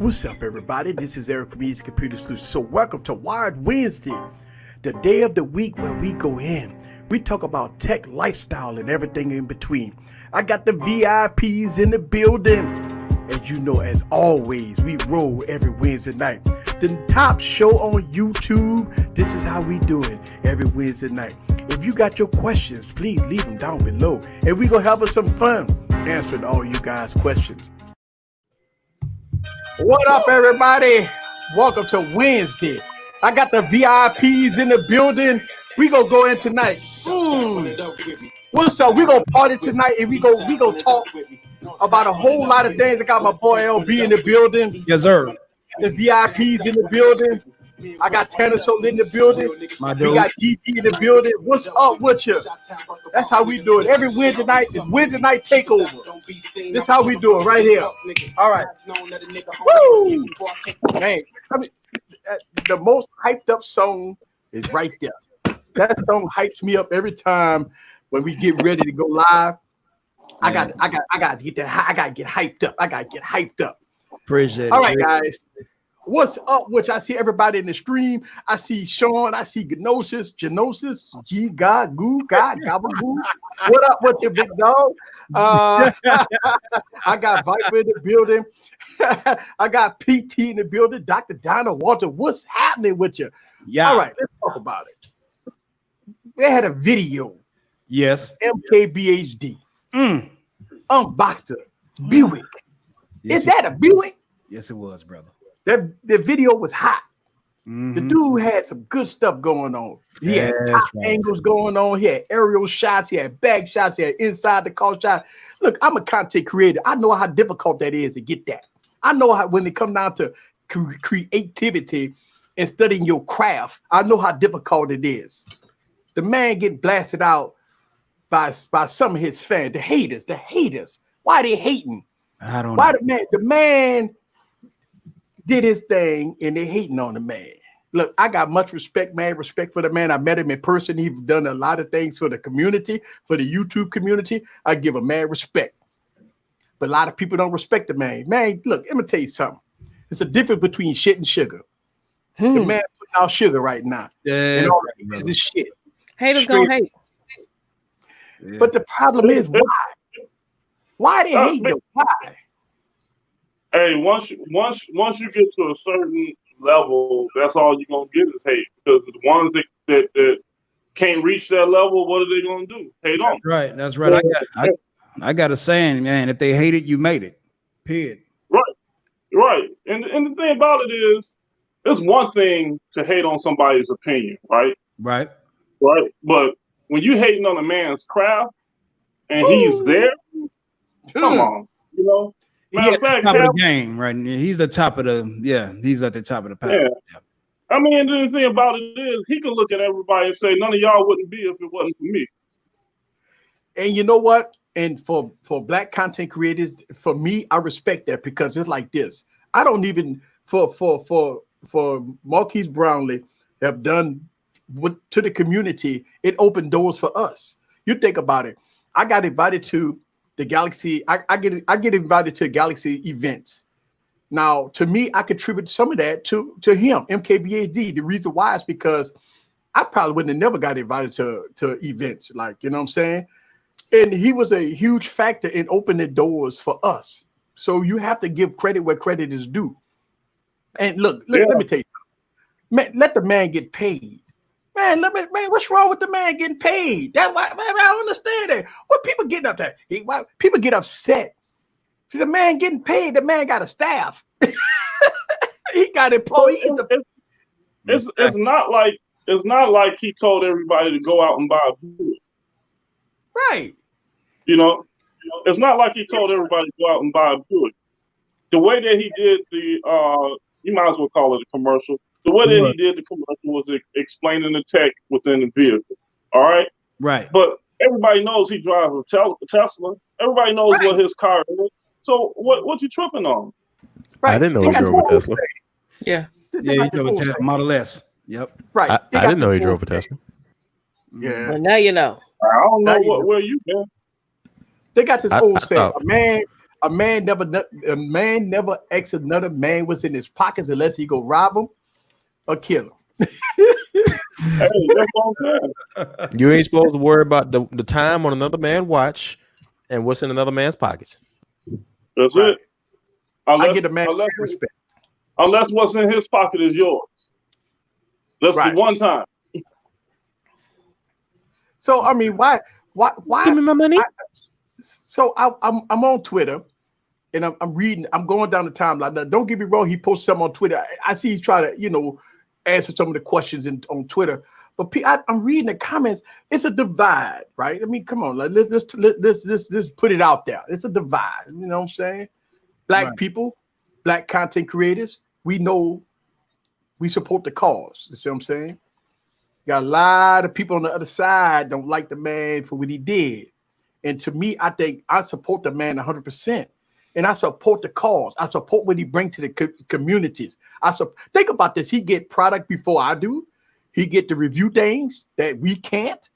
What's up, everybody? This is Eric from Easy Computer Solutions. So welcome to Wired Wednesday, the day of the week where we go in. We talk about tech, lifestyle, and everything in between. I got the VIPs in the building. As you know, as always, we roll every Wednesday night. The top show on YouTube, this is how we do it every Wednesday night. If you got your questions, please leave them down below. And we're going to have us some fun answering all you guys' questions. What up, everybody? Welcome to Wednesday. I got the VIPs in the building. We gonna go in tonight. What's up? We gonna party tonight, and we go talk about a whole lot of things. I got my boy LB in the building. Yes, sir. The VIPs in the building. I got Tanner Soul in the building. We got DG in the building. What's up with you? That's how we do it. Every Wednesday night is Wednesday night takeover. This is how we do it right here. All right. Woo! Man, I mean, the most hyped up song is right there. That song hypes me up every time when we get ready to go live. I got to get that. I got to get hyped up. I got to get hyped up. Appreciate it. All right, guys. What's up? Which I see everybody in the stream. I see Sean. I see Genosis, G God, Goo God, Gabagoo. What up with your big dog? I got Viper in the building. I got PT in the building. Dr. Donna Walter. What's happening with you? Yeah. All right, let's talk about it. They had a video. Yes. MKBHD. Unboxed a Buick. Yes, Is that a Buick? Yes, it was, brother. The video was hot. The dude had some good stuff going on. He had top angles going on. He had aerial shots. He had back shots. He had inside the car shot. Look, I'm a content creator. I know how difficult that is to get that. I know how when it comes down to creativity and studying your craft, I know how difficult it is. The man getting blasted out by some of his fans, the haters. Why they hating? I don't Why know. the man did his thing and they hating on the man. Look, I got much respect, man. Respect for the man. I met him in person. He's done a lot of things for the community, for the YouTube community. I give a man respect. But a lot of people don't respect the man. Man, look, let me tell you something. It's a difference between shit and sugar. The man putting out sugar right now. Yeah, and all that is shit. Haters gonna hate. Yeah. But the problem is why? Why they hate them? Why? Hey, once you get to a certain level, that's all you're gonna get is hate. Because the ones that can't reach that level, what are they gonna do? Hate on. That's right. I got a saying, man. If they hate it, you made it. Period. Right. And the thing about it is, it's one thing to hate on somebody's opinion, right? Right. But when you hating on a man's craft and he's there, come on, you know. He's at the top of the game, right? He's the top of he's at the top of the pack. Yeah. I mean, the thing about it is he can look at everybody and say, none of y'all wouldn't be if it wasn't for me. And you know what? And for black content creators, for me, I respect that because it's like this. I don't even for Marquise Brownlee have done what to the community. It opened doors for us. You think about it. I got invited to the Galaxy. I get invited to Galaxy events. Now, to me, I contribute some of that to him, MKBHD. The reason why is because I probably wouldn't have never got invited to events, like, you know what I'm saying? And he was a huge factor in opening doors for us. So you have to give credit where credit is due. And look, let me tell you, man, let the man get paid. Man, what's wrong with the man getting paid? That's why, man, I don't understand that. What people getting up there? Why people get upset? See, the man getting paid. The man got a staff. He got employees. It's not like he told everybody to go out and buy a Buick. Right. You know, it's not like he told everybody to go out and buy a Buick. The way that he did you might as well call it a commercial. The way that he did the commercial was explaining the tech within the vehicle. All right. Right. But everybody knows he drives a Tesla. Everybody knows what his car is. So what you tripping on? Right. I didn't know he drove a Tesla. Yeah. Yeah, he drove a Tesla Model S. Yep. Right. I didn't know he drove a Tesla. Yeah. Well, now you know. I don't know where you been. They got this old saying, A man never asks another man what's in his pockets unless he go rob him or kill him. Hey, that's what I'm saying. You ain't supposed to worry about the time on another man's watch and what's in another man's pockets. That's Right. it. Unless, I get a man respect. Unless what's in his pocket is yours. That's Right. the one time. So I mean, why? Give me my money. I'm on Twitter, and I'm reading. I'm going down the timeline. Now, don't get me wrong. He posted something on Twitter. I see he's trying to, answer some of the questions on Twitter. But I'm reading the comments. It's a divide, right? I mean, come on, let's put it out there. It's a divide. You know what I'm saying? Black people, black content creators. We know we support the cause. You see what I'm saying? Got a lot of people on the other side don't like the man for what he did. And to me, I think I support the man 100%. And I support the cause. I support what he brings to the communities. Think about this. He get product before I do. He get to review things that we can't.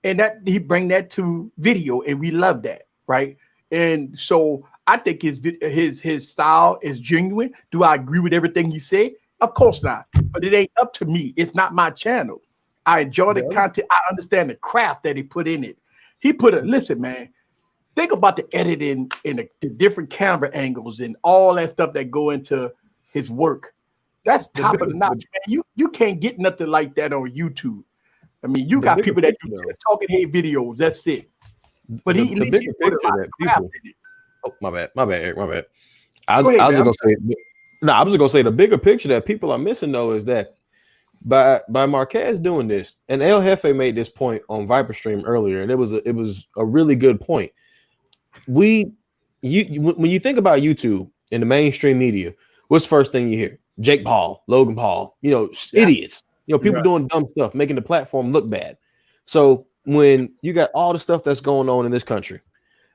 And that he bring that to video. And we love that, right? And so I think his style is genuine. Do I agree with everything he said? Of course not. But it ain't up to me. It's not my channel. I enjoy the content. I understand the craft that he put in it. Listen, man, think about the editing and the different camera angles and all that stuff that go into his work. That's top of the notch, man. You can't get nothing like that on YouTube. I mean, you got people that do talking head videos. That's it. But the bigger picture that people. Oh, my bad, Eric, my bad. I was just gonna say the bigger picture that people are missing though is that by Marquez doing this, and El Jefe made this point on Viper Stream earlier, and it was a really good point. When you think about YouTube in the mainstream media, what's the first thing you hear? Jake Paul, Logan Paul, idiots, people doing dumb stuff, making the platform look bad. So when you got all the stuff that's going on in this country,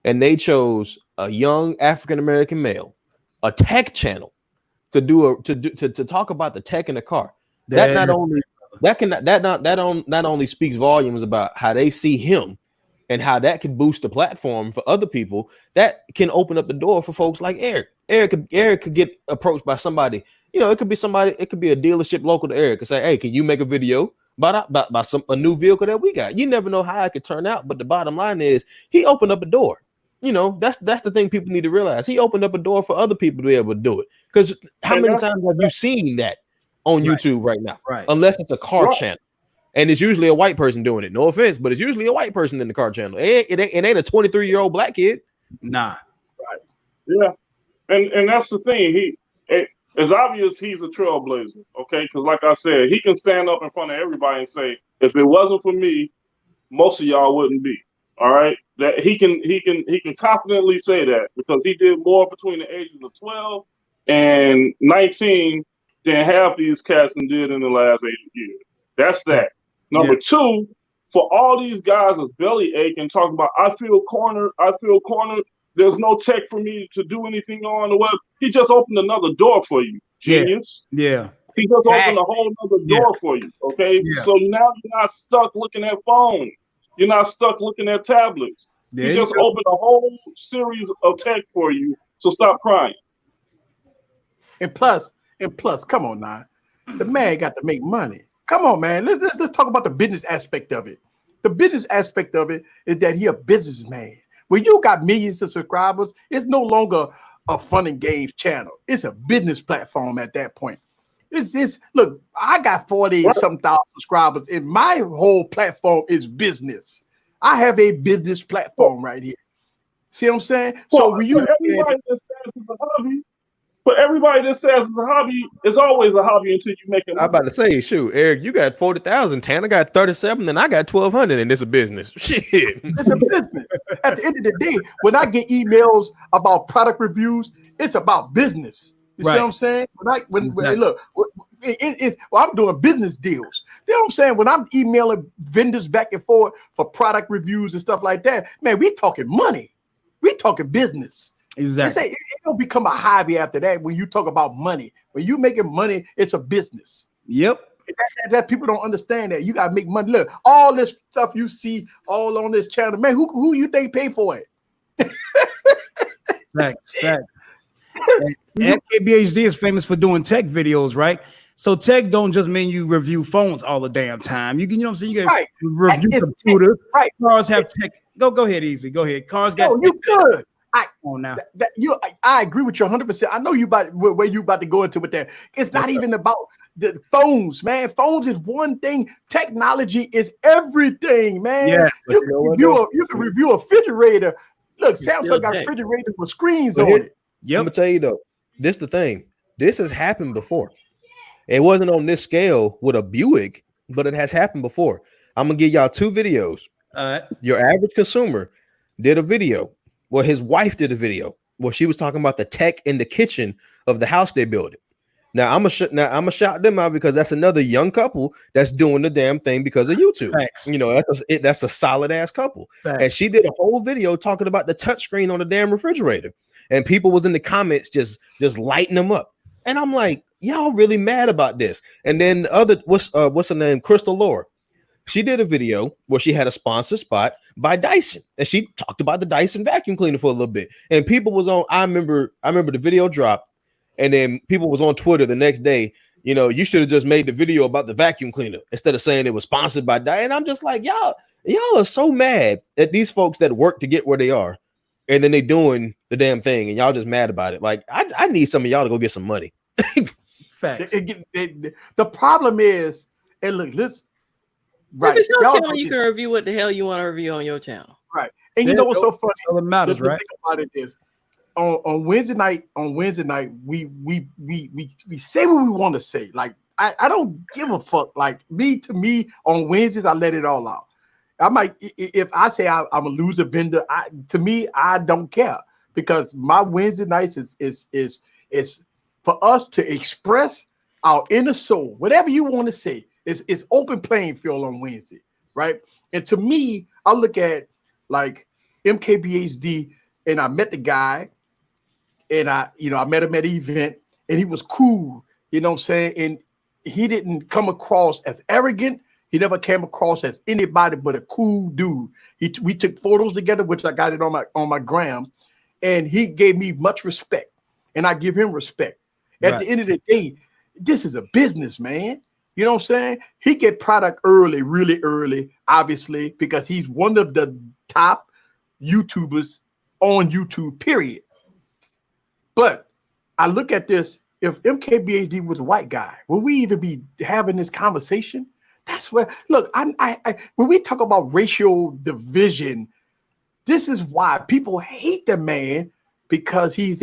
and they chose a young African-American male, a tech channel, to talk about the tech in the car, that not only speaks volumes about how they see him and how that could boost the platform for other people, that can open up the door for folks like Eric. Eric could get approached by somebody. It could be somebody. It could be a dealership local to Eric and say, "Hey, can you make a video about a new vehicle that we got?" You never know how it could turn out, but the bottom line is he opened up a door. That's the thing people need to realize. He opened up a door for other people to be able to do it. Because how many times have you seen that on YouTube right now? Right. Unless it's a car channel. And it's usually a white person doing it. No offense, but it's usually a white person in the car channel. It ain't a 23-year-old black kid. Nah. Right. Yeah. And that's the thing. It's obvious he's a trailblazer, okay? Because like I said, he can stand up in front of everybody and say, if it wasn't for me, most of y'all wouldn't be. All right. That he can confidently say that because he did more between the ages of 12 and 19 than half these cats did in the last 8 years. That's that. Number two, for all these guys that's belly aching, talking about I feel cornered. There's no tech for me to do anything on the web. He just opened another door for you, genius. Yeah. He just opened a whole other door for you. Okay. Yeah. So now you're not stuck looking at phones. You're not stuck looking at tablets. He just opened a whole series of tech for you. So stop crying. And plus, come on now. The man got to make money. Come on, man. Let's talk about the business aspect of it. The business aspect of it is that he a businessman. When you got millions of subscribers, it's no longer a fun and games channel. It's a business platform at that point. Look, I got 40-some thousand subscribers, and my whole platform is business. I have a business platform right here. See what I'm saying? So when you everybody that says it's a hobby, but everybody that says it's a hobby, it's always a hobby until you make it. I'm about to say, shoot, Eric, you got 40,000, Tanner got 37, and I got 1,200, and it's a business. Shit, it's a business. At the end of the day, when I get emails about product reviews, it's about business. You see what I'm saying? I'm doing business deals. You know what I'm saying? When I'm emailing vendors back and forth for product reviews and stuff like that, man, we talking money. We talking business. Exactly. It don't become a hobby after that when you talk about money. When you making money, it's a business. Yep. That people don't understand that. You gotta make money. Look, all this stuff you see all on this channel, man, who you think pay for it? Facts. And MKBHD is famous for doing tech videos, right? So tech don't just mean you review phones all the damn time. You know what I'm saying? You can review computers. Right. Cars have tech. Go ahead, easy. Go ahead. Cars got. No, you good. Now. I agree with you 100%. I know you about where you about to go into with that. It's not even about the phones, man. Phones is one thing. Technology is everything, man. Yeah, you can review a refrigerator. Look, Samsung got refrigerators with screens on it. I'm gonna tell you though, this the thing. This has happened before. It wasn't on this scale with a Buick, but it has happened before. I'm gonna give y'all 2 videos. Your average consumer did a video. Well, his wife did a video where she was talking about the tech in the kitchen of the house they built. Now I'm gonna shout them out because that's another young couple that's doing the damn thing because of YouTube. Facts. You know, that's a solid ass couple. Facts. And she did a whole video talking about the touchscreen on the damn refrigerator, and people was in the comments just lighting them up. And I'm like, y'all really mad about this? And then the other, what's her name, Crystal Lore. She did a video where she had a sponsored spot by Dyson, and she talked about the Dyson vacuum cleaner for a little bit. And people was on. I remember the video dropped, and then people was on Twitter the next day. You know, you should have just made the video about the vacuum cleaner instead of saying it was sponsored by Dyson. And I'm just like, y'all are so mad at these folks that work to get where they are, and then they doing the damn thing, and y'all just mad about it. Like, I need some of y'all to go get some money. Facts. The problem is, and look, let's. Right. If it's your channel, you can review what the hell you want to review on your channel. Right. And you know what's so funny? All that matters, right? Think about it is on Wednesday night, we say what we want to say. Like, I don't give a fuck. Like, to me, on Wednesdays, I let it all out. I might, if I say I'm a loser vendor, to me, I don't care, because my Wednesday nights is for us to express our inner soul, whatever you want to say. It's open playing field on Wednesday, right? And to me, I look at like MKBHD, and I met the guy, and I met him at an event, and he was cool, you know what I'm saying? And he didn't come across as arrogant. He never came across as anybody but a cool dude. We took photos together, which I got it on my gram, and he gave me much respect, and I give him respect. At the end of the day, this is a business, man. You know what I'm saying? He get product early, really early, obviously, because he's one of the top YouTubers on YouTube, period. But I look at this, if MKBHD was a white guy, will we even be having this conversation? That's where, look, I when we talk about racial division, this is why people hate the man, because he's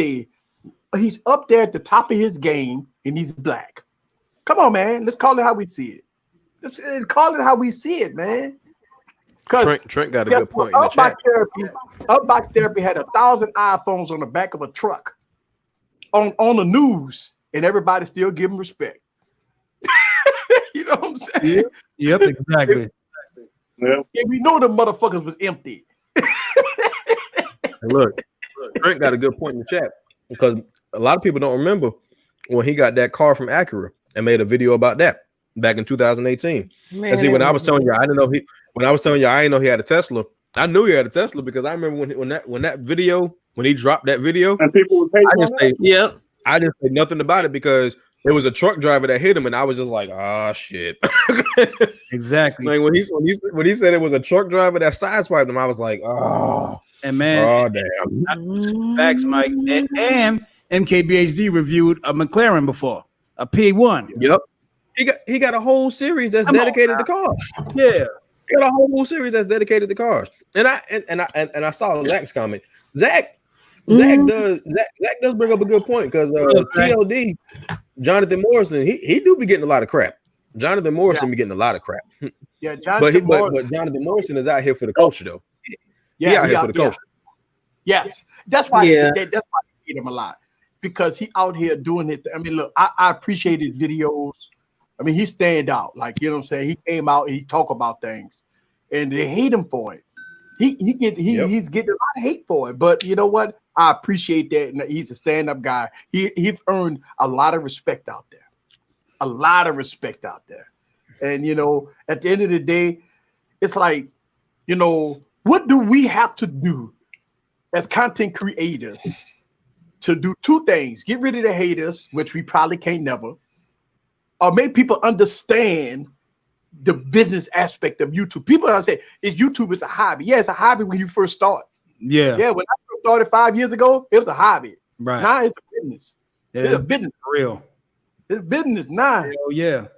up there at the top of his game, and he's black. Come on, man. Let's call it how we see it. Let's call it how we see it, man. Trent got a good point in the chat. Upbox Therapy had 1,000 iPhones on the back of a truck on the news, and everybody still give him respect. You know what I'm saying? Yep, exactly. Yeah. And we know the motherfuckers was empty. Look, Trent got a good point in the chat, because a lot of people don't remember when he got that car from Acura and made a video about that back in 2018. Man, and see, when I was telling you, I didn't know I didn't know he had a Tesla. I knew he had a Tesla because I remember when he dropped that video, and people would I didn't say nothing about it because there was a truck driver that hit him, and I was just like, oh shit. Exactly. Like when he said it was a truck driver that sideswiped him, I was like, oh. And man, oh damn. Facts, Mike. And MKBHD reviewed a McLaren before. A P1. Yep. He got a whole series that's dedicated to cars. Yeah. He got a whole series that's dedicated to cars. And I saw Zach's comment. Zach does bring up a good point, because TLD, Jonathan Morrison, he do be getting a lot of crap. Jonathan Morrison be getting a lot of crap. Yeah, but Jonathan Morrison is out here for the culture though. Yeah, he out here for the culture. Yes. That's why I hate him a lot. Because he out here doing it. I mean, look, I appreciate his videos. I mean, he stand out. Like, you know what I'm saying? He came out and he talk about things, and they hate him for it. He's getting a lot of hate for it. But you know what? I appreciate that. And he's a stand-up guy. He's earned a lot of respect out there. A lot of respect out there. And you know, at the end of the day, it's like, you know, what do we have to do as content creators to do two things: get rid of the haters, which we probably can't never, or make people understand the business aspect of YouTube. People are saying YouTube is a hobby. Yeah, it's a hobby when you first start. Yeah. Yeah, when I first started 5 years ago, it was a hobby. Right. Now it's a business. Yeah, it's a business. For real. It's business now. Hell yeah. 5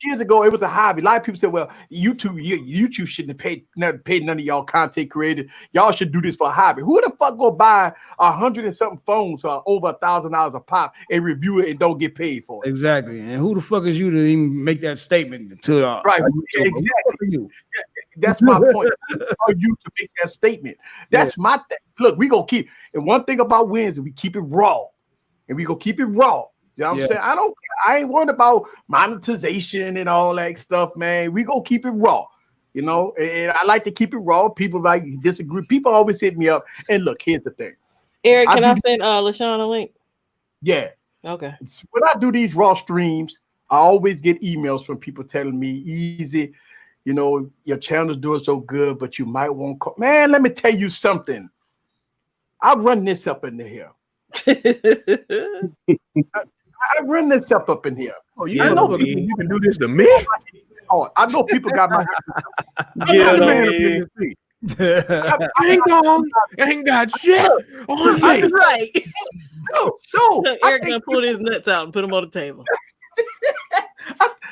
years ago, it was a hobby. A lot of people said, well, YouTube shouldn't have paid none of y'all content creators. Y'all should do this for a hobby. Who the fuck go buy 100 and something phones for over $1,000 a pop and review it and don't get paid for it? Exactly. And who the fuck is you to even make that statement to right? Exactly. You? That's my point. For you to make that statement. That's my thing. Look, we gonna keep. And one thing about Wednesday, we keep it raw, and we gonna keep it raw. You know what I'm saying? I ain't worried about monetization and all that stuff, man. We gonna keep it raw, you know. And I like to keep it raw. People like disagree. People always hit me up. And look, here's the thing. Eric, can I send LaShawn a link? Yeah. Okay. When I do these raw streams, I always get emails from people telling me, "Easy, you know, your channel's doing so good, but you might want to." Man, let me tell you something. I run this up in here. I run this up in here. Oh, you know you can do this to me. Oh, I know people got my. I ain't got shit. That's right. No. Eric gonna pull his nuts out and put them on the table.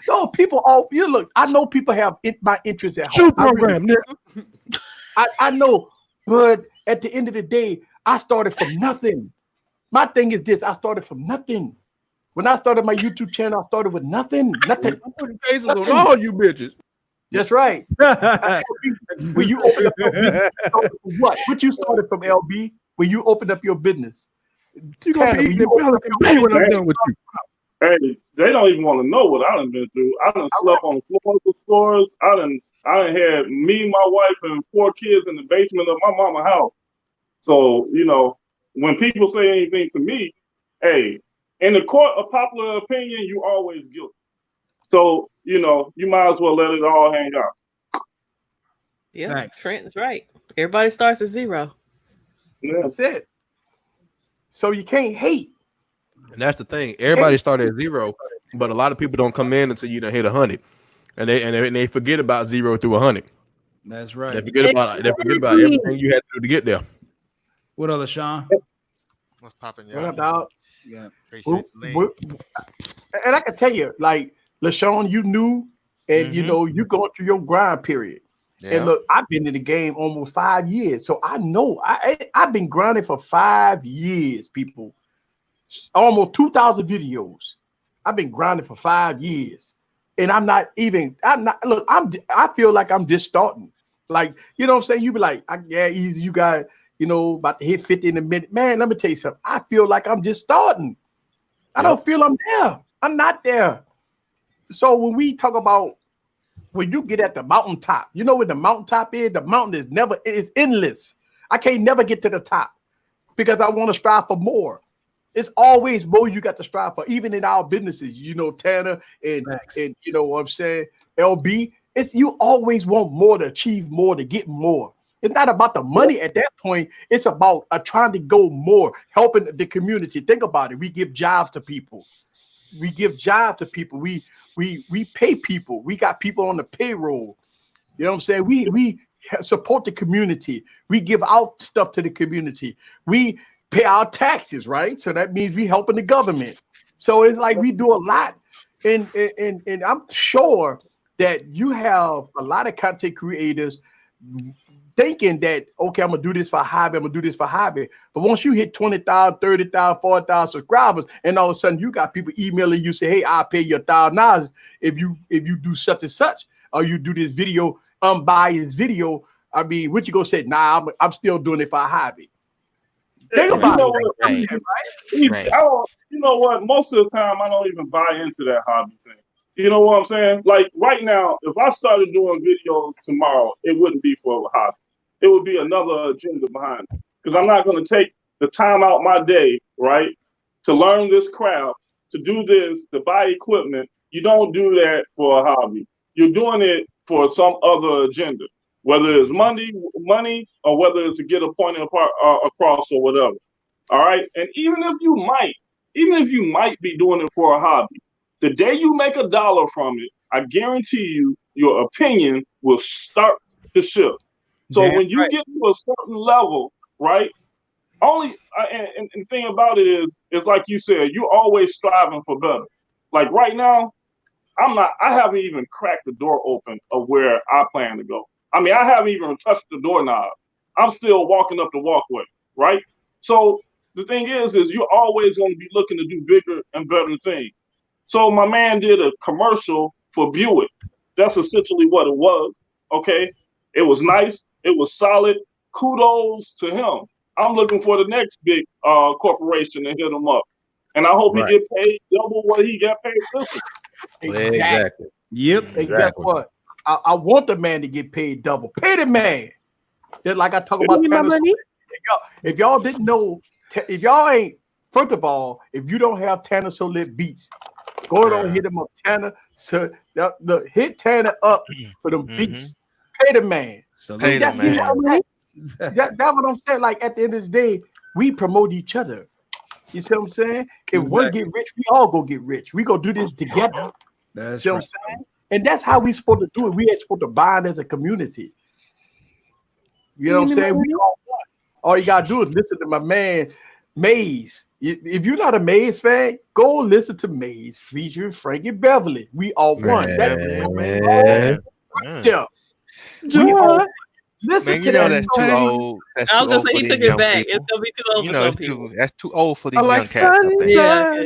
No, people. Look. I know people have my interest at home. Program, nigga. I know, but at the end of the day, I started from nothing. My thing is this: I started from nothing. When I started my YouTube channel, I started with nothing. Nothing. I'm putting faces on all you bitches. That's right. When you open up your business, what you started from, LB? When you opened up your business, you gonna be eating Pelican Bay when I'm done with you. Hey, they don't even want to know what I done been through. I done slept on the floor of the stores. I done had me, my wife, and 4 kids in the basement of my mama's house. So, you know, when people say anything to me, hey, in the court of popular opinion, you always guilty. So, you know, you might as well let it all hang out. Yeah, thanks. Trenton's right. Everybody starts at 0. Yeah. That's it. So you can't hate. And that's the thing. Everybody started at 0, but a lot of people don't come in until you done hit 100. And they forget about 0 through 100. That's right. They forget about everything you had to do to get there. What other, Sean? What's popping, y'all? What about? Yeah. And I can tell you, like, LaShawn, you knew, and you know, you going through your grind period. Yeah. And look, I've been in the game almost 5 years. So I know I've been grinding for 5 years, people. Almost 2,000 videos. I've been grinding for 5 years. And I feel like I'm just starting. Like, you know what I'm saying? You be like, yeah, easy, you got, you know, about to hit 50 in a minute. Man, let me tell you something. I feel like I'm just starting. I don't feel I'm there. I'm not there. So when we talk about when you get at the mountaintop, you know what the mountaintop is? The mountain is endless. I can't never get to the top because I want to strive for more. It's always more you got to strive for, even in our businesses, you know, Tanner and you know what I'm saying, LB, you always want more, to achieve more, to get more. It's not about the money at that point. It's about trying to go more, helping the community. Think about it. We give jobs to people. We pay people. We got people on the payroll. You know what I'm saying? We support the community. We give out stuff to the community. We pay our taxes, right? So that means we helping the government. So it's like we do a lot. And I'm sure that you have a lot of content creators thinking that, okay, I'm going to do this for a hobby. But once you hit 20,000, 30,000, 40,000 subscribers, and all of a sudden you got people emailing you, say, hey, I'll pay you $1,000 if you do such and such, or you do this video, unbiased video. I mean, what you gonna say? Nah, I'm still doing it for a hobby. Think about it. Right. You know what? Most of the time, I don't even buy into that hobby thing. You know what I'm saying? Like right now, if I started doing videos tomorrow, it wouldn't be for a hobby. It would be another agenda behind it. Because I'm not going to take the time out my day, right, to learn this craft, to do this, to buy equipment. You don't do that for a hobby. You're doing it for some other agenda, whether it's money, or whether it's to get a point across or whatever. All right. And even if you might be doing it for a hobby, the day you make $1 from it, I guarantee you, your opinion will start to shift. So when you get to a certain level, right? And the thing about it is, it's like you said, you're always striving for better. Like right now, I haven't even cracked the door open of where I plan to go. I mean, I haven't even touched the doorknob. I'm still walking up the walkway, right? So the thing is you're always going to be looking to do bigger and better things. So my man did a commercial for Buick. That's essentially what it was. Okay. It was nice. It was solid. Kudos to him. I'm looking for the next big corporation to hit him up. And I hope he get paid double what he got paid this week. Exactly. Yep. And guess what? I want the man to get paid double. Pay the man. Just like I talk about money. If y'all didn't know, if y'all ain't, first of all, if you don't have Tanner Solit beats, go ahead and hit him up, Tanner. So hit Tanner up for them beats. Pay the man. So that's what I'm saying. Like at the end of the day, we promote each other. You see what I'm saying? If one get rich, we all go get rich. We go do this together. That's see what I'm saying? And that's how we supposed to do it. We ain't supposed to bind as a community. You know what I'm saying? We all you gotta do is listen to my man Maze. If you're not a Maze fan, go listen to Maze featuring Frankie Beverly. We all one. Man. Listen to that. That's too old. That's I was gonna say he took it back. People. It's gonna be too old for some people. That's too old for these young cats. Yeah.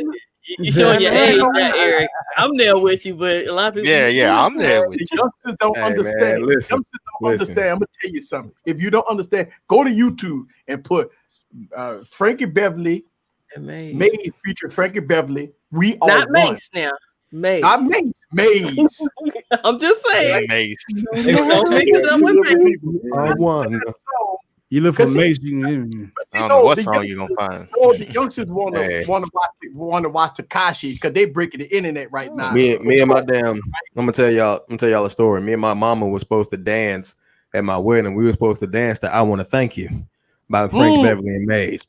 You showing your age, Eric. I'm there with you, but a lot of people. Yeah, I'm there with you. you. Youngsters don't understand. Youngsters don't understand. I'm gonna tell you something. If you don't understand, go to YouTube and put Frankie Beverly, Maze featuring Frankie Beverly. We all not one. Mace now. Maze. Not Maze. Maze. I'm just saying. Maze. Don't mix it up with Maze. You look for Maze. I don't know what song you gonna find. The youngsters want to watch Tekashi because they breaking the internet right now. Me and my damn. I'm gonna tell y'all a story. Me and my mama was supposed to dance at my wedding. We were supposed to dance to "I Want to Thank You" by Frank Beverly and Maze.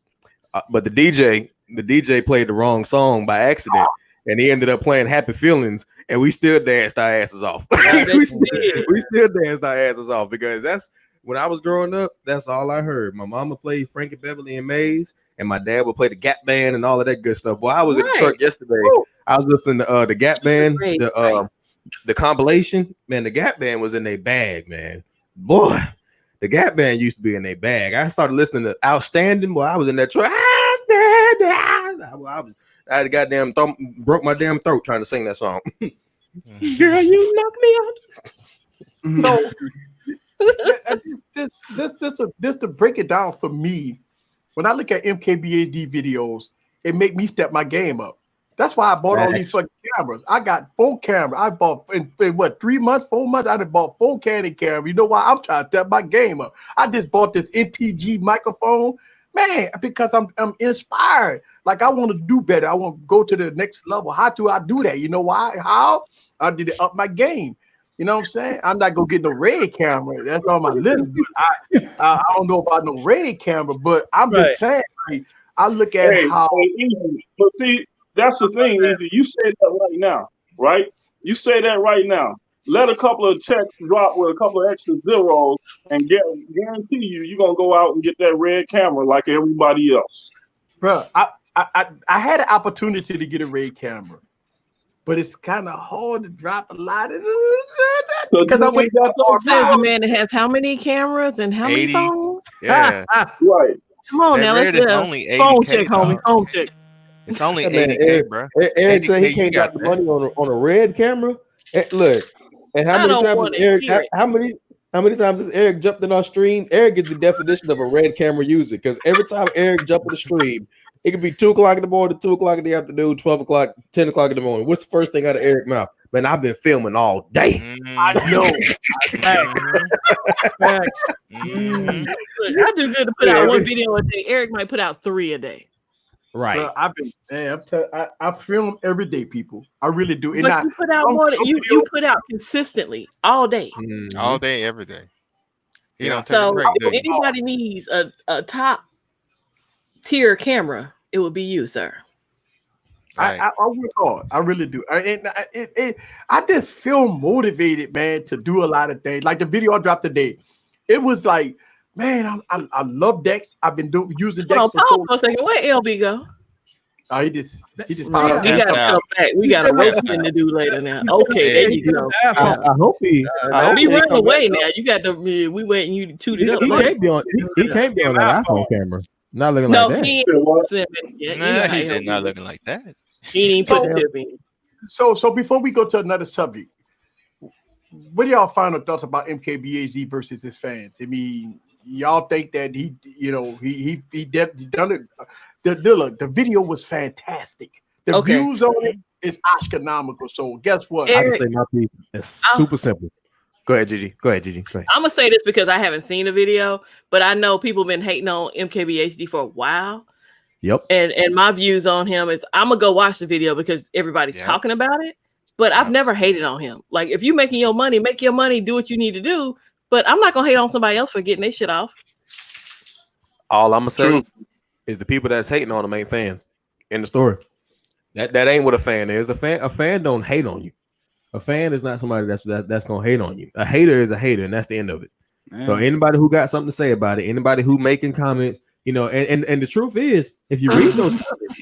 But the DJ played the wrong song by accident, and he ended up playing "Happy Feelings," and we still danced our asses off. we still danced our asses off because that's. When I was growing up, that's all I heard. My mama played Frankie Beverly and Maze, and my dad would play the Gap Band and all of that good stuff. Boy, I was in the truck yesterday. I was listening to the Gap Band, the compilation. Man, the Gap Band was in their bag, man. Boy, the Gap Band used to be in their bag. I started listening to Outstanding. Boy, I was in that truck. I had a goddamn broke my damn throat trying to sing that song. Girl, you knocked me out. So. This to break it down for me, when I look at MKBHD videos, it make me step my game up. That's why I bought all these fucking cameras. I got 4 cameras. I bought in what 3 months, 4 months. I bought 4 Canon cameras. You know why? I'm trying to step my game up. I just bought this NTG microphone, man, because I'm inspired. Like I want to do better. I want to go to the next level. How do I do that? You know why? How? I did it up my game. You know what I'm saying? I'm not gonna get no red camera. That's on my list. But I don't know about no red camera, but I'm just saying. Like, I look at how. But see, that's the thing. Easy. You say that right now, right? You say that right now. Let a couple of checks drop with a couple of extra zeros, and guarantee you're gonna go out and get that red camera like everybody else. Bro, I had an opportunity to get a red camera. But it's kind of hard to drop a lot of because I went the man that has how many cameras and how many phones? Yeah, right. Come on now, let's only phone check, homie. Phone check. It's only 80K, bro. Eric said he can't drop the money on a red camera. Look, and how many times Eric? How many times has Eric jumped in our stream? Eric is the definition of a red camera user because every time Eric jumped in the stream, it could be 2 o'clock in the morning, 2 o'clock in the afternoon, 12 o'clock, 10 o'clock in the morning. What's the first thing out of Eric's mouth? Man, I've been filming all day. I know. I do good to put out 1 video a day. Eric might put out 3 a day. Right. Bro, I film every day, people. I really do. But you put out more. You put out consistently all day. All day, every day. You don't take so a break. if anybody needs a top tier camera, it would be you, sir. Right. I work hard. I really do. I just feel motivated, man, to do a lot of things. Like the video I dropped today, it was like, man, I love Dex. I've been using Dex for a second. Where LB go? Oh, he just we got to come back. We got a roasting to do later now. Okay, there you go. I hope he. Don't be running away now. You got the. We waiting you to toot it up. He can't be on. He can't be on that iPhone camera. Not looking like that. He ain't not looking like that. He ain't put the tip in. So before we go to another subject, what are y'all final thoughts about MKBHD versus his fans? I mean, y'all think that he done it? The video was fantastic. The views on it is astronomical. So guess what? I just say my piece. It's super simple. Go ahead, Gigi. Go ahead. I'm gonna say this because I haven't seen the video, but I know people have been hating on MKBHD for a while. Yep. And my views on him is I'm gonna go watch the video because everybody's talking about it. But I've never hated on him. Like if you're making your money, make your money, do what you need to do. But I'm not gonna hate on somebody else for getting their shit off. All I'm gonna say is the people that's hating on him ain't fans. In the story. That ain't what a fan is. A fan don't hate on you. A fan is not somebody that's gonna hate on you. A hater is a hater, and that's the end of it. Man. So anybody who got something to say about it, anybody who making comments, you know, and the truth is, if you read those comments,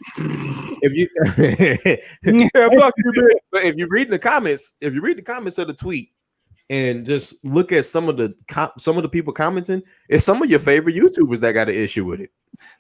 but if you read the comments of the tweet and just look at some of the people commenting, it's some of your favorite YouTubers that got an issue with it.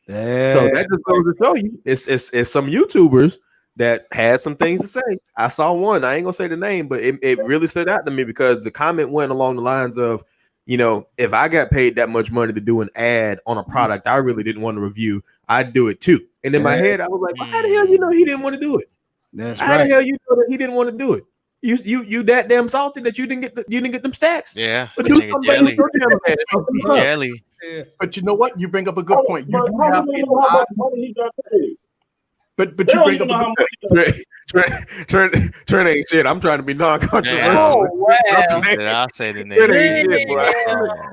So that just goes to show you, it's some YouTubers that had some things to say. I saw one, I ain't gonna say the name, but it really stood out to me because the comment went along the lines of, you know, if I got paid that much money to do an ad on a product I really didn't want to review, I'd do it too. And in my head, I was like, well, how the hell you know he didn't want to do it? That's how the hell you know that he didn't want to do it? You that damn salty that you didn't get them stacks. Yeah. But do something jelly. But you know what? You bring up a good point. You do have how much money he got paid. But you bring up a good point. Trent ain't shit. I'm trying to be non-controversial. Oh, wow. I'll say the name.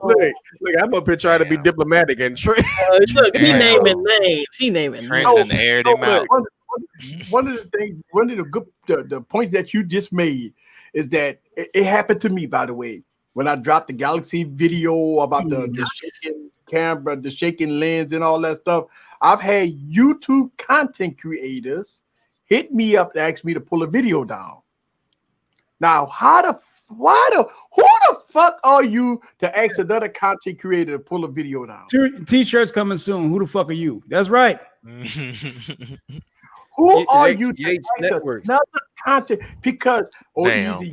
Look, I'm up here trying to be diplomatic and Trent. Look, he naming names. Trent done aired him out. One of the points that you just made is that it happened to me, by the way, when I dropped the Galaxy video about the shaking camera, the shaking lens and all that stuff. I've had YouTube content creators hit me up to ask me to pull a video down. Now, who the fuck are you to ask another content creator to pull a video down? T-shirts coming soon. Who the fuck are you? That's right. Who are you to ask another content? Because easy,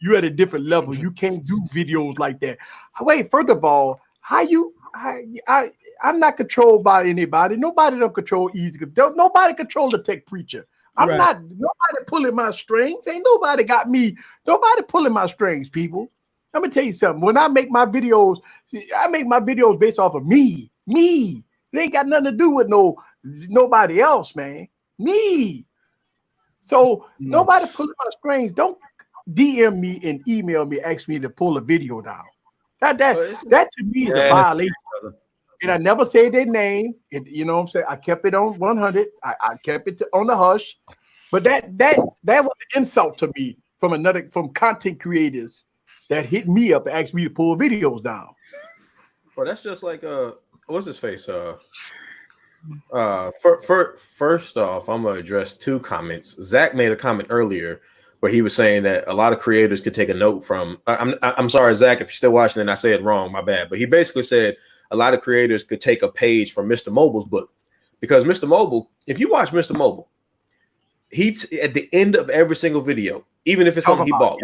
you at a different level. You can't do videos like that. Wait, first of all, I'm not controlled by anybody. Nobody don't control Easy. Nobody control the tech preacher. I'm not. Nobody pulling my strings. Ain't nobody got me. Nobody pulling my strings, people. Let me tell you something. When I make my videos based off of me. It ain't got nothing to do with nobody else, man. Me. So nobody pulling my strings. Don't DM me and email me, ask me to pull a video down. That to me is a violation. And I never said their name. You know what I'm saying? I kept it on 100. I kept it on the hush. But that was an insult to me from content creators that hit me up and asked me to pull videos down. Well, that's just like what's his face? First off, I'm gonna address two comments. Zach made a comment earlier where he was saying that a lot of creators could take a note from. I'm sorry, Zach, if you're still watching and I say it wrong, my bad. But he basically said a lot of creators could take a page from Mr. Mobile's book, because Mr. Mobile, if you watch Mr. Mobile, he's at the end of every single video, even if it's something he bought.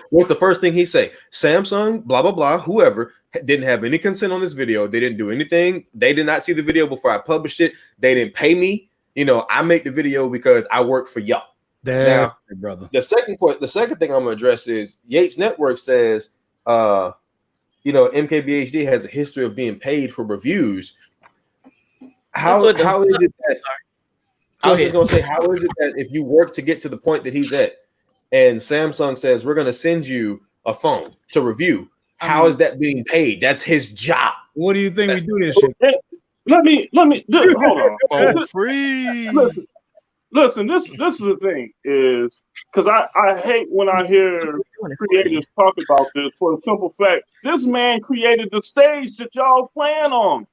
What's the first thing he say? Samsung, blah blah blah, whoever didn't have any consent on this video. They didn't do anything. They did not see the video before I published it. They didn't pay me. You know, I make the video because I work for y'all. Now, brother. The second thing I'm gonna address is Yates Network says, MKBHD has a history of being paid for reviews. How is it that? I was just gonna say, how is it that if you work to get to the point that he's at, and Samsung says we're gonna send you a phone to review, how is that being paid? That's his job. What do you think we do this shit? Hold on. For free. Listen, this is the thing is because I hate when I hear creators talk about this for the simple fact this man created the stage that y'all plan on.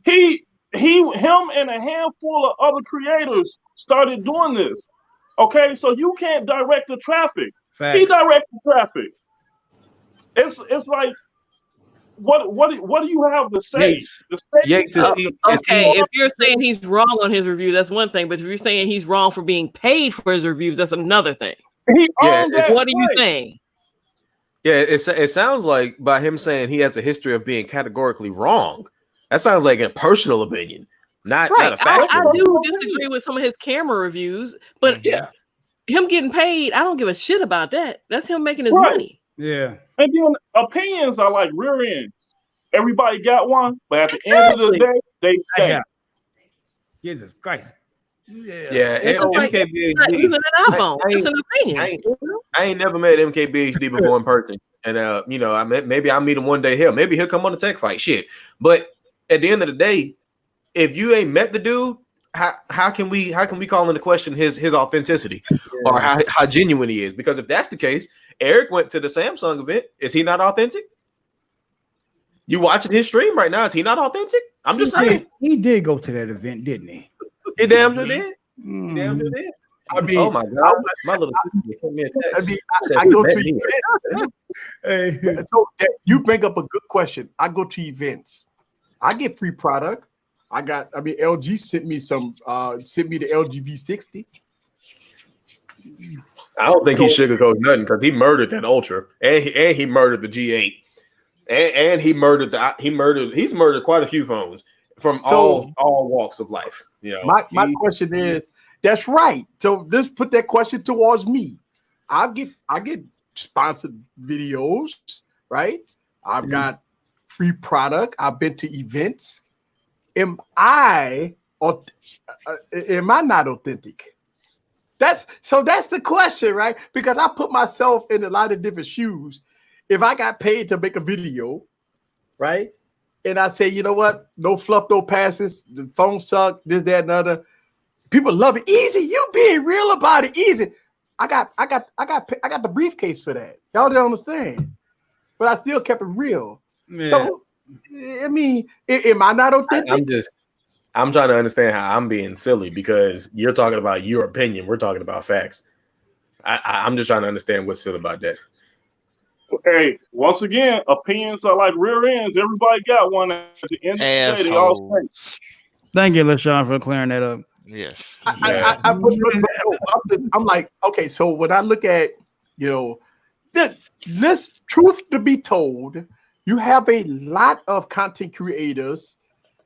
Him and a handful of other creators started doing this. Okay, so you can't direct the traffic. Fact. He directs the traffic. It's like what do you have to say? Okay, if you're saying he's wrong on his review, that's one thing. But if you're saying he's wrong for being paid for his reviews, that's another thing. What are you saying? Yeah, it sounds like by him saying he has a history of being categorically wrong. That sounds like a personal opinion, not a factual. I do disagree with some of his camera reviews, but him getting paid, I don't give a shit about that. That's him making his money. Yeah. And then opinions are like rear ends. Everybody got one, but at the end of the day, they stay. Jesus Christ. It's like, not even an iPhone. It's an opinion. I ain't never met MKBHD before in person. And maybe I'll meet him one day here. Maybe he'll come on the tech fight. Shit. But at the end of the day, if you ain't met the dude, how can we call into question his authenticity or how genuine he is? Because if that's the case, Eric went to the Samsung event. Is he not authentic? You watching his stream right now? Is he not authentic? I'm just saying. He did go to that event, didn't he? He damn sure did. He damn sure did. I mean, oh my God, my little sister sent me a text. I go to events. So you bring up a good question. I go to events. I get free product. LG sent me the LG V60. I don't think he sugarcoats nothing because he murdered that Ultra and he murdered the G8 and he's murdered quite a few phones from all walks of life. You know, my question is, that's right. So let's put that question towards me. I get sponsored videos, right? I've got free product. I've been to events. Am I not authentic? That's the question, right? Because I put myself in a lot of different shoes. If I got paid to make a video, right? And I say, you know what? No fluff, no passes. The phone suck, this, that, and other. People love it. Easy. You being real about it. Easy. I got the briefcase for that. Y'all don't understand. But I still kept it real. Yeah. So I mean, am I not authentic? I'm trying to understand how I'm being silly because you're talking about your opinion. We're talking about facts. I'm just trying to understand what's silly about that. Hey, once again, opinions are like rear ends. Everybody got one. At the end of the day, they all say. Thank you, LaShawn, for clearing that up. Yes. I'm like, okay, so when I look at, this truth to be told, you have a lot of content creators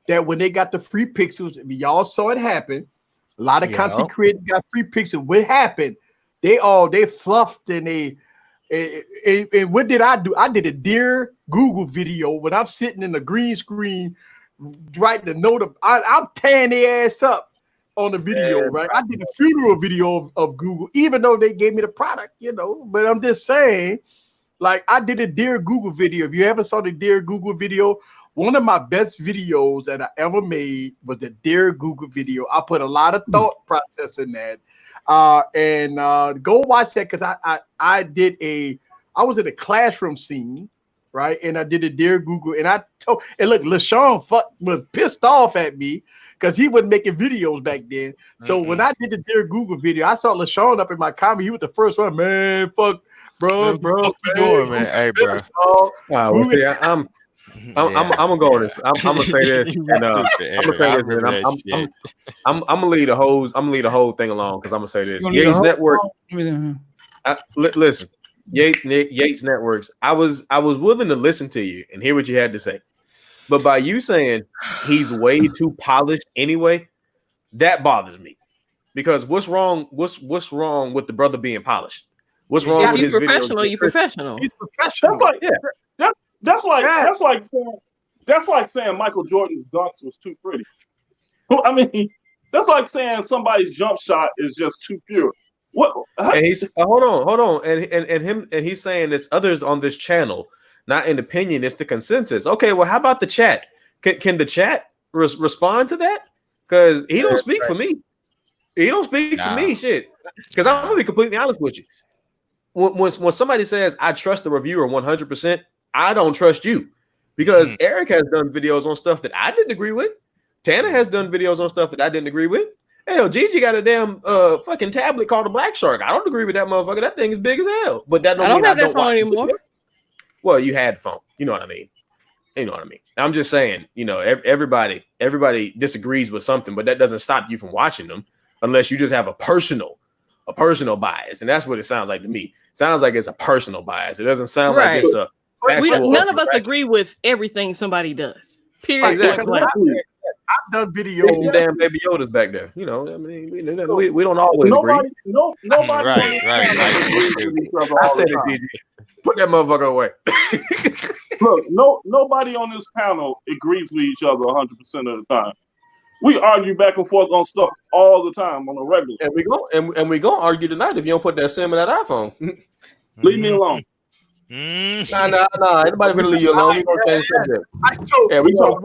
that when they got the free pixels, y'all saw it happen. A lot of content creators got free pixels. What happened? They fluffed and and what did I do? I did a Dear Google video when I'm sitting in the green screen writing the note. I'm tearing their ass up on the video, right? I did a funeral video of Google, even though they gave me the product, But I'm just saying, like, I did a Dear Google video. If you ever saw the Dear Google video, one of my best videos that I ever made was the Dear Google video. I put a lot of thought process in that. Go watch that because I was in a classroom scene, right? And I did a Dear Google, and look, LaShawn was pissed off at me because he wasn't making videos back then. So when I did the Dear Google video, I saw LaShawn up in my comment. He was the first one, man. Fuck, bro. What you doing, man? Hey, bro. I'm gonna go on this. I'm gonna say this, and I'm gonna lead the whole. I'm gonna lead the whole thing along because I'm gonna say this. Yates Network. Listen, Yates Networks. I was willing to listen to you and hear what you had to say, but by you saying he's way too polished anyway, that bothers me because what's wrong? What's wrong with the brother being polished? What's wrong with his professional? You professional. He's professional. That's like saying Michael Jordan's dunks was too pretty. I mean, that's like saying somebody's jump shot is just too pure. What? And he's hold on, and he's saying there's others on this channel, not an opinion, it's the consensus. Okay, well, how about the chat? Can the chat respond to that? Because he don't speak for me. He don't speak for me, shit. Because I'm gonna be completely honest with you. When somebody says I trust the reviewer 100%, I don't trust you. Because Eric has done videos on stuff that I didn't agree with. Tana has done videos on stuff that I didn't agree with. Hell, Gigi got a damn fucking tablet called a Black Shark. I don't agree with that motherfucker. That thing is big as hell. But that don't mean I don't watch anymore. Well, you had the phone. You know what I mean. You know what I mean. I'm just saying, you know, everybody disagrees with something, but that doesn't stop you from watching them unless you just have a personal bias. And that's what it sounds like to me. Sounds like it's a personal bias. It doesn't sound like it's a none of us agree with everything somebody does. Period. Exactly. I've done videos. Damn baby Yoda's back there. You know, I mean, we don't always agree. Nobody. Right. I said it, Gigi. Put that motherfucker away. Look, nobody on this panel agrees with each other 100% of the time. We argue back and forth on stuff all the time on a regular. And we gonna argue tonight if you don't put that SIM in that iPhone. Leave me alone. Nah. Anybody gonna leave you alone? We gonna change subject. We talk.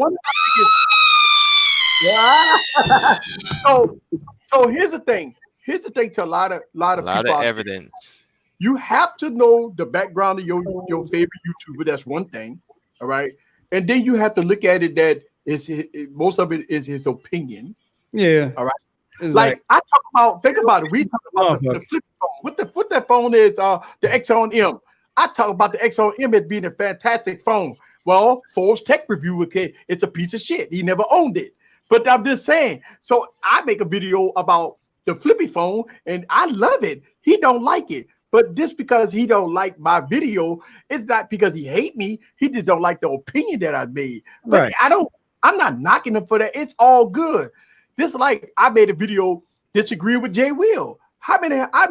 So here's the thing. Here's the thing to a lot of people. Evidence. You have to know the background of your favorite YouTuber. That's one thing, all right. And then you have to look at it that most of it is his opinion. Yeah. All right. Like I talk about, think about it. We talk about the flip phone. What that phone is, the Exxon M. I talk about the Exxon M as being a fantastic phone. Well, Forbes Tech Review, it's a piece of shit. He never owned it. But I'm just saying. So I make a video about the flippy phone, and I love it. He don't like it. But just because he don't like my video, it's not because he hate me. He just don't like the opinion that I made. But I'm not knocking him for that. It's all good. Just like I made a video disagree with Jay Will. I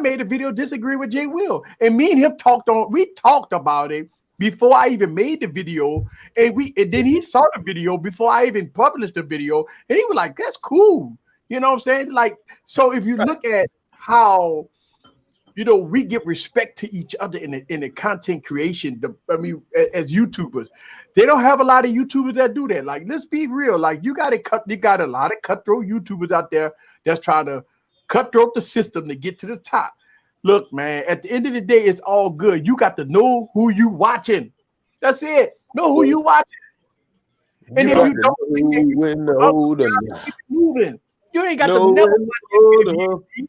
made a video disagree with Jay Will, and me and him talked about it before I even made the video, and then he saw the video before I even published the video, and he was like, "That's cool." You know what I'm saying? Like, so if you look at how, you know, we give respect to each other in the content creation. As YouTubers, they don't have a lot of YouTubers that do that. Like, let's be real. Like, you got a lot of cutthroat YouTubers out there that's trying to cutthroat the system to get to the top. Look, man, at the end of the day, it's all good. You got to know who you watching. That's it. Know who you watching. And if you don't, keep moving. You ain't got to never watch it.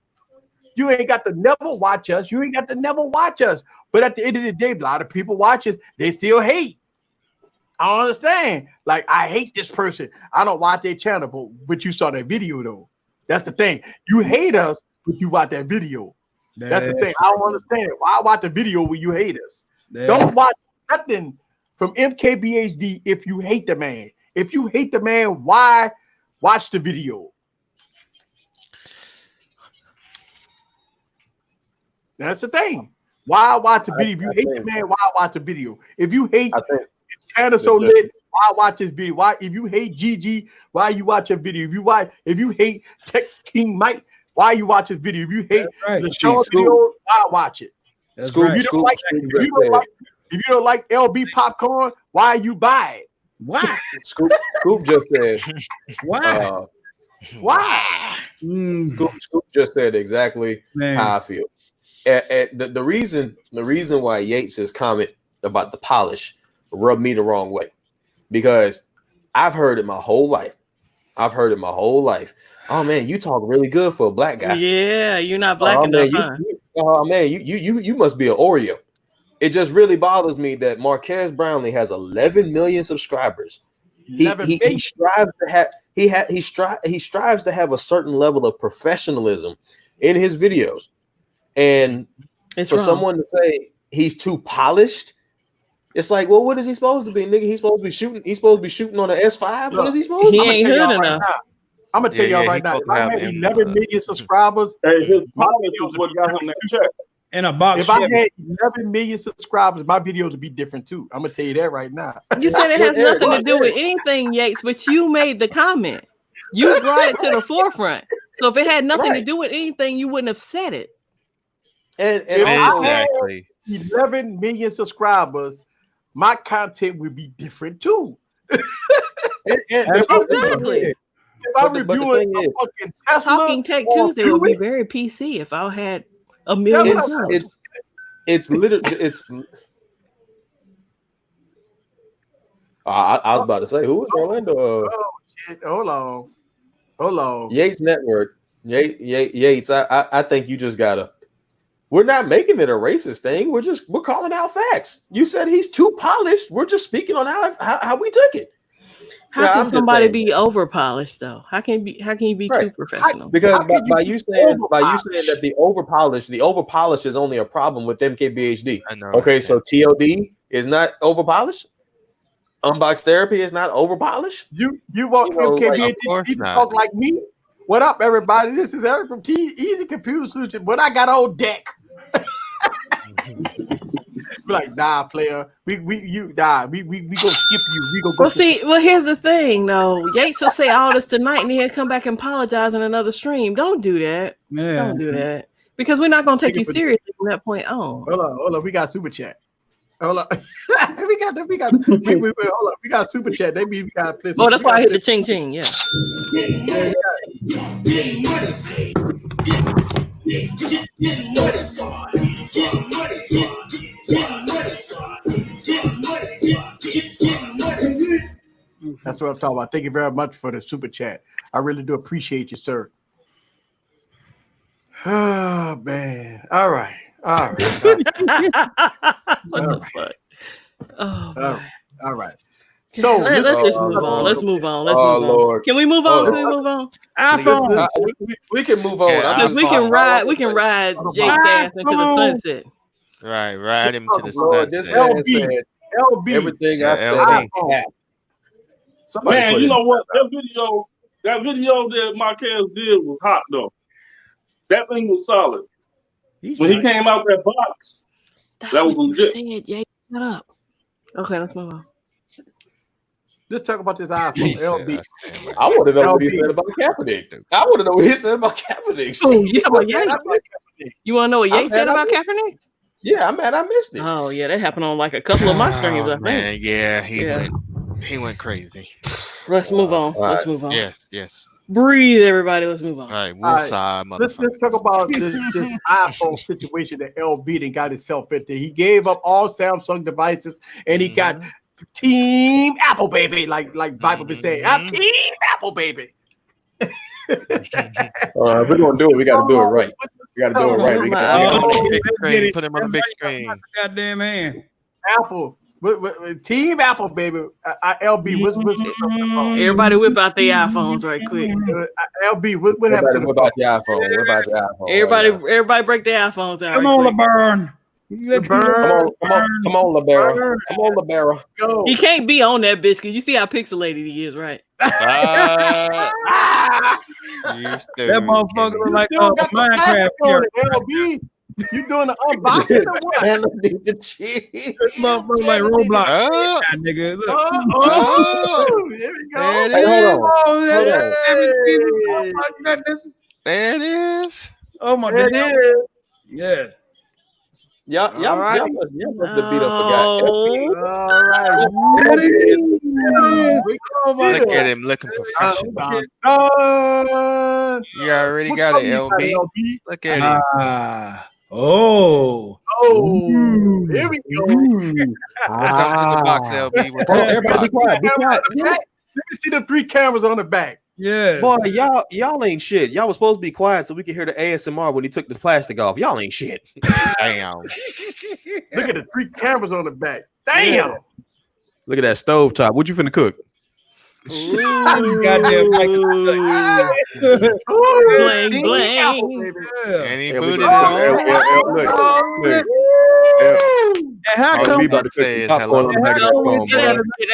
You ain't got to never watch us. You ain't got to never watch us. But at the end of the day, a lot of people watch us. They still hate. I don't understand. Like, I hate this person. I don't watch their channel, but you saw that video, though. That's the thing. You hate us, but you watch that video. That's the thing. I don't understand it. Why watch the video when you hate us? Don't watch nothing from MKBHD if you hate the man. If you hate the man, why watch the video? That's the thing. Why watch the video? If you hate the man, why watch the video? If you hate Tanner so lit, why watch his video? Why, if you hate Gigi, why you watch a video? If you hate Tech King Mike, why you watch his video? If you hate the show video, why watch it? If you don't like LB popcorn, why you buy it? Why? Scoop just said why? Why? Scoop just said exactly how I feel. The reason why Yates's comment about the polish rubbed me the wrong way, because I've heard it my whole life. Oh man, you talk really good for a black guy. Yeah, you're not black enough. You must be an Oreo. It just really bothers me that Marquez Brownlee has 11 million subscribers. He strives to have a certain level of professionalism in his videos. And someone to say he's too polished, it's like, well, what is he supposed to be, nigga? He's supposed to be shooting. He's supposed to be shooting on an S5. What is he supposed to be? He ain't good enough. I'm gonna tell y'all right now. If I had 11 million subscribers, his polish is what got him that check. In a box. If I had 11 million subscribers, my videos would be different too. I'm gonna tell you that right now. You said it has nothing to do with anything, Yates, but you made the comment. You brought it to the forefront. So if it had nothing to do with anything, you wouldn't have said it. And exactly. 11 million subscribers, my content would be different too. Exactly. If I'm reviewing a fucking Tesla, Talking Tech Tuesday would be very PC if I had a million subs. It's literally I was about to say, who is Orlando? Oh shit! Hold on. Yates Network. Yates. I think you just gotta. We're not making it a racist thing. We're calling out facts. You said he's too polished. We're just speaking on how we took it. How can somebody be over polished though? How can you be too professional? Because by you saying that the over polished is only a problem with MKBHD. I know. Okay, so TLD is not over polished. Unbox Therapy is not over polished. You want MKBHD to talk like me? What up, everybody? This is Eric from Easy Computer Solutions. But I got on deck. Be like, nah, player. We gonna skip you. We gonna go. Well, here's the thing, though. Yates will say all this tonight, and then he'll come back and apologize in another stream. Don't do that. Yeah. Don't do that because we're not gonna take you seriously from that point on. Hold on. We got super chat. Hold on. we got super chat. They mean we got. Oh, that's why I hit the ching ching. Yeah. That's what I'm talking about. Thank you very much for the super chat. I really do appreciate you, sir. Oh man. All right. What the fuck? Oh, all right. So let's just move on. Let's move on. Lord. Can we move on? Can we move on? iPhone. We can move on. Because we can ride Jake's ass into the sunset. Right, ride him to the sunset. LB. Everything I said. Man, you know what? That video that Marquez did was hot though. That thing was solid. When he came out that box, that's that was what legit. you said. Yeah, shut up. Okay, let's move on. Let's talk about this iPhone. LB. I want to know what he said about Kaepernick. Oh, you talking about Yates? You want to know what Yates said about Kaepernick? Yeah, I'm mad I missed it. Oh yeah, that happened on like a couple of my streams. I think. Man, yeah, he went crazy. Let's move on. All right. Let's move on. Yes. Breathe, everybody. Let's move on. All right, let's talk about this iPhone situation that LB then got himself into. He gave up all Samsung devices and he got Team Apple, baby, like Bible been saying. Team Apple, baby. If we're gonna do it, we got to do it right. We got to do it right. We got put him on the big screen. Goddamn man. Apple. Team Apple, baby. LB, what's everybody whip out their iPhones right quick. LB, what happened to what about your iPhone? What about your iPhone? Everybody break their iPhones out. Come on, LeBron. Come on, LeBron. Go. He can't be on that bitch because you see how pixelated he is, right? That motherfucker look like Minecraft character. LB. You doing the unboxing or what? The this motherfucker like Roblox. Nigga, look. There we go. There it is. Oh my God. Yes. Y'all must have beat up for All right. Look at him looking professional. You already got it, LB. Look at him. Oh, here we go. Let's jump in the box, LB. Everybody be quiet. Let me see the 3 cameras on the back. Yeah. Boy, y'all ain't shit. Y'all was supposed to be quiet so we could hear the ASMR when he took the plastic off. Y'all ain't shit. Damn. Look at the 3 cameras on the back. Damn. Yeah. Look at that stove top. What you finna cook? Goddamn. Bling. And he booted it on. Look. And how come it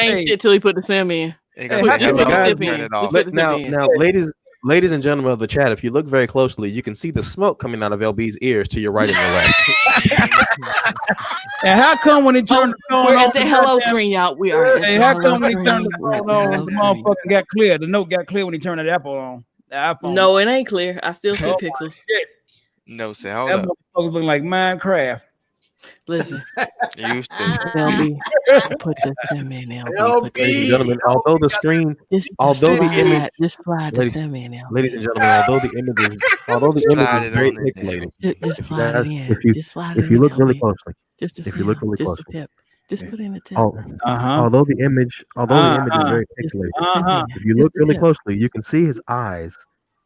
ain't shit till he put the Sam in. Now, ladies and gentlemen of the chat, if you look very closely, you can see the smoke coming out of LB's ears to your right and your left. And how come when he turned the phone we're on, at the hello screen, y'all? We are. Hey, how come when he turned the phone on, the motherfucker got clear? The note got clear when he turned the Apple on. The iPhone. No, it ain't clear. I still see pixels. No, say hold that up. motherfucker's looking like Minecraft. Listen, LB, put the sim in, LB. Ladies and gentlemen, although the screen, just image, just slide the sim in, LB. Ladies and gentlemen, although the image is very pixelated, just slide it in. Just slide it in. If you look really closely, if you look really closely, the tip. Just put in the tip. Although the image is very pixelated, if you look really closely, you can see his eyes.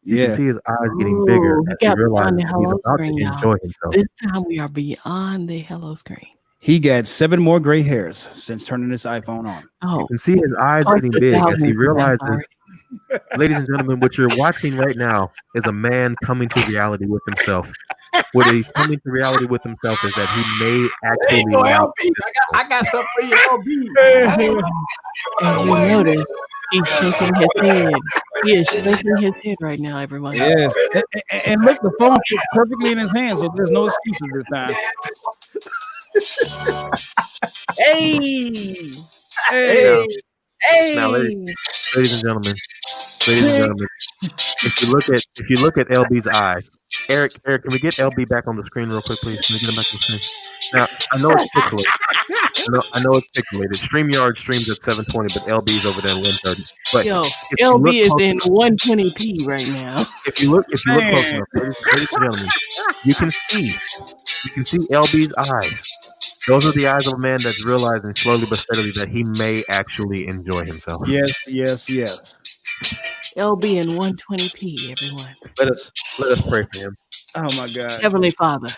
You can see his eyes getting bigger as he realizes he's about to enjoy himself. This time we are beyond the hello screen. He got 7 more gray hairs since turning this iPhone on. You can see his eyes getting big as he realizes. Ladies and gentlemen, what you're watching right now is a man coming to reality with himself. What he's coming to reality with himself is that he may actually. I got something for you, LB. As you notice, he's shaking his head. He is shaking his head right now, everyone. Yes. And look, the phone fits perfectly in his hand, so there's no excuses this time. Hey. Now, ladies and gentlemen, if you look at LB's eyes, Eric, can we get LB back on the screen real quick, please? Can we get him back on the screen? Now, I know it's pixelated. I know it's pixelated. StreamYard streams at 720, but LB's over there at 130. But LB is in 120p right now. If you look close enough, ladies and gentlemen, you can see LB's eyes. Those are the eyes of a man that's realizing slowly but steadily that he may actually enjoy himself. Yes. LB in 120p, everyone. Let us pray for him. Oh my God. Heavenly Father,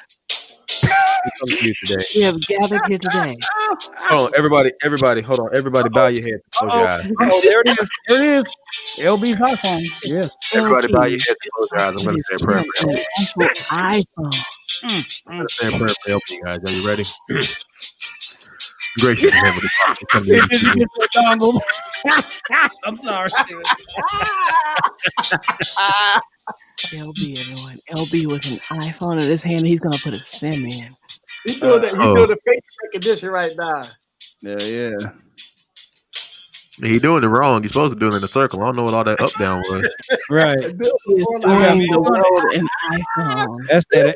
we come to you today. We have gathered here today. Hold on, everybody, hold on. Everybody bow your head. Close your eyes. Oh, there it is. There it is. LB's iPhone. Yes. Everybody bow your head and close your eyes. I'm going to say a prayer for LB. iPhone. I'm going to say a prayer for LB, guys. Are you ready? Gracious Heavenly Father. I'm sorry. LB, everyone. LB with an iPhone in his hand. He's going to put a SIM in. He's doing the face recognition right now. Yeah. He's doing it wrong. You're supposed to do it in a circle. I don't know what all that up down was. Right. He's doing the world an iPhone. That's that.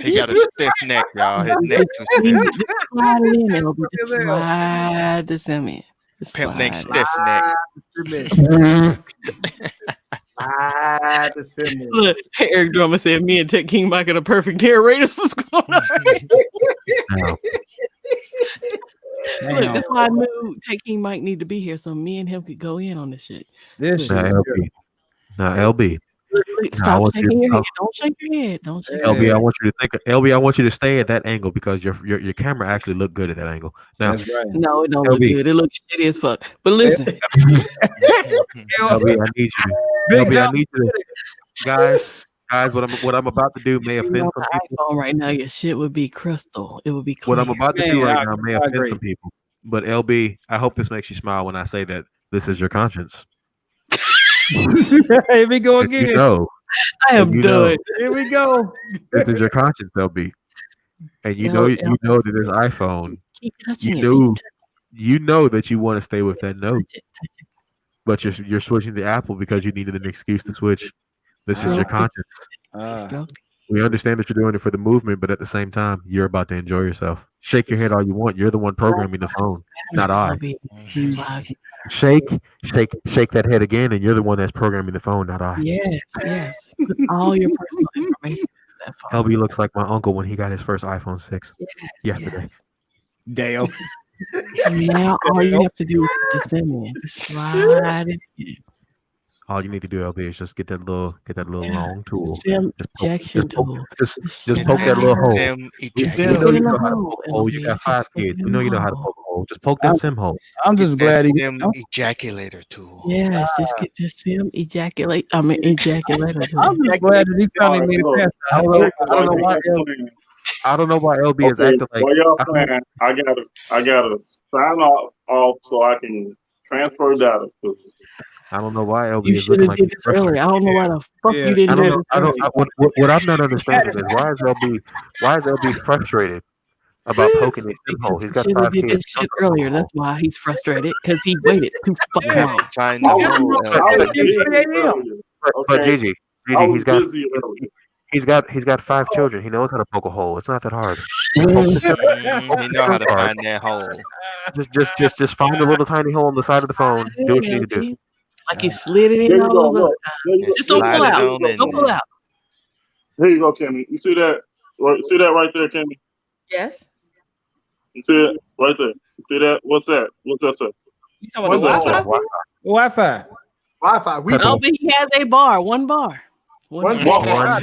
He got a stiff neck, y'all. His neck too stiff. Just slide it in, LB. Just slide the SIM in. Pimp neck, stiff neck. Look, Eric Drummer said me and Tech King Mike are the perfect narrators. What's going on? Look, that's why I knew Tech King Mike need to be here so me and him could go in on this shit. Now, LB. Stop shaking your head. Don't shake your head. Don't shake LB, I want you to think. LB, I want you to stay at that angle because your camera actually looked good at that angle. Now, that's right. No, it don't look good. It looks shitty as fuck. But listen, LB, I need you. LB, I need you. Guys, what I'm about to do may offend some people. iPhone right now, your shit would be crystal. It would be clear. What I'm about to do right now may offend some people. But LB, I hope this makes you smile when I say that this is your conscience. Here we go again. I am done. Here we go. This is your conscience, LB, and you know that this iPhone. Keep touching you know that you want to stay with that note, but you're switching to Apple because you needed an excuse to switch. This is your conscience. We understand that you're doing it for the movement, but at the same time, you're about to enjoy yourself. Shake your head all you want. You're the one programming the phone, not I. Shake that head again, and you're the one that's programming the phone, not I. Yes. Put all your personal information in that phone. LB looks like my uncle when he got his first iPhone 6 yesterday. Dale. Now all you have to do is put the SIM in. Just slide it in. All you need to do, LB, is just get that little long tool. SIM ejection tool. Just poke that little hole. SIM You got 5 kids. We know you know how to poke a hole. Just poke that SIM hole. I'm just glad he SIM ejaculator tool. Yes, just get the SIM ejaculator tool. I'm just glad that he finally made it past. I don't know why LB is acting like. While y'all playing, I gotta sign off so I can transfer data. I don't know why LB You is should looking have like did this earlier. I don't know why the fuck you didn't do this earlier. What I'm not understanding is why is LB frustrated about poking his SIM hole? He's got 5 did kids. this shit earlier. That's why he's frustrated because he waited too fucking long. Find the hole. But Gigi, he's got 5 children. He knows how to poke a hole. It's not that hard. He know how to find that hole. Just find a little tiny hole on the side of the phone. Do what you need to do. Like he slid it in There you all go. those other Look. times. There you go. Just don't pull out. Don't pull out. Here you go, Kimmy. You see that? See that right there, Kimmy? Yes. You see it right there? You see that? What's that? What's that say? You talking about the Wi-Fi? Wi-Fi. No, but he has a bar. One bar. One bar.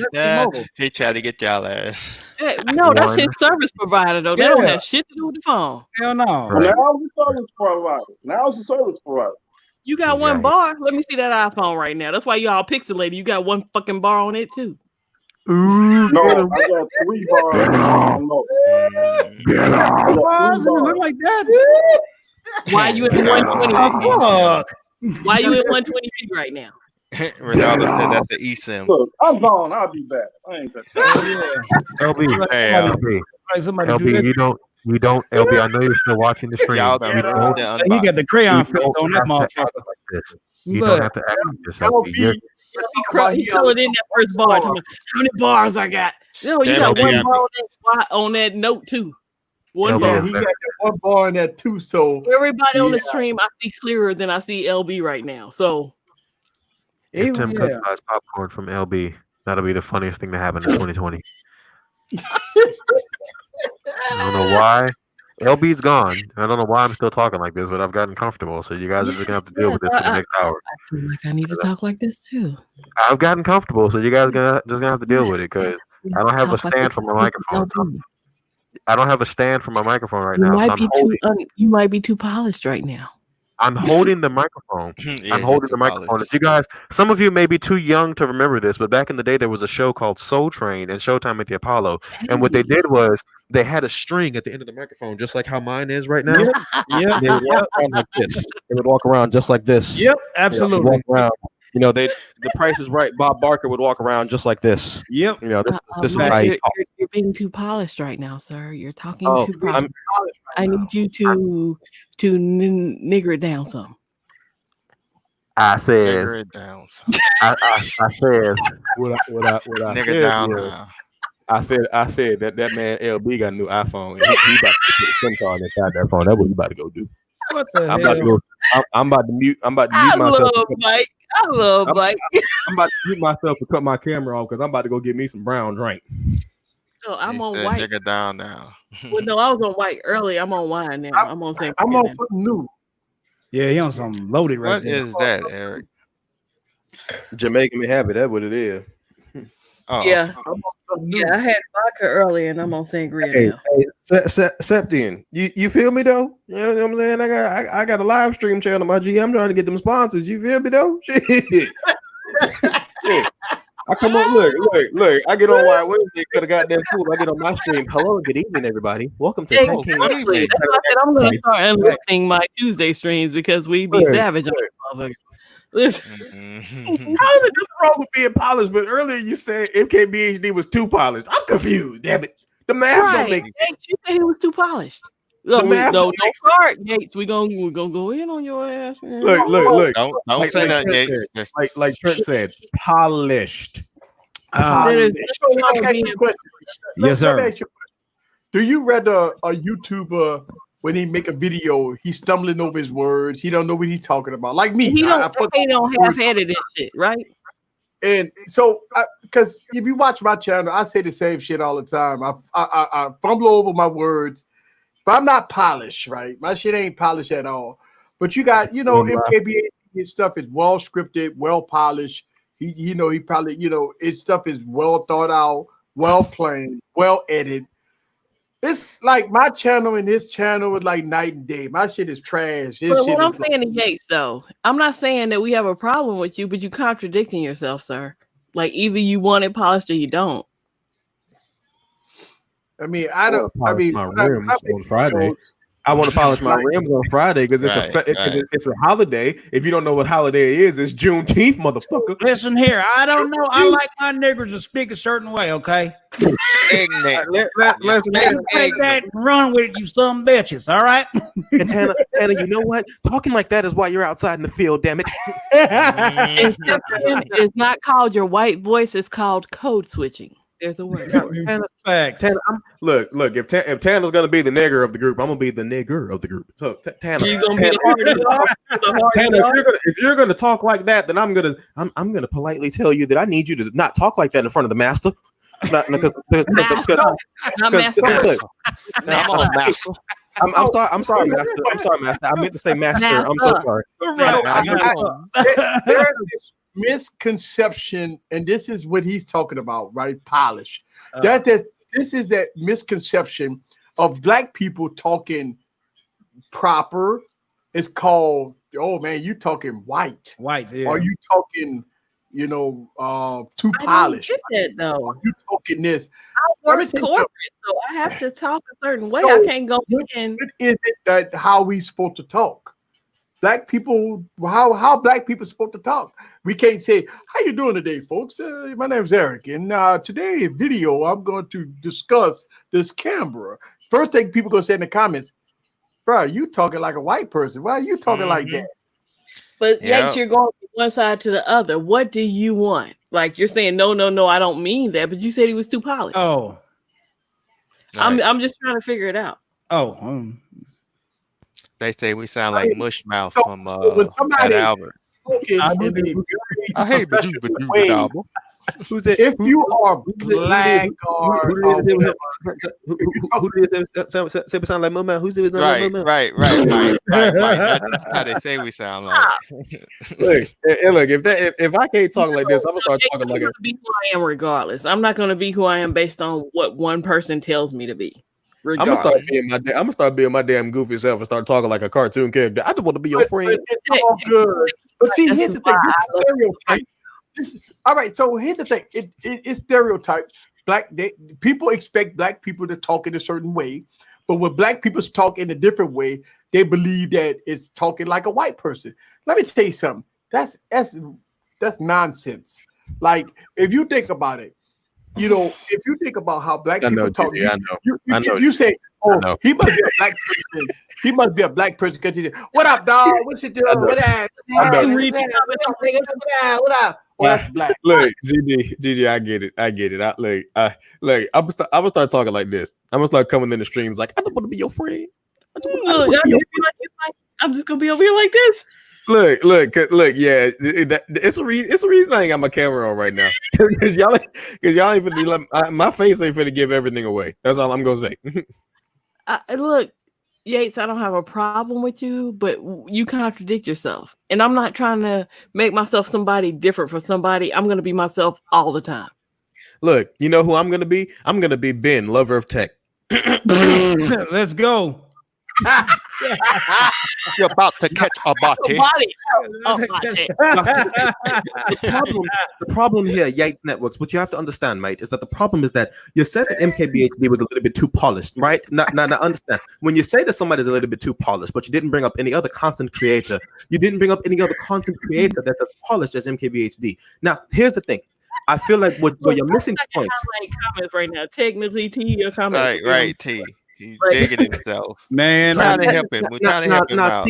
He tried to get y'all ass. No, that's his service provider though. They don't have shit to do with the phone. Hell no. Right. Now it's a service provider. You got one bar. Let me see that iPhone right now. That's why y'all pixelated. You got one fucking bar on it too. No, I got 3 bars. Look like that. Why you in 120? Why you in 122 right now? Ronaldo said that's the eSIM. Look, I'm gone. I'll be back. I ain't that. LB, you don't, LB. I know you're still watching the stream. He got the crayon filter on that motherfucker. Like you don't have to act like this, LB. He colored in that first bar. How many bars I got? No, you got one bar on that note too. One bar. He got that one bar in that too. So everybody on the stream, I see clearer than I see LB right now. So if Tim Cook buys popcorn from LB, that'll be the funniest thing to happen in 2020. I don't know why. LB's gone. I don't know why I'm still talking like this, but I've gotten comfortable. So you guys are just gonna have to deal with this for the next hour. I feel like I need to talk like this too. I've gotten comfortable, so you guys just gonna have to deal with it because I don't have a stand for my microphone. I don't have a stand for my microphone right now. You might be too polished right now. I'm holding the microphone. I'm holding the microphone. If you guys, some of you may be too young to remember this, but back in the day, there was a show called Soul Train and Showtime at the Apollo. And what they did was they had a string at the end of the microphone, just like how mine is right now. Yeah. They would walk around like this. They would walk around just like this. Yep, absolutely. Walk around. You know, the Price is Right. Bob Barker would walk around just like this. Yep. You know, this is how he talks. You're being too polished right now, sir. You're talking too proper. I need you to nigger it down some. I said, Nigger it down. I said, what I Nigger said down was, now. I said that man LB got a new iPhone and he about to put a SIM card inside that phone. That's what he about to go do. What the hell? I'm about to mute myself. Mike. I love Mike. I'm about to mute myself to cut my camera off because I'm about to go get me some brown drink. So I'm on white. Nigger down now. Well, no, I was on white earlier. I'm on wine now. I'm on St. I'm on something new. Yeah, he on some loaded right What is that, Eric? Jamaican me happy. That's what it is. Oh. Yeah. I had vodka earlier and I'm on sangria now. Septian, you feel me though? You know what I'm saying? I got a live stream channel on my G. I'm trying to get them sponsors. You feel me though? Shit. I come on, look. I get on Wide Wednesday because I got that food. I get on my stream. Hello and good evening, everybody. Welcome to That's why I said I'm going to start unlifting my Tuesday streams because we be savage on motherfucker. Listen. How is it nothing wrong with being polished? But earlier you said MKBHD was too polished. I'm confused. Damn it, the math don't make sense. You said he was too polished. No, don't start, Yates. We're gonna go in on your ass. Man. Look. Don't say that, Yates. Like Trent said, polished. Yes, sir. Do you read a YouTuber when he make a video, he's stumbling over his words. He don't know what he's talking about. Like me. He don't half-headed this shit, right? And so, because if you watch my channel, I say the same shit all the time. I fumble over my words, but I'm not polished, right? My shit ain't polished at all. But you got, MKBHD, his stuff is well scripted, well polished. He probably, his stuff is well thought out, well planned, well edited. It's like my channel and his channel is like night and day. My shit is trash. But what I'm saying to Yates, though, I'm not saying that we have a problem with you, but you're contradicting yourself, sir. Like either you want it polished or you don't. I mean, I don't. I mean, my rims on Friday. I want to polish my rims on Friday because it's a holiday. If you don't know what holiday it is, it's Juneteenth, motherfucker. Listen here, I don't know. I like my niggers to speak a certain way, okay? Let's take that and run with it, you some bitches, all right? And Hannah, you know what? Talking like that is why you're outside in the field, damn it. It's not called your white voice, it's called code switching. There's a word. Hannah, Look. If Tanner's gonna be the nigger of the group, I'm gonna be the nigger of the group. So Tanner, He's gonna be the hard Tanner, if you're gonna talk like that, then I'm gonna politely tell you that I need you to not talk like that in front of the master. I'm sorry, master. I meant to say master. I'm so sorry. There's this misconception, and this is what he's talking about, right? Polish. This is that misconception of black people talking proper. It's called, oh man, you talking white. White, yeah. Or you talking, too polished. I don't get that though. You talking this. I work corporate, so I have to talk a certain way. I can't go in. What is it that how we supposed to talk? Black people, how black people supposed to talk? We can't say, how you doing today, folks? My name's Eric, and today video, I'm going to discuss this camera. First thing people gonna say in the comments, bro, you talking like a white person. Why are you talking like that? But yet you're going from one side to the other. What do you want? Like you're saying, no, I don't mean that. But you said he was too polished. Oh, I'm just trying to figure it out. Oh, they say we sound like mush mouth from Albert. Okay, I hate Albert. Who's it? If you are black or who did it sound like Mama? Who's it? Right. That's how they say we sound like. Look, if I can't talk like this, I'm gonna start talking like it. Be who I am, regardless. I'm not gonna be who I am based on what one person tells me to be. Regardless. I'm gonna start being my damn goofy self and start talking like a cartoon character. I just want to be your friend. It's all good. But see, here's the thing. Stereotype. All right, so here's the thing. It's stereotype. People expect black people to talk in a certain way, but when black people talk in a different way, they believe that it's talking like a white person. Let me tell you something. That's nonsense. Like if you think about it, if you think about how black people talk, you say, "Oh, he must be a black person. He must be a black person because he said, what up, dog? What you doing? What up? What up? Well, that's black." Look, GG, I get it. I'm gonna start talking like this. I'm gonna start coming in the streams like, I don't want to be your friend. I'm just gonna be over here like this. Look, yeah, it's a reason I ain't got my camera on right now. Cause y'all ain't finna, my face ain't finna give everything away. That's all I'm gonna say. Look, Yates, I don't have a problem with you, but you contradict yourself. And I'm not trying to make myself somebody different from somebody. I'm gonna be myself all the time. Look, you know who I'm gonna be? I'm gonna be Ben, lover of tech. Let's go. You're about to catch a body. The problem here, Yates Networks, what you have to understand, mate, is that the problem is that you said that MKBHD was a little bit too polished, right? Now, understand. When you say that somebody's a little bit too polished, but you didn't bring up any other content creator, that's as polished as MKBHD. Now, here's the thing. I feel like what you're missing points. Comments right now. Technically, T, your comments. Right, T. He's digging himself. Man, we're trying to help him out.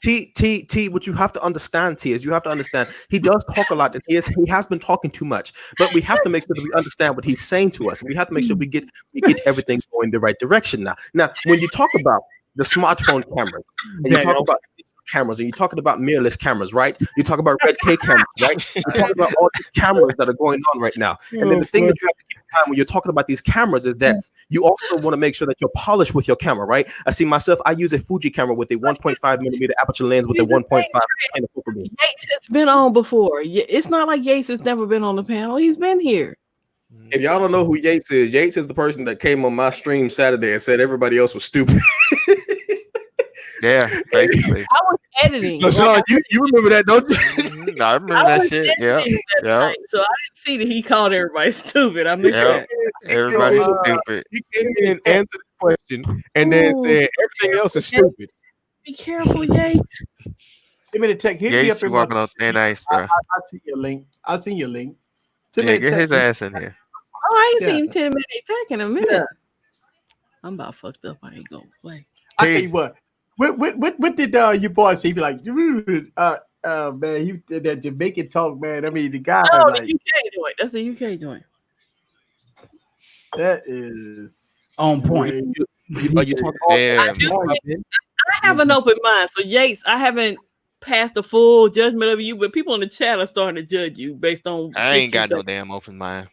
T, what you have to understand, T, is you have to understand he does talk a lot, and he has been talking too much. But we have to make sure that we understand what he's saying to us. We have to make sure we get everything going the right direction now. Now, when you talk about the smartphone cameras, and you talk about cameras, and you're talking about mirrorless cameras, right? You talk about red K cameras, right? You talk about all these cameras that are going on right now. And then the thing that you have to keep in mind when you're talking about these cameras is that you also want to make sure that you're polished with your camera, right? I see myself, I use a Fuji camera with a 1.5 millimeter aperture lens with a 1.5. Yates has been on before. It's not like Yates has never been on the panel. He's been here. If y'all don't know who Yates is the person that came on my stream Saturday and said everybody else was stupid. Yeah, basically. I was editing. So, Sean, you remember that, don't you? I remember that shit. Yeah. So I didn't see that he called everybody stupid. I mean, everybody's stupid. He came in and answered the question and then said everything else is stupid. Be careful, Yates. Give me the tech. Hit me up in walking on thin ice, bro. I see your link. Yeah, get his ass in here. Oh, I ain't seen 10 minute tech in a minute. Yeah. I'm about fucked up. I ain't gonna play. I tell you what. What did your boy say? He be like, man, that Jamaican talk, man. I mean, the guy. Oh, like, the UK joint. That's the UK joint. That is. On point. Are you talking? I have an open mind. So Yates, I haven't passed the full judgment of you, but people in the chat are starting to judge you based on. I ain't got no damn open mind.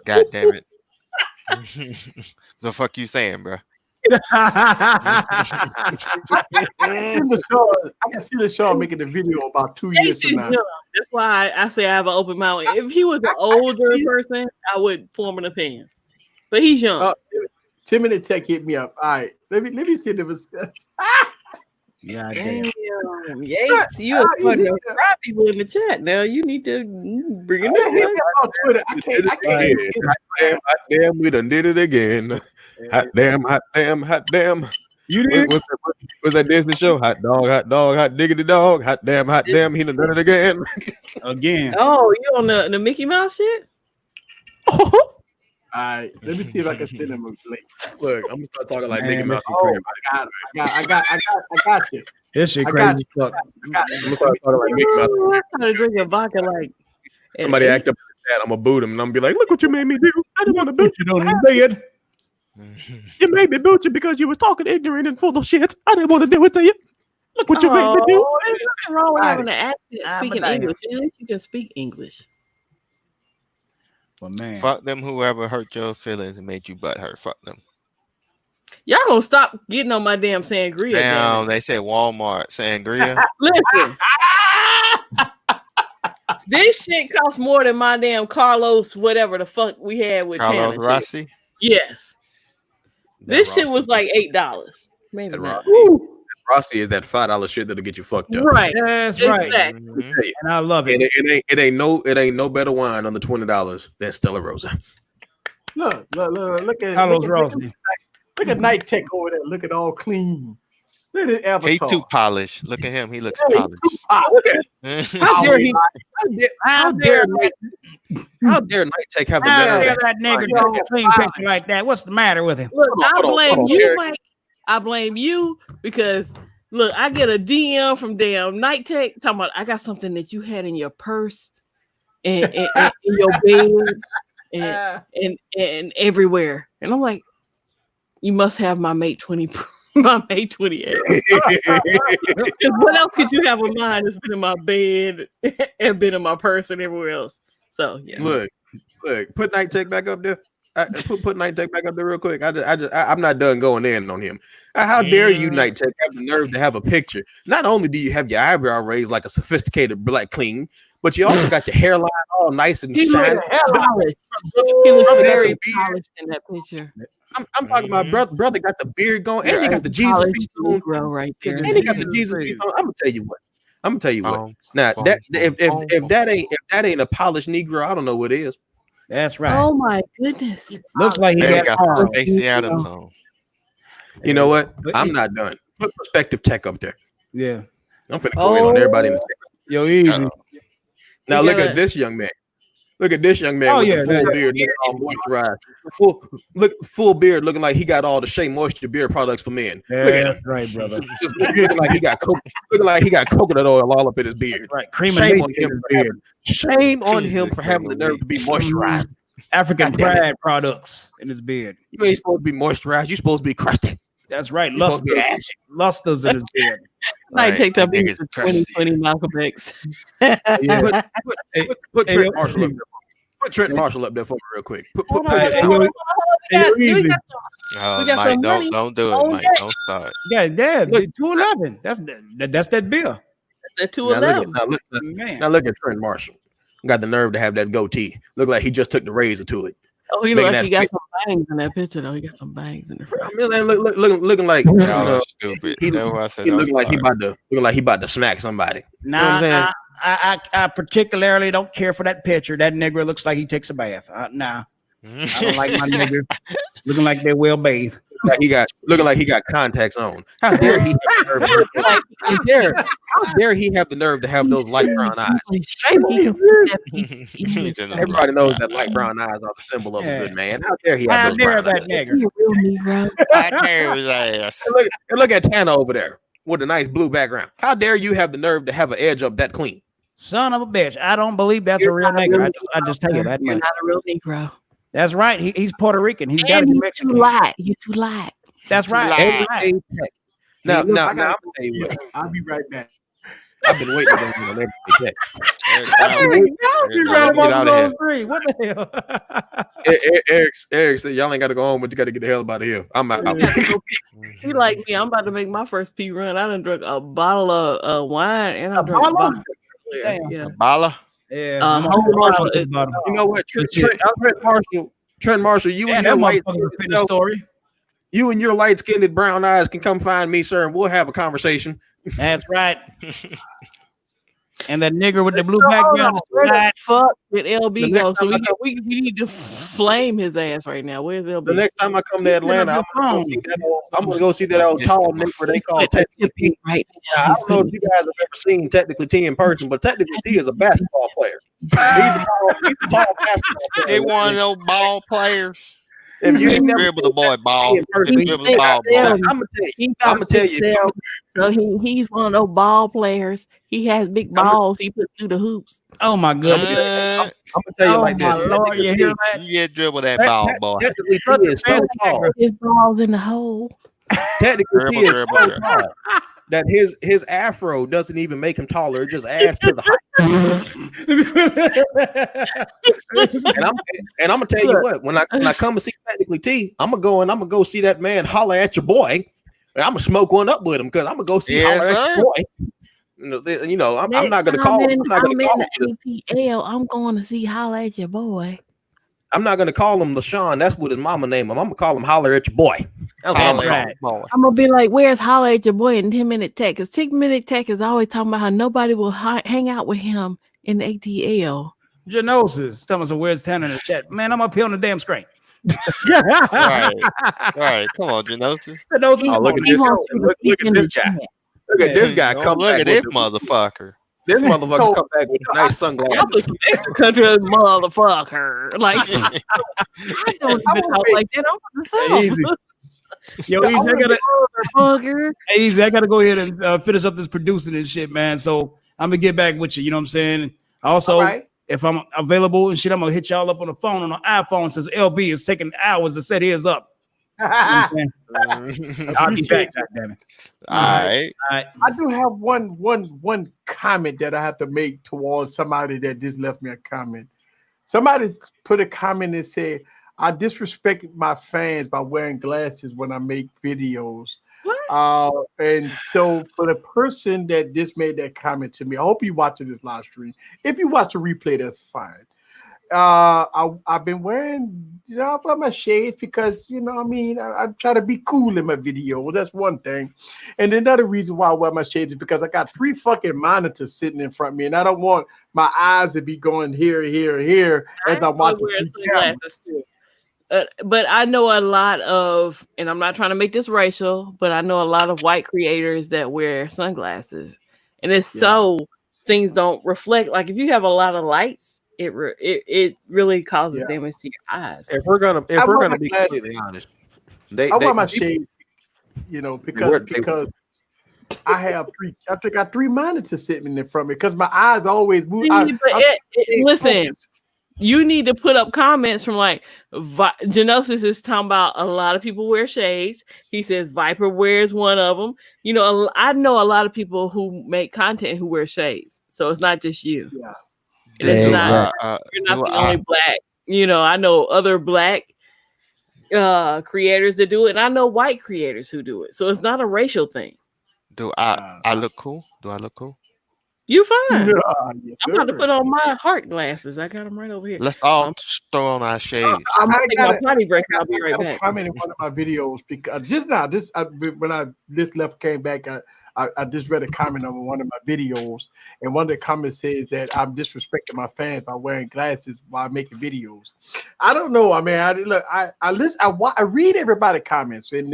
God damn it. The fuck you saying, bro? I can see the show making the video about 2 years from now. That's why I say I have an open mind. If he was an older person, I would form an opinion. But he's young. 10-minute tech hit me up. All right, let me see the discuss. Yeah, damn. Yates, you are putting people in the chat now. You need to bring it on Twitter. I can't. Hot damn, we done did it again. Hot damn. You did? Was that Disney show? Hot dog, hot diggity dog. Hot damn, he done done it again. Again. Oh, you on the Mickey Mouse shit? All right, let me see if I can send him a link. Look, I'm gonna start talking like Mickey Mouse. I got you. This shit crazy. I'm gonna start talking like Mickey Mouse. I'm trying to drink a vodka like somebody act up in the chat. I'm gonna boot him and I'm gonna be like, "Look what you made me do! I didn't want to boot you on the bed. You made me boot you because you was talking ignorant and full of shit. I didn't want to do it to you. Look what you made me do." There's nothing wrong with having an accent, speaking English. At least you can speak English. But man, fuck them. Whoever hurt your feelings and made you butt hurt. Fuck them. Y'all gonna stop getting on my damn sangria? Damn, they said Walmart sangria. Listen, this shit costs more than my damn Carlos, whatever the fuck we had with Carlos Tanner Rossi. Shit. Yes, this shit was like $8. Maybe not. Rossi is that $5 shit that'll get you fucked up. Right. That's exactly. right. And I love it. It ain't no better wine on the $20 than Stella Rosa. Look at Carlos Rossi. Look at Night Tech over there. Look at all clean. Look at Avatar. He too polished. Look at him. He looks polished. Look at how dare he? How dare Night Tech have the How dare that nigga do a clean picture like that? What's the matter with him? Look, I blame you, Mike. I blame you because look, I get a DM from damn Night Tech talking about I got something that you had in your purse and in your bed and everywhere. And I'm like, you must have my Mate 20 my Mate 28. What else could you have in mind that's been in my bed and been in my purse and everywhere else? So yeah. Look, put Night Tech back up there. Put Night Tech back up there real quick. I'm not done going in on him. How dare you, Night Tech, have the nerve to have a picture? Not only do you have your eyebrow raised like a sophisticated black clean, but you also got your hairline all nice and shiny. He looks very polished in that picture. I'm talking about brother got the beard going, and he got the Jesus piece on right there, and he got the Jesus piece on. I'm gonna tell you what. Now that if that ain't a polished Negro, I don't know what is. That's right. Oh my goodness! Looks like he got Stacey Adams on. You know what? I'm not done. Put Perspective Tech up there. Yeah, I'm finna go in on everybody in the chat. Yo, easy. Now look at this young man. Look at this young man with the full beard, all moisturized. Full beard, looking like he got all the Shea Moisture beard products for men. Yeah, look at him, right, brother. Just looking like he got coconut oil all up in his beard. Right, shame on him for having, shame on him for having the nerve to be moisturized. African pride products in his beard. You ain't supposed to be moisturized. You're supposed to be crusty. That's right. Lusters in his beard. I take that 2020 Malcolm X. Put Trent Marshall up there. Put Trent Marshall up there for me real quick. Put his Mike, don't do it, Mike. Don't start. Yeah, 211. That's that bill. That 211. Now look at Trent Marshall. Got the nerve to have that goatee. Look like he just took the razor to it. Oh, he look like he got some bangs in that picture, though. He got some bangs in the front. I mean, looking like stupid. He looking like he about to smack somebody. Nah, you know I particularly don't care for that picture. That nigger looks like he takes a bath. Nah, I don't like my nigger looking like they well bathed. Looking like he got contacts on. How dare he? How dare he have the nerve to have those light brown eyes? Shame on him. Everybody knows that light brown eyes are the symbol of a good man. How dare he have those brown eyes? And look at Tana over there with a nice blue background. How dare you have the nerve to have an edge up that clean? Son of a bitch! I don't believe that's a real nigger. I just tell you that. You're not a real Negro. That's right. He's Puerto Rican. He's got to be Mexican. He's too light. That's right. Right. Now, I'm gonna tell you what. I'll be right back. I've been waiting on every day. What the hell? Eric said, y'all ain't got to go home, but you got to get the hell out of here. I'm out. He like me. I'm about to make my first pee run. I done drunk a bottle of wine and I drank a bottle. Yeah. A bottle? Yeah. You know what? Trent Marshall, you and your light-skinned story. You and your light-skinned brown eyes can come find me, sir, and we'll have a conversation. That's right. And that nigger with the blue background. Where the fuck did LB go? So we need to flame his ass right now. Where's LB? The next time I come to Atlanta, I'm gonna go see that old tall nigger they call Technically T. Right now. I don't know if you guys have ever seen Technically T in person, but Technically T is a basketball player. He's a tall basketball player. They one of those ball players. If you ain't dribble the boy ball, I'm gonna tell you. So he's one of those ball players. He has big balls. He puts through the hoops. Oh my goodness! I'm gonna tell you like this. Lord, you hear that? You get dribble that ball, boy. Technically, T is so tall. His balls in the hole. Technically, T is so tall that his afro doesn't even make him taller. It just adds to the height. and I'm gonna tell you what. When I come and see Technically T, I'm gonna go see that man holler at your boy. And I'm gonna smoke one up with him because I'm gonna go see holler at your boy. You know, I'm not gonna call him. I'm not gonna call him ATL. I'm going to see holler at your boy. I'm not gonna call him LaShawn. That's what his mama named him. I'm gonna call him holler at your boy. I'm gonna be like, "Where's holler at your boy?" in 10-minute tech? Because 10-minute tech is always talking about how nobody will hang out with him in the ATL. Genosis, tell us where's 10 in the chat. Man, I'm up here on the damn screen. right. Come on, Genosis. Oh, look at this guy. Look at this guy. Look at this guy. Come look at this motherfucker. This motherfucker come back with nice sunglasses. Country motherfucker. Like I don't even talk like that. I'm easy. Yo, Easy, I gotta go ahead and finish up this producing and shit, man. So I'm gonna get back with you. You know what I'm saying? Also, if I'm available and shit, I'm gonna hit y'all up on the phone on the iPhone since LB is taking hours to set his up. I'll be back. Damn it. All right. I do have one comment that I have to make towards somebody that just left me a comment. Somebody put a comment and said, I disrespected my fans by wearing glasses when I make videos. And so for the person that just made that comment to me, I hope you watching this live stream. If you watch a replay, that's fine. I've been wearing, my shades because, I try to be cool in my video. That's one thing. And another reason why I wear my shades is because I got 3 fucking monitors sitting in front of me, and I don't want my eyes to be going here as I watch glasses too. But I know a lot of, and I'm not trying to make this racial, but I know a lot of white creators that wear sunglasses, and it's so things don't reflect. Like if you have a lot of lights, it really causes damage to your eyes. If we're gonna be completely honest, I wear my shades, because I have 3. I got 3 monitors sitting in front of me because my eyes always move. Listen. You need to put up comments from like Genosis is talking about a lot of people wear shades. He says Viper wears one of them. I know a lot of people who make content who wear shades. So it's not just you. Yeah. It's not, you're not the only black. I know other black creators that do it. And I know white creators who do it. So it's not a racial thing. Do I look cool? Do I look cool? You fine. Yes, I'm about to put on my heart glasses. I got them right over here. Let's all throw on our shades. I'm taking my potty break. I'll be right back. Comment in one of my videos because when I came back, I just read a comment on one of my videos, and one of the comments says that I'm disrespecting my fans by wearing glasses while making videos. I don't know. I mean, I read everybody's comments, and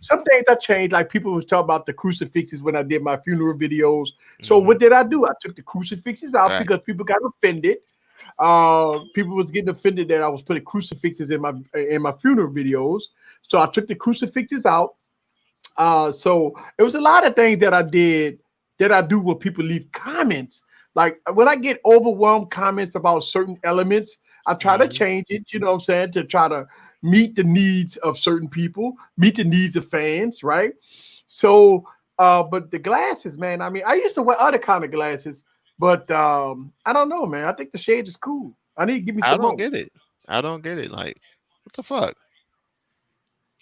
some things I changed. Like people were talking about the crucifixes when I did my funeral videos. So what did I do? I took the crucifixes out because people got offended. People was getting offended that I was putting crucifixes in my funeral videos. So I took the crucifixes out. So it was a lot of things that I did that I do when people leave comments. Like when I get overwhelmed comments about certain elements, I try to change it, you know what I'm saying, to try to meet the needs of certain people, meet the needs of fans, right? So, but the glasses, man, I mean, I used to wear other kind of glasses, but I don't know, man. I think the shades is cool. I need to give me some more. I don't get it. Like, what the fuck?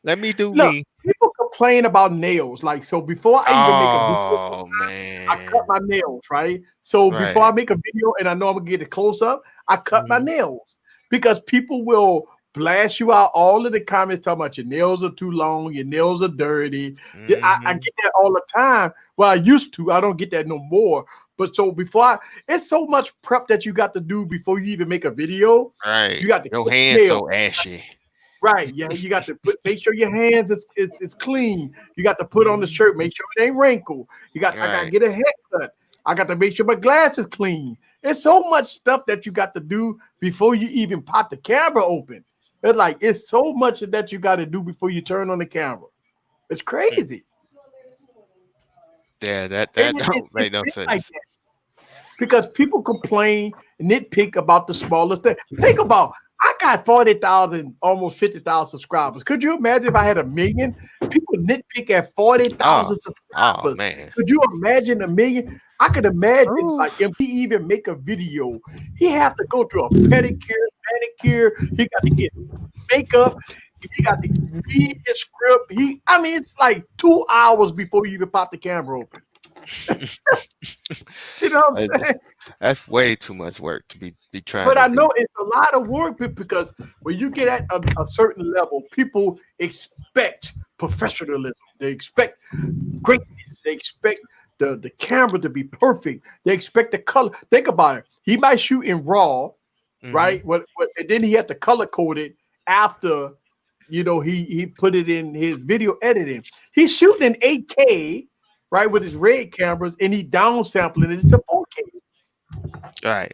Let me do Look, me. people complain about nails. Like, so before I even make a video, man, I cut my nails, right? So before I make a video and I know I'm gonna get a close up, I cut my nails because people will blast you out all in the comments talking about your nails are too long, your nails are dirty. I get that all the time. Well, I used to, I don't get that no more. But so before it's so much prep that you got to do before you even make a video. Right. You got to your hands so ashy. Right. Yeah, you got to make sure your hands is clean. You got to put on the shirt, make sure it ain't wrinkled. I gotta get a haircut. I got to make sure my glass is clean. There's so much stuff that you got to do before you even pop the camera open. It's so much that you got to do before you turn on the camera. It's crazy. Yeah, that don't make no sense. Like because people complain, nitpick about the smallest thing. Think about, I got 40,000, almost 50,000 subscribers. Could you imagine if I had 1 million? People nitpick at 40,000 subscribers. Oh, man. Could you imagine 1 million? I could imagine, like, if he even make a video, he have to go to a pedicure, manicure. He got to get makeup. He got to read his script. It's like 2 hours before you even pop the camera open. You know what I'm saying? That's way too much work to be trying. But I know it's a lot of work because when you get at a certain level, people expect professionalism. They expect greatness. They expect the camera to be perfect. They expect the color. Think about it. He might shoot in RAW, right? And then he had to color code it after, he put it in his video editing. He's shooting in 8K, right, with his red cameras, and he downsampling it to 4K. Right.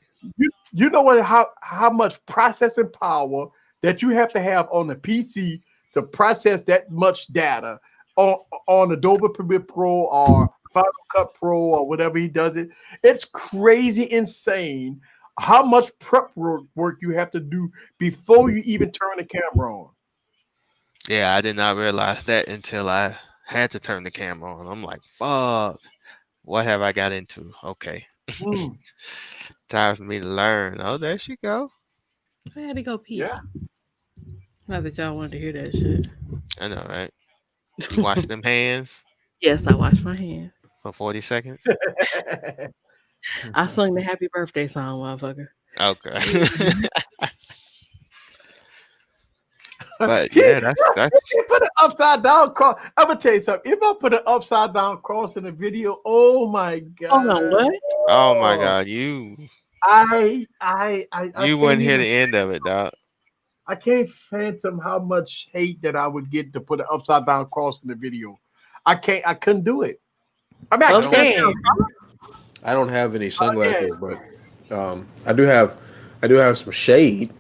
You know what? How much processing power that you have to have on the PC to process that much data on Adobe Premiere Pro or Final Cut Pro or whatever he does it. It's crazy, insane how much prep work you have to do before you even turn the camera on. Yeah, I did not realize that until I had to turn the camera on. I'm like, fuck, what have I got into? Okay. Time for me to learn. Oh, there she go. I had to go pee. Yeah. Not that y'all wanted to hear that shit. I know, right? You wash them hands? Yes, I washed my hands. For 40 seconds? I sung the happy birthday song, motherfucker. Okay. But yeah, that's you put an upside down cross. I'm gonna tell you something. If I put an upside down cross in the video, oh my god. Oh no, what? Oh my god, you wouldn't hear the end of it, dog. I can't phantom how much hate that I would get to put an upside down cross in the video. I couldn't do it. I mean, I can. I don't have any sunglasses, but I do have some shade.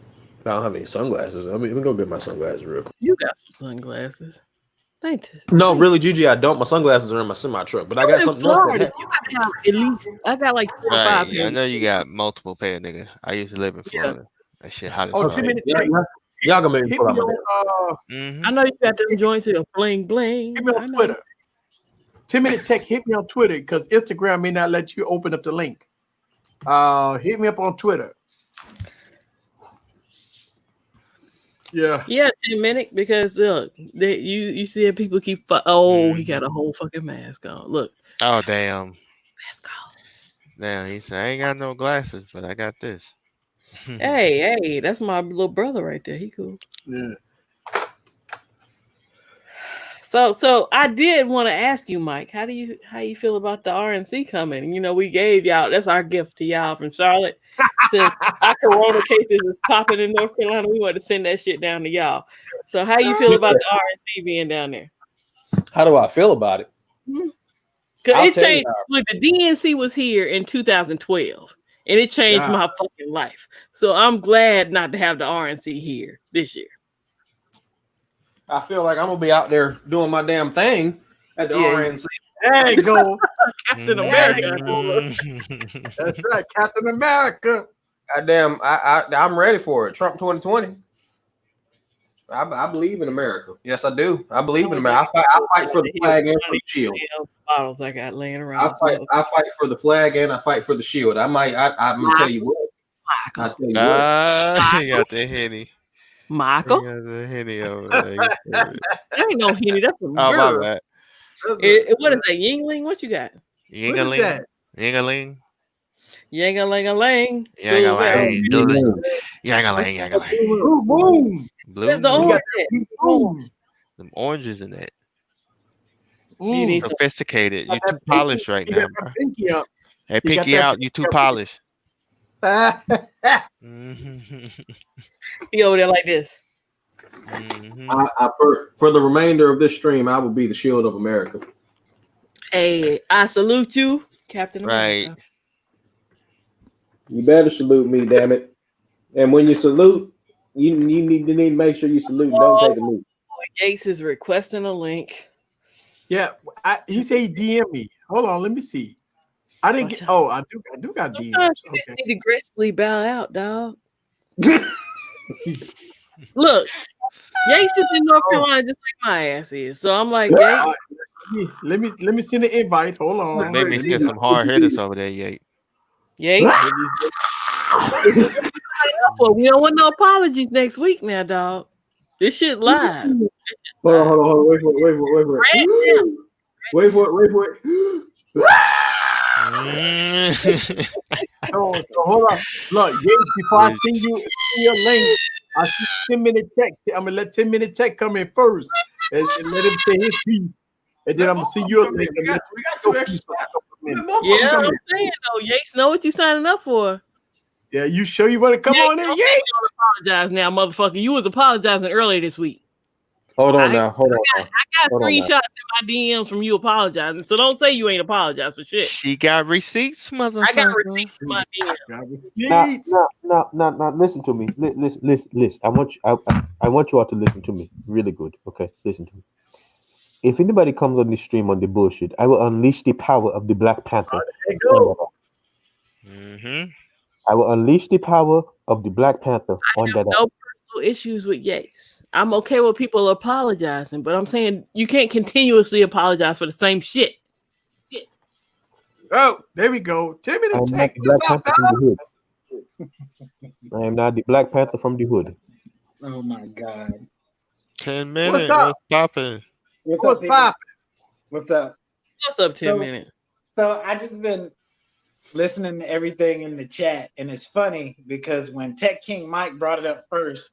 I don't have any sunglasses. Let me go get my sunglasses real quick. You got some sunglasses. Thank you. No, really, Gigi, I don't. My sunglasses are in my semi truck, but I got something else. You gotta have at least. I got like 4 or 5. Yeah, I know you got multiple pair, nigga. I used to live in Florida. That shit hot as fuck. Y'all gonna make me pull out my I know you got them joints here, bling bling. Hit me on Twitter. 10-minute tech. Hit me on Twitter because Instagram may not let you open up the link. Hit me up on Twitter. Yeah, 10-minute because look, you see that people keep he got a whole fucking mask on. Look. Oh damn. Let's go. Damn, he said I ain't got no glasses, but I got this. Hey, that's my little brother right there. He cool. Yeah. So I did want to ask you, Mike, how you feel about the RNC coming? You know, we gave y'all, that's our gift to y'all from Charlotte. Since our corona cases is popping in North Carolina, we want to send that shit down to y'all. So how you feel about the RNC being down there? How do I feel about it? Because it changed. Look, the DNC was here in 2012, and it changed my fucking life. So I'm glad not to have the RNC here this year. I feel like I'm gonna be out there doing my damn thing at the RNC. There you go. Captain America. That's right, Captain America. Goddamn, I'm ready for it. Trump 2020. I believe in America. Yes, I do. I believe in America. I fight for the flag and for the shield. Bottles I got laying around. I fight for the flag and I fight for the shield. I'm gonna tell you what. You got the Henny. Michael. You got the Henny over there. That ain't no Henny. That's a my bad. What is that? Yingling? What you got? Yingling. Yingling. Yang-a-lang-a-lang. Yang-a-lang. Yang-a-lang. Yang-a-lang. Boom. That's the orange. Them oranges in that. You need sophisticated. You too polished right now, bro. Pinky up. Hey, pinky out. You too polished. He over there like this. For the remainder of this stream, I will be the shield of America. Hey, I salute you, Captain America. Right. You better salute me, damn it. And when you salute, you need to make sure you salute. Don't take a knee. Yates is requesting a link. Yeah, he said he DM me. Hold on, let me see. I didn't get. Oh, I do got DMs. Sometimes you just need to gracefully bow out, dog. Look, Yates is in North Carolina just like my ass is. So I'm like, Yates. Let me send an invite. Hold on. Maybe get some hard hitters over there, Yates. Yates. We don't want no apologies next week now, dog. This shit live. Hold on. Wait for it. So hold on. Look, Yates, before I send you your link, I see 10-minute tech. I'm gonna let 10-minute tech come in first and let him say his piece. And then I'm gonna see you a link. We got 2 extra spots. Yeah, I'm saying though, Yates, know what you signing up for. Yeah, you sure you want to come on in? Yeah, don't apologize now, motherfucker. You was apologizing earlier this week. Hold on now. Hold on. I got screenshots in my DMs from you apologizing. So don't say you ain't apologized for shit. She got receipts, motherfucker. I got receipts in my DMs. No. Listen to me. Listen. I want you all to listen to me. Really good. Okay, listen to me. If anybody comes on this stream on the bullshit, I will unleash the power of the Black Panther. I will unleash the power of the Black Panther on that. No personal issues with Yates. I'm okay with people apologizing, but I'm saying you can't continuously apologize for the same shit. Oh, there we go. 10-minute tech. I am not the Black Panther from the hood. Oh my God. 10 minutes. What's popping? What's popping? What's up? What's up, 10 minutes? So I just been listening to everything in the chat, and it's funny because when Tech King Mike brought it up first,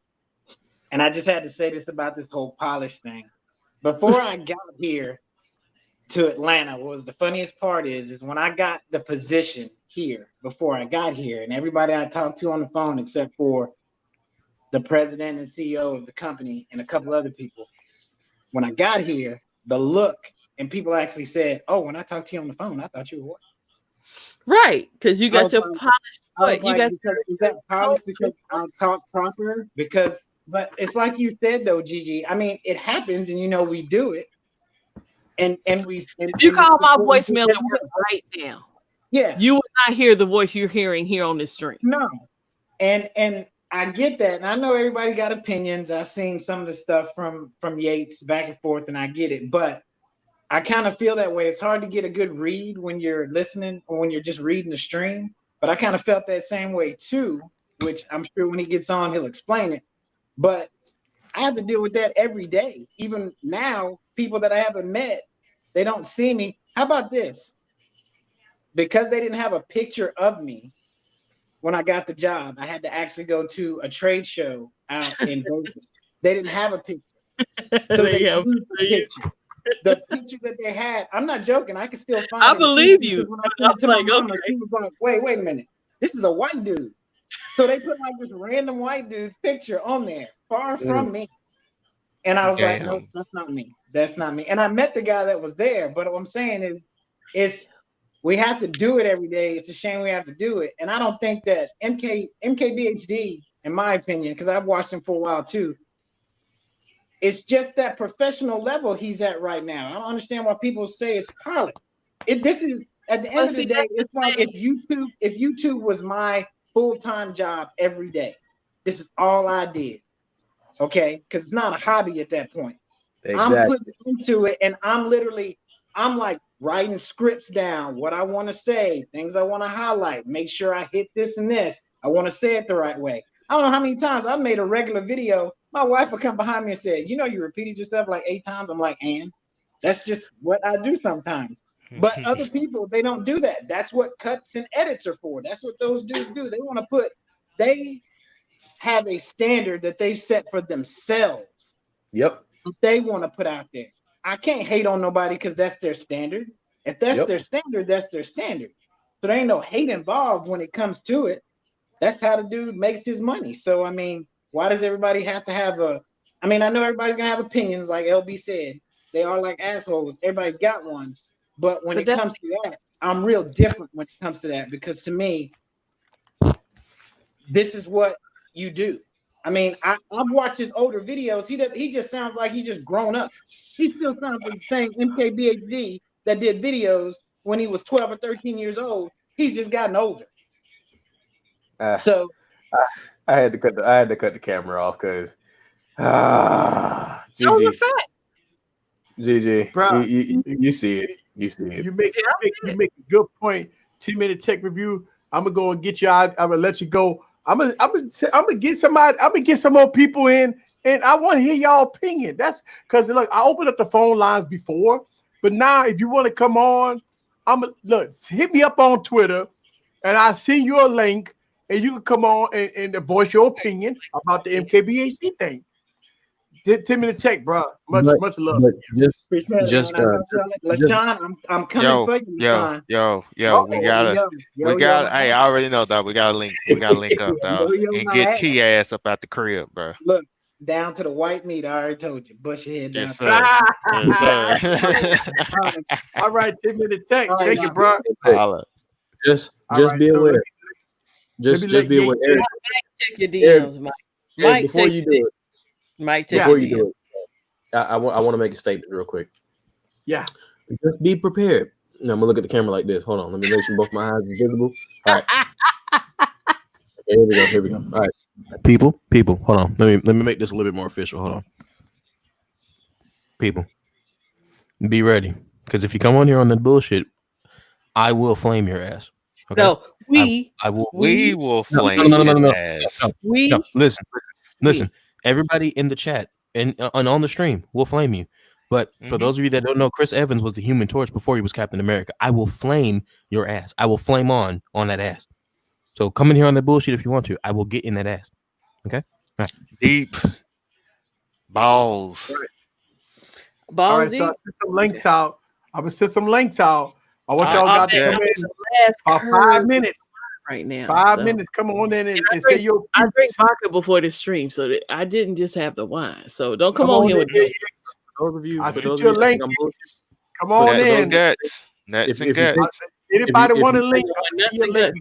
and I just had to say this about this whole polish thing. Before I got here to Atlanta, what was the funniest part is when I got the position here, before I got here, and everybody I talked to on the phone except for the president and CEO of the company and a couple other people, when I got here, the look, and people actually said, "Oh, when I talked to you on the phone, I thought you were what?" Right, because you got your polished. What you got? Is that polished because I talk proper? But it's like you said though, Gigi. I mean, it happens, and we do it, and we. If you call my voicemail right now, yeah, you will not hear the voice you're hearing here on this stream. No, and I get that, and I know everybody got opinions. I've seen some of the stuff from Yates back and forth, and I get it, but I kind of feel that way. It's hard to get a good read when you're listening or when you're just reading the stream, but I kind of felt that same way too, which I'm sure when he gets on, he'll explain it. But I have to deal with that every day. Even now, people that I haven't met, they don't see me. How about this? Because they didn't have a picture of me when I got the job, I had to actually go to a trade show out in Vegas. They didn't have a picture. So they used the picture that they had. I'm not joking. I can still find it. I believe you. When I sent it to my mama, she was like, wait a minute. This is a white dude. So they put like this random white dude picture on there, far from me. And I was like, no, that's not me. That's not me. And I met the guy that was there. But what I'm saying is we have to do it every day. It's a shame we have to do it. And I don't think that MKBHD, in my opinion, because I've watched him for a while too, it's just that professional level he's at right now. I don't understand why people say it's polished. This is at the end of the day, it's like if YouTube was my full-time job every day. This is all I did. Okay, because it's not a hobby at that point. Exactly. I'm putting into it, and I'm like writing scripts down, what I want to say, things I want to highlight, make sure I hit this and this. I want to say it the right way. I don't know how many times I've made a regular video. My wife would come behind me and say, you repeated yourself like 8 times. I'm like, and that's just what I do sometimes. But other people, they don't do that. That's what cuts and edits are for. That's what those dudes do. They have a standard that they've set for themselves. Yep. They want to put out there. I can't hate on nobody because that's their standard. If that's their standard, that's their standard. So there ain't no hate involved when it comes to it. That's how the dude makes his money. So, I mean, why does everybody have to have I know everybody's going to have opinions, like LB said. They are like assholes. Everybody's got one. But when it comes to that, I'm real different when it comes to that, because to me, this is what you do. I mean, I've watched his older videos. He just sounds like he just grown up. He still sounds like the same MKBHD that did videos when he was 12 or 13 years old. He's just gotten older. So I had to cut the camera off because GG. GG. Bro, you see it. You see it. You make a good point. 10-minute tech review. I'm gonna go and get you out. I'm gonna let you go. I'm gonna get somebody. I'm gonna get some more people in, and I want to hear y'all opinion. That's because look, I opened up the phone lines before, but now if you want to come on, hit me up on Twitter, and I'll send you a link, and you can come on and voice your opinion about the MKBHD thing. 10-minute tech, bro. Much love. LaJohn, I'm coming for you. Yo. We gotta. Hey, I already know that we gotta link. We gotta link up, dog, and get T ass up out the crib, bro. Look, down to the white meat. I already told you. Bush your head down. Yes, sir. Yes, sir. All right, 10-minute tech. Thank you, bro. Just be aware. Just be aware. Check your DMs, Mike. Before you do it. Before you do it, I want to make a statement real quick. Yeah. Just be prepared. Now I'm gonna look at the camera like this. Hold on. Let me make sure both my eyes are visible. All right. Okay, here we go. All right. People. Hold on. Let me make this a little bit more official. Hold on. People. Be ready. Because if you come on here on that bullshit, I will flame your ass. Okay? No, we will flame your ass. No, listen. Everybody in the chat and on the stream will flame you. But for those of you that don't know, Chris Evans was the Human Torch before he was Captain America. I will flame your ass. I will flame on that ass. So come in here on that bullshit if you want to. I will get in that ass. Okay? All right. Deep balls. All right, so I sent some links out. I'm gonna send some links out. I want y'all got to come in for 5 minutes. Right now, 5 minutes. Come on in and say your. I drink vodka before the stream, so that I didn't just have the wine. So don't come on here with me. Those of you, I sent you a link. Come on in. Anybody want a link? You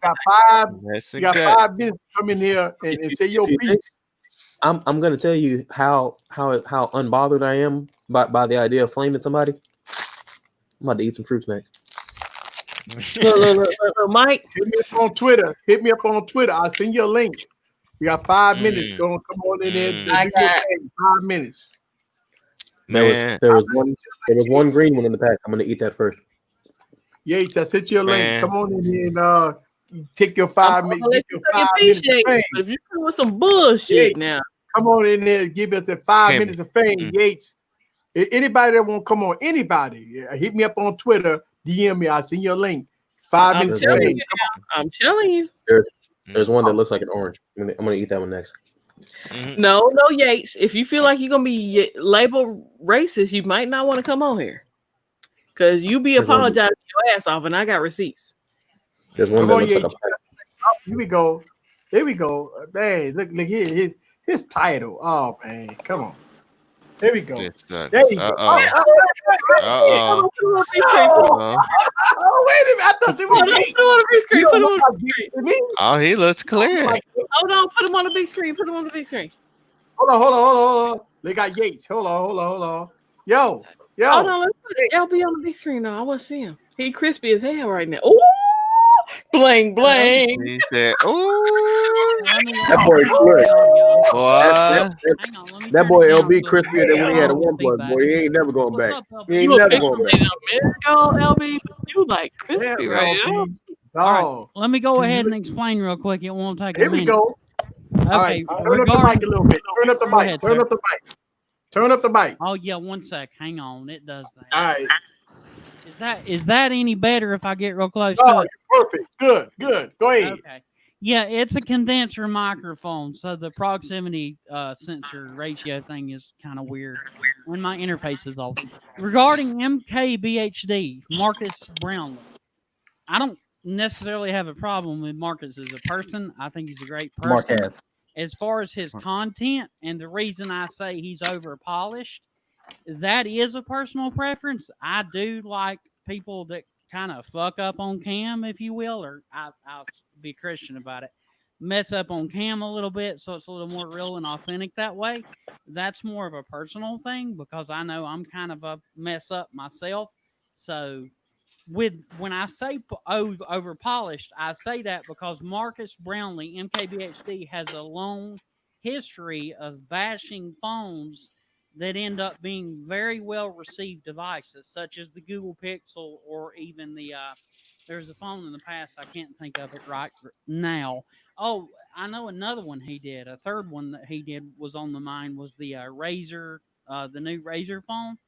got 5 minutes. Come in here and say your piece. I'm gonna tell you how unbothered I am by the idea of flaming somebody. I'm about to eat some fruit snacks. Look, Mike. Hit me up on Twitter. I'll send you a link. We got 5 minutes. Come on in there. I got 5 minutes. There was one green one in the pack. I'm gonna eat that first. Yates, I sent you a link. Come on in here and take your 5 minutes. But if you come with some bullshit Yates, now, come on in there and give us the 5 minutes of fame, Yates. Anybody that won't come on, anybody, hit me up on Twitter, DM me. I'll send you a link. 5 minutes. I'm telling you. There's one that looks like an orange. I'm gonna eat that one next. No, Yates. If you feel like you're gonna be labeled racist, you might not want to come on here because you be apologizing your ass off, and I got receipts. There's one that looks like a. Here we go. There we go. Man, look here. His title. Oh man, come on. There we go. There you go. Oh, wait a minute. I thought they were big screen. Oh, he looks clear. Hold on. Put him on the big screen. Hold on. They got Yates. Hold on. Yo. Hold on. Let's put LB on the big screen. No, I want to see him. He crispy as hell right now. Ooh, Bling bling. He said, "Ooh, That boy slick. Hang on, let me That turn boy it down LB so crispier than when he had a audible 1 plus. feedback. Boy, he ain't never going What's back. up, LB? He ain't You a never big going back. in America, LB? You like crispy Damn, right now? LB. All right, Dog. let me go ahead and explain real quick. It won't take a Here we minute. go. All Okay, right, turn up the mic a little bit. Turn up the Go mic. ahead, Turn sir. up the mic. Turn up the mic. Oh yeah, 1 sec. Hang on, it does that. All right. Is that any better if I get real close Oh, to you're it? perfect. Good. Good. Go ahead. Okay. Yeah, it's a condenser microphone, so the proximity sensor ratio thing is kind of weird when my interface is off. Regarding MKBHD, Marcus Brownlee, I don't necessarily have a problem with Marcus as a person. I think he's a great person. Marquez. As far as his content, and the reason I say he's over polished, that is a personal preference. I do like people that kind of fuck up on cam, if you will, or I'll be Christian about it. Mess up on cam a little bit so it's a little more real and authentic that way. That's more of a personal thing because I know I'm kind of a mess up myself. So when I say over polished, I say that because Marcus Brownlee, MKBHD, has a long history of bashing phones that end up being very well received devices, such as the Google Pixel or even the there's a phone in the past, I can't think of it right now. Oh, I know another one he did. A third one that he did was on the mind was the Razer, the new Razer phone.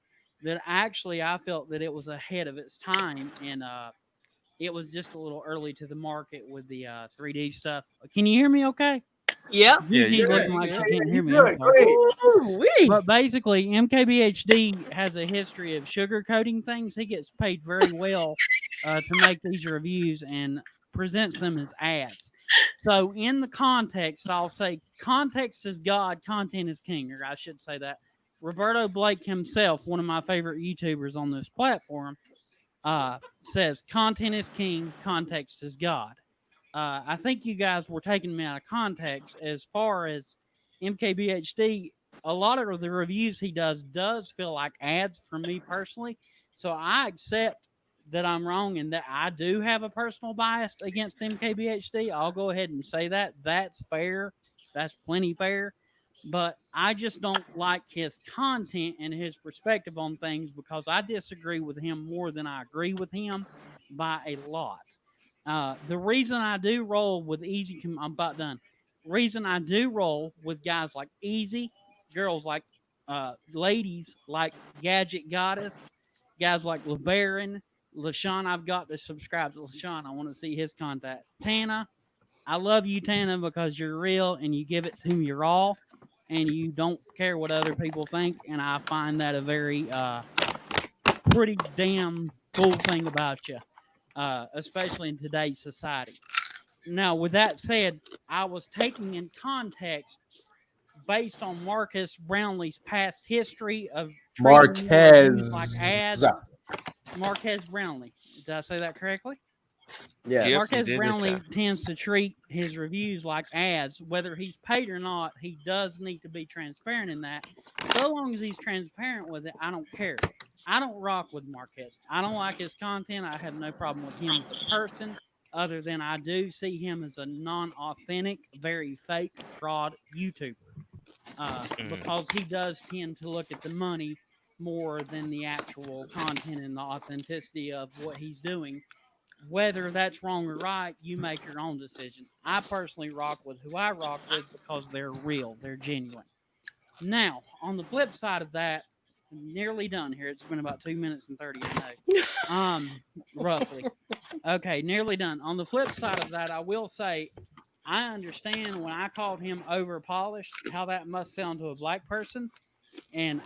That actually I felt that it was ahead of its time, and it was just a little early to the market with the 3D stuff. Can you hear me? Okay. Yeah. yeah, He's you looking good, like you she good." can't hear me. Good. Go ahead. Ooh-wee. But basically, MKBHD has a history of sugarcoating things. He gets paid very well to make these reviews and presents them as ads. So, in the context, I'll say context is God, content is king, or I should say that. Roberto Blake himself, one of my favorite YouTubers on this platform, says content is king, context is God. I think you guys were taking me out of context as far as MKBHD. A lot of the reviews he does feel like ads for me personally. So I accept that I'm wrong and that I do have a personal bias against MKBHD. I'll go ahead and say that. That's fair. That's plenty fair. But I just don't like his content and his perspective on things because I disagree with him more than I agree with him by a lot. The reason I do roll with Easy, I'm about done. Reason I do roll with guys like Easy, girls like, ladies like Gadget Goddess, guys like LeBaron, LaShawn. I've got to subscribe to LaShawn. I want to see his contact. Tana, I love you, Tana, because you're real and you give it to me raw, and you don't care what other people think. And I find that a very pretty damn cool thing about you. Especially in today's society. Now, with that said, I was taking in context based on Marcus Brownlee's past history of treating reviews like ads. Marquez Brownlee. Did I say that correctly? Yeah. Yep, Marquez you did this Brownlee time. tends to treat his reviews like ads. Whether he's paid or not, he does need to be transparent in that. So long as he's transparent with it, I don't care. I don't rock with Marquez. I don't like his content. I have no problem with him as a person, other than I do see him as a non-authentic, very fake, fraud YouTuber. Because he does tend to look at the money more than the actual content and the authenticity of what he's doing. Whether that's wrong or right, you make your own decision. I personally rock with who I rock with because they're real, they're genuine. Now, on the flip side of that, nearly done here. It's been about 2 minutes and 30, I know. Roughly. Okay, nearly done. On the flip side of that, I will say I understand when I called him over polished, how that must sound to a black person. And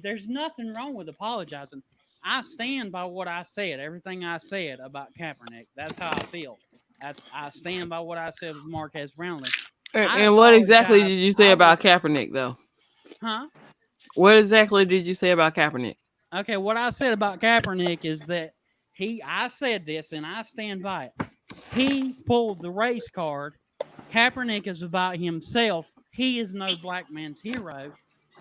there's nothing wrong with apologizing. I stand by what I said, everything I said about Kaepernick. That's how I feel. I stand by what I said with Marquez Brownlee. And what exactly did you say about Kaepernick, though? Huh? What exactly did you say about Kaepernick? Okay, what I said about Kaepernick is that I said this and I stand by it. He pulled the race card. Kaepernick is about himself. He is no black man's hero.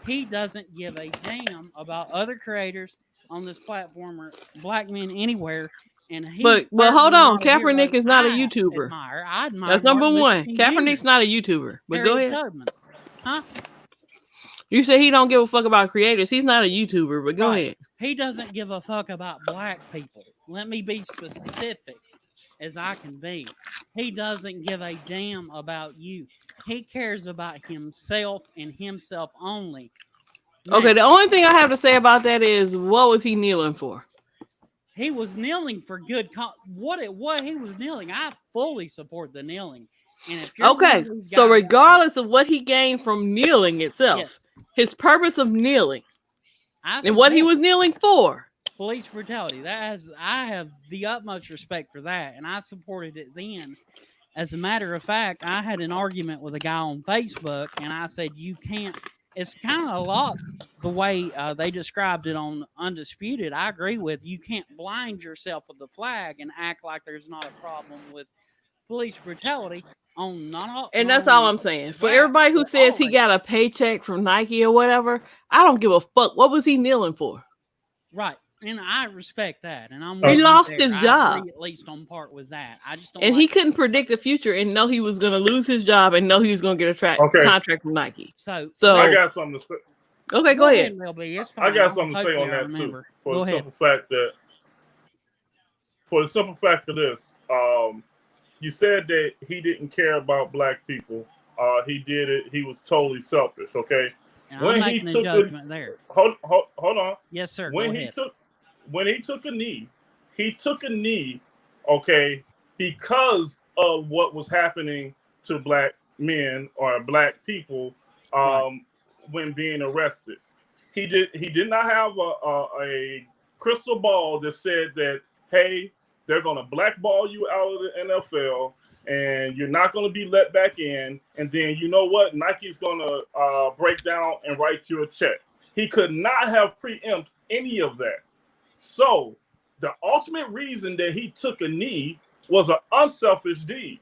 He doesn't give a damn about other creators on this platform or black men anywhere. And but hold on, Kaepernick is not a YouTuber. I admire That's number Martin one. Luther King Kaepernick's Jr. not a YouTuber. But Harriet go ahead. Tubman. Huh? You say he don't give a fuck about creators. He's not a YouTuber, but go ahead. He doesn't give a fuck about black people. Let me be specific as I can be. He doesn't give a damn about you. He cares about himself and himself only. Now, okay, the only thing I have to say about that is, what was he kneeling for? He was kneeling for good. What he was kneeling, I fully support the kneeling. And if okay, so regardless of what he gained from kneeling itself, yes, his purpose of kneeling and what he was kneeling for, police brutality. I have the utmost respect for that, and I supported it then. As a matter of fact, I had an argument with a guy on Facebook, and I said, you can't. It's kind of a lot the way they described it on Undisputed. I agree with. You can't blind yourself with the flag and act like there's not a problem with police brutality on and that's all I'm saying. For everybody who says he got a paycheck from Nike or whatever, I don't give a fuck. What was he kneeling for? Right. And I respect that. And he lost his job. At least on part with that. I just don't. And he couldn't predict the future and know he was going to lose his job and know he was going to get a contract from Nike. So I got something to say. Okay, go ahead. I got something to say on that too. For the simple fact of this, you said that he didn't care about black people. He did it. He was totally selfish. Okay. And when he took there. Hold on. Yes, sir. When he took a knee, okay, because of what was happening to black men or black people when being arrested. He did not have a crystal ball that said that, hey, they're going to blackball you out of the NFL and you're not going to be let back in. And then, you know what? Nike's going to break down and write you a check. He could not have preempted any of that. So the ultimate reason that he took a knee was an unselfish deed.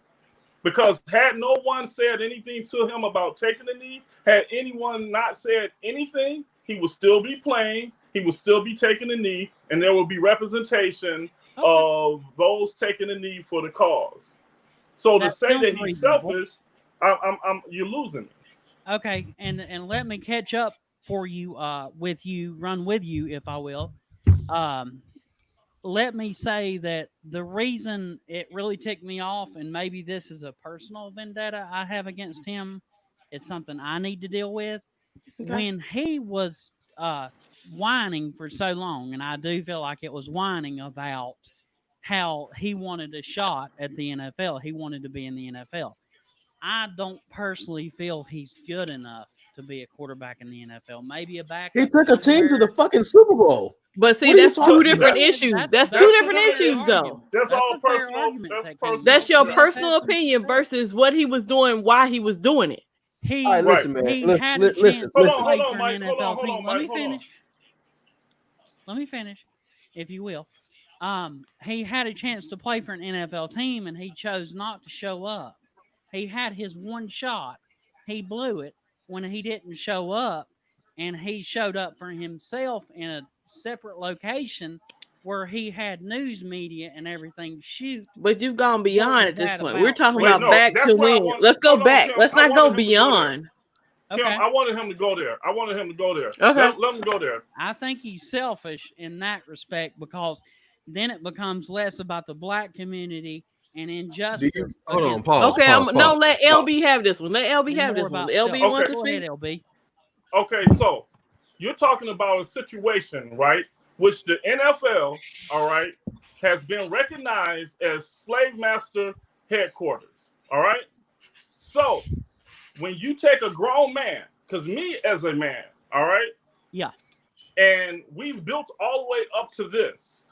Because had no one said anything to him about taking a knee, had anyone not said anything, he would still be playing, he would still be taking a knee, and there would be representation of those taking a knee for the cause. So to say that he's selfish, you're losing me. Okay, and let me catch up for you, run with you, if I will. Let me say that the reason it really ticked me off, and maybe this is a personal vendetta I have against him, it's something I need to deal with. Okay. When he was whining for so long, and I do feel like it was whining about how he wanted a shot at the NFL. He wanted to be in the NFL. I don't personally feel he's good enough to be a quarterback in the NFL. Maybe a backup. He took a team to the fucking Super Bowl. But see, that's two different issues. That's two different issues, though. That's all personal. That's your personal opinion versus what he was doing, why he was doing it. He had a chance to play for an NFL team. Let me finish, if you will. He had a chance to play for an NFL team, and he chose not to show up. He had his one shot. He blew it when he didn't show up, and he showed up for himself in a separate location where he had news media and everything shoot. But you've gone beyond at this point. We're talking about back to when. Let's go back. Let's not go beyond. Kim, I wanted him to go there. Okay. Let him go there. I think he's selfish in that respect because then it becomes less about the black community and injustice. Hold on, pause. Okay, pause. No, let LB have this one. Let LB have this one. LB, you want to speak? LB. Okay, so you're talking about a situation, right, which the NFL, all right, has been recognized as slave master headquarters, all right? So when you take a grown man, because me as a man, all right? Yeah. And we've built all the way up to this.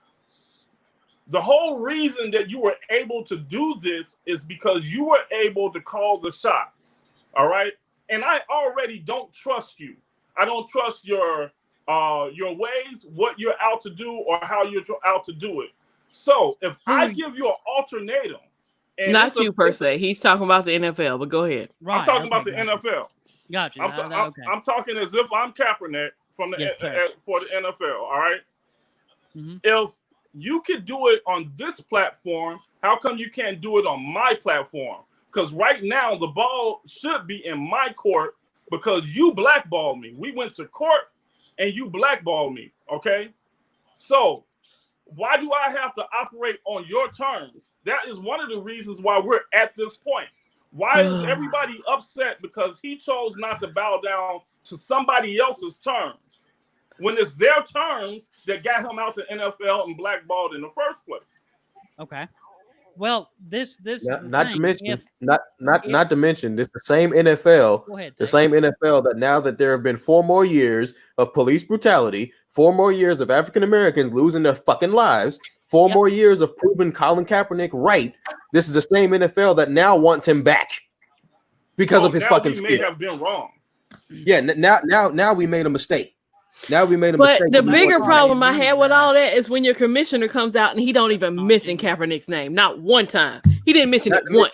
The whole reason that you were able to do this is because you were able to call the shots, all right? And I already don't trust you. I don't trust your ways, what you're out to do, or how you're out to do it. So if I give you an ultimatum, and not you per se, he's talking about the NFL. But go ahead. Right, I'm talking about the NFL. Gotcha. I'm talking as if I'm Kaepernick from for the NFL. All right. Mm-hmm. If you could do it on this platform. How come you can't do it on my platform? Because right now the ball should be in my court because you blackballed me. We went to court and you blackballed me. Okay, so why do I have to operate on your terms? That is one of the reasons why we're at this point. Why is everybody upset because he chose not to bow down to somebody else's terms when it's their terms that got him out the NFL and blackballed in the first place? Okay. Well, this not to mention not to mention this the same NFL, the same NFL that now that there have been 4 more years of police brutality, 4 more years of African Americans losing their fucking lives, 4 more years of proving Colin Kaepernick right. This is the same NFL that now wants him back because of his fucking skill. May have been wrong. Yeah, now we made a mistake. Now we made a mistake. But the bigger problem I had with all that is when your commissioner comes out and he don't even mention Kaepernick's name, not one time. He didn't mention it once.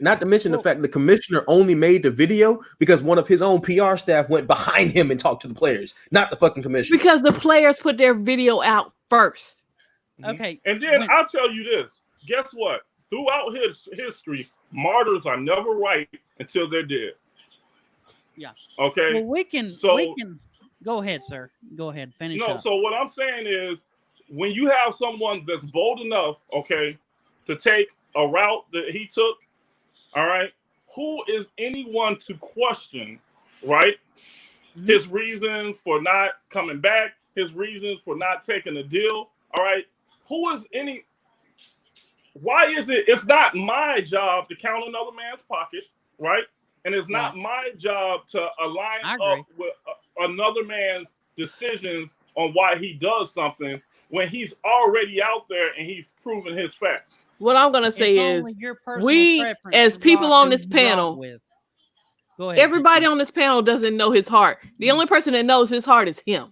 Not to mention the fact the commissioner only made the video because one of his own PR staff went behind him and talked to the players, not the fucking commissioner. Because the players put their video out first. Okay. And then I'll tell you this. Guess what? Throughout his history, martyrs are never right until they're dead. Yeah. Okay. Well, we can go ahead, sir. Go ahead. Finish up. So what I'm saying is when you have someone that's bold enough, okay, to take a route that he took, all right, who is anyone to question, right? Mm-hmm. His reasons for not coming back, his reasons for not taking a deal, all right? Why is it's not my job to count another man's pocket, right? And it's not my job to align up with another man's decisions on why he does something when he's already out there and he's proven his facts. What I'm going to say is we, as people on this panel, go ahead, everybody on this panel doesn't know his heart. The only person that knows his heart is him.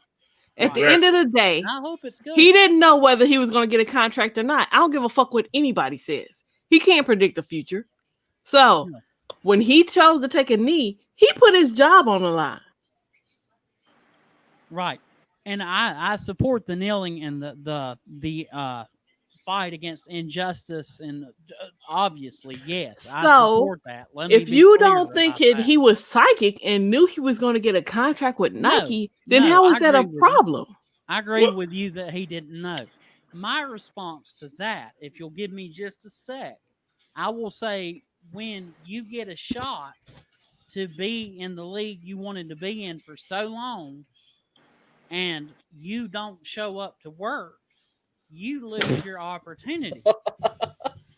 At the end of the day, I hope it's good. He didn't know whether he was going to get a contract or not. I don't give a fuck what anybody says. He can't predict the future. So when he chose to take a knee, he put his job on the line. Right. And I support the kneeling and the fight against injustice, and obviously, yes, I support that. If you don't think he was psychic and knew he was going to get a contract with Nike, then how is that a problem? I agree with you that he didn't know. My response to that, if you'll give me just a sec, I will say when you get a shot to be in the league you wanted to be in for so long and you don't show up to work, you lose your opportunity.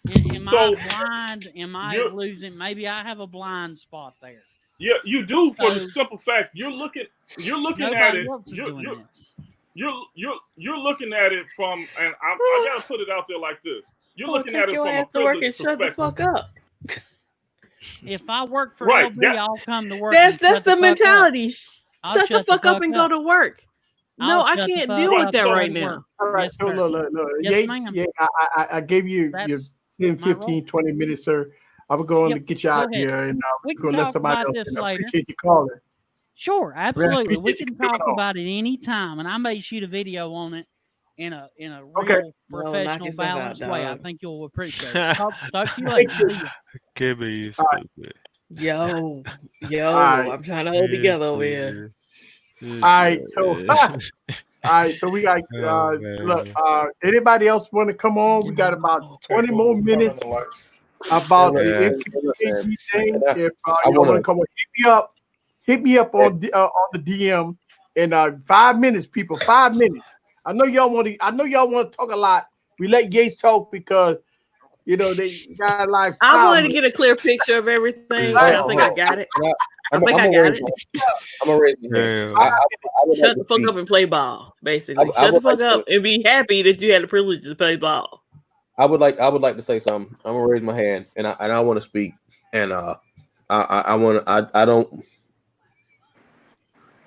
Am I blind? Am I losing? Maybe I have a blind spot there. Yeah, you do, for the simple fact you're looking at it. You're looking at it from, and I gotta put it out there like this. You're looking at it from a privileged perspective. Shut the fuck up. If I work for LB, I'll come to work. That's the mentality. Shut the fuck up and go to work. No, I can't deal with that right now. All right, so look. Yes, Yates, I gave you your 10, 15, 20 minutes, sir. I'm going to get you out here, and we're going to let somebody else in. I appreciate you calling. Sure, absolutely. We can talk about it anytime, and I may shoot a video on it in a real professional, balanced way. I think you'll appreciate it. Talk to you later. Kimmy, you stupid. Yo, I'm trying to hold together over here. All right, so we got look. Anybody else want to come on? We got about 20 more minutes about the MKBHD thing. If you want to come on, hit me up on the DM in 5 minutes, people. 5 minutes. I know y'all want to talk a lot. We let Yates talk because they got like. I wanted to get a clear picture of everything. I think I got it. I think I got it. I'm gonna raise my hand. Shut the fuck up and play ball. Basically, shut the fuck up and be happy that you had the privilege to play ball. I would like to say something. I'm gonna raise my hand and I want to speak. And I don't.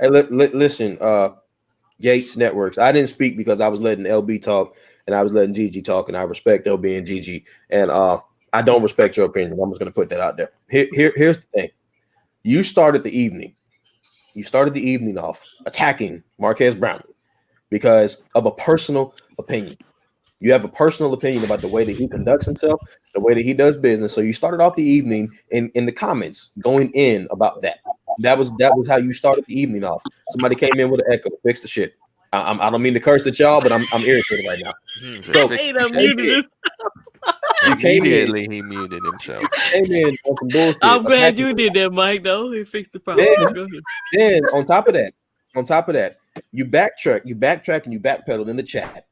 Hey, listen, Yates Networks. I didn't speak because I was letting LB talk and I was letting Gigi talk, and I respect LB and Gigi, and I don't respect your opinion. I'm just gonna put that out there. Here's the thing. You started the evening off attacking Marquez Brownlee because of a personal opinion. You have a personal opinion about the way that he conducts himself, the way that he does business. So you started off the evening in the comments going in about that. That was how you started the evening off. Somebody came in with an echo, fix the shit. I don't mean to curse at y'all, but I'm irritated right now. So immediately he muted himself. Came in on some bullshit. I'm glad you did that, Mike. Though he fixed the problem. Then on top of that, you backtrack and you backpedal in the chat,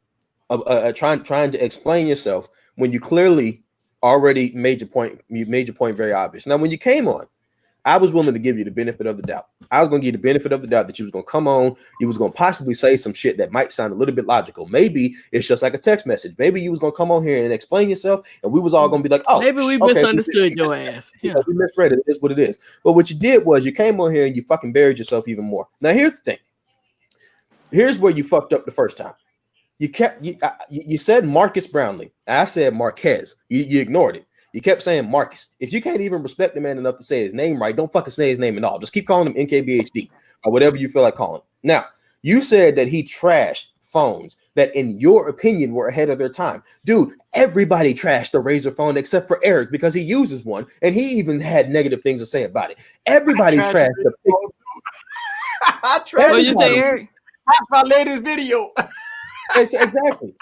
trying to explain yourself when you clearly already made your point. You made your point very obvious. Now, when you came on, I was willing to give you the benefit of the doubt. I was going to give you the benefit of the doubt that you was going to come on. You was going to possibly say some shit that might sound a little bit logical. Maybe it's just like a text message. Maybe you was going to come on here and explain yourself, and we was all going to be like, oh, maybe we misunderstood your ass. Yeah, we misread it. It is what it is. But what you did was you came on here and you fucking buried yourself even more. Now, here's the thing. Here's where you fucked up the first time. You said Marcus Brownlee. I said Marquez. You ignored it. You kept saying Marcus. If you can't even respect the man enough to say his name right, don't fucking say his name at all. Just keep calling him MKBHD or whatever you feel like calling him. Now, you said that he trashed phones that, in your opinion, were ahead of their time. Dude, everybody trashed the Razr phone except for Eric because he uses one, and he even had negative things to say about it. Everybody trashed the Pixel. I trashed. What you say, Eric? That's my latest video. Exactly.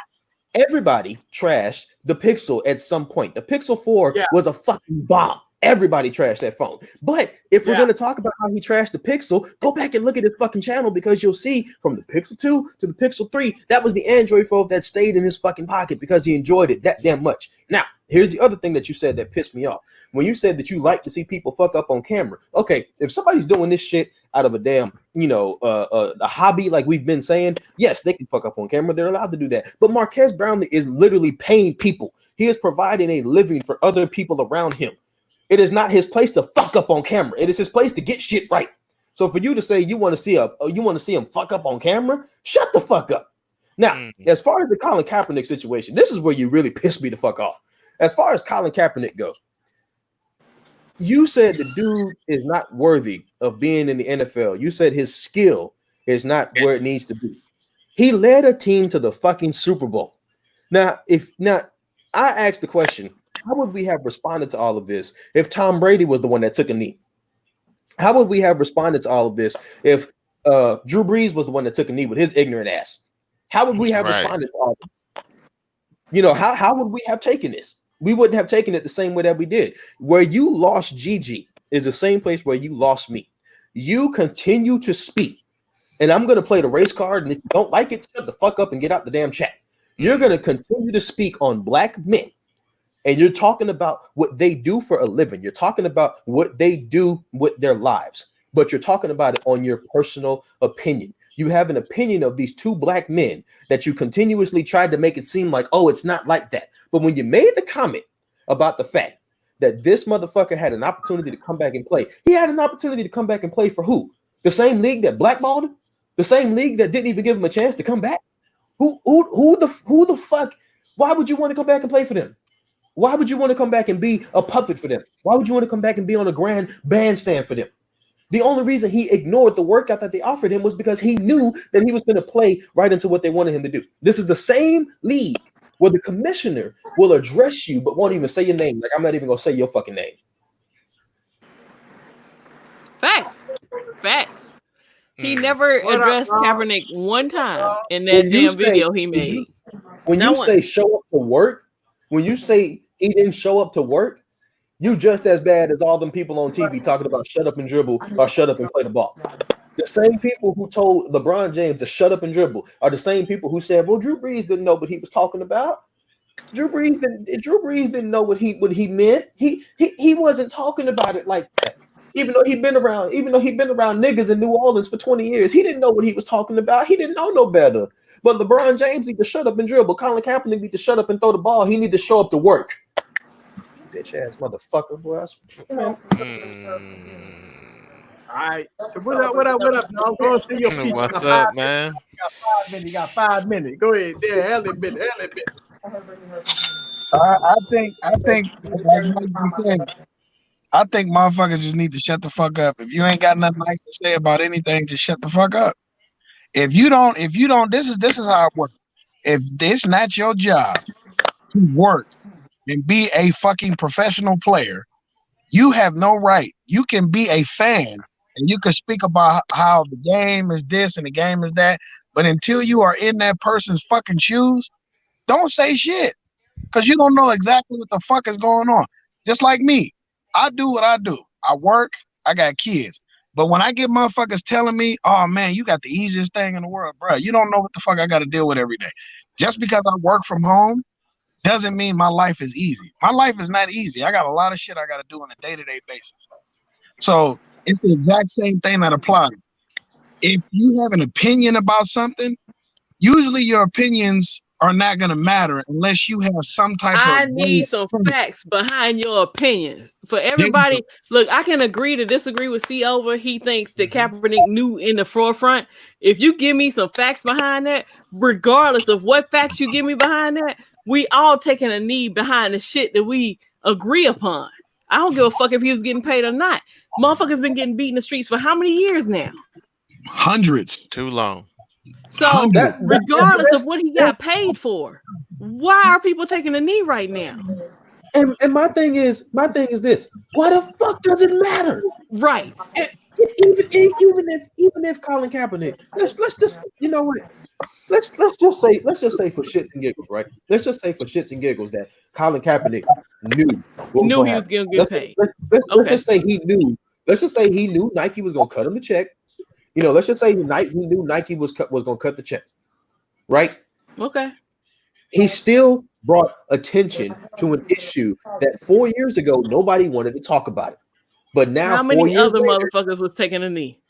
Everybody trashed the Pixel at some point. The Pixel 4 was a fucking bomb. Everybody trashed that phone. But if we're going to talk about how he trashed the Pixel, go back and look at his fucking channel, because you'll see from the Pixel 2 to the Pixel 3, that was the Android phone that stayed in his fucking pocket because he enjoyed it that damn much. Now, here's the other thing that you said that pissed me off. When you said that you like to see people fuck up on camera. Okay, if somebody's doing this shit out of a damn, a hobby like we've been saying, yes, they can fuck up on camera. They're allowed to do that. But Marquez Brownlee is literally paying people. He is providing a living for other people around him. It is not his place to fuck up on camera. It is his place to get shit right. So for you to say you want to see him fuck up on camera, shut the fuck up. Now, as far as the Colin Kaepernick situation, this is where you really pissed me the fuck off. As far as Colin Kaepernick goes, you said the dude is not worthy of being in the NFL. You said his skill is not where it needs to be. He led a team to the fucking Super Bowl. Now, I asked the question, how would we have responded to all of this if Tom Brady was the one that took a knee? How would we have responded to all of this if Drew Brees was the one that took a knee with his ignorant ass? How would we have responded to all this? How would we have taken this? We wouldn't have taken it the same way that we did. Where you lost Gigi is the same place where you lost me. You continue to speak, and I'm going to play the race card, and if you don't like it, shut the fuck up and get out the damn chat. You're going to continue to speak on black men, and you're talking about what they do for a living. You're talking about what they do with their lives, but you're talking about it on your personal opinion. You have an opinion of these two black men that you continuously tried to make it seem like, oh, it's not like that. But when you made the comment about the fact that this motherfucker had an opportunity to come back and play, he had an opportunity to come back and play for who? The same league that blackballed him? The same league that didn't even give him a chance to come back? Who the fuck? Why would you want to come back and play for them? Why would you want to come back and be a puppet for them? Why would you want to come back and be on a grand bandstand for them? The only reason he ignored the workout that they offered him was because he knew that he was going to play right into what they wanted him to do. This is the same league where the commissioner will address you but won't even say your name. Like, I'm not even going to say your fucking name. Facts. He never addressed Kaepernick one time in that damn video he made. When you say show up to work, when you say he didn't show up to work, you just as bad as all them people on TV talking about shut up and dribble or shut up and play the ball. The same people who told LeBron James to shut up and dribble are the same people who said, well, Drew Brees didn't know what he was talking about. Drew Brees didn't know what he meant. He wasn't talking about it like that. Even though he'd been around niggas in New Orleans for 20 years, he didn't know what he was talking about. He didn't know no better. But LeBron James need to shut up and dribble. Colin Kaepernick need to shut up and throw the ball. He need to show up to work. Bitch ass motherfucker, boy. All right. So what up? Now I'm going to see your piece. What's up, man? You got 5 minutes. Go ahead. There, hell it bit. I think like Mike said, I think motherfuckers just need to shut the fuck up. If you ain't got nothing nice to say about anything, just shut the fuck up. If you don't, this is how it works. if it's not your job to work and be a fucking professional player, you have no right. You can be a fan and you can speak about how the game is this and the game is that, but until you are in that person's fucking shoes, don't say shit because you don't know exactly what the fuck is going on. Just like me, I do what I do. I work, I got kids. But when I get motherfuckers telling me, oh man, you got the easiest thing in the world, bro, you don't know what the fuck I got to deal with every day. Just because I work from home doesn't mean my life is easy. My life is not easy. I got a lot of shit I got to do on a day-to-day basis. So it's the exact same thing that applies. If you have an opinion about something, usually your opinions are not going to matter unless you have some type of... I need some facts behind your opinions. For everybody, look, I can agree to disagree with C over. He thinks that Kaepernick knew in the forefront. If you give me some facts behind that, regardless of what facts you give me behind that, we all taking a knee behind the shit that we agree upon. I don't give a fuck if he was getting paid or not. Motherfuckers been getting beat in the streets for how many years now? Hundreds. Too long. So regardless of what he got paid for, why are people taking a knee right now? And my thing is this: why the fuck does it matter? Right. Even if Colin Kaepernick, let's just, you know what? Let's just say for shits and giggles, right? Let's just say for shits and giggles that Colin Kaepernick knew he was gonna get paid. Let's just say he knew. Let's just say he knew Nike was gonna cut him the check. You know, let's just say he knew Nike was gonna cut the check, right? Okay. He still brought attention to an issue that 4 years ago nobody wanted to talk about it, but now how many other motherfuckers was taking a knee?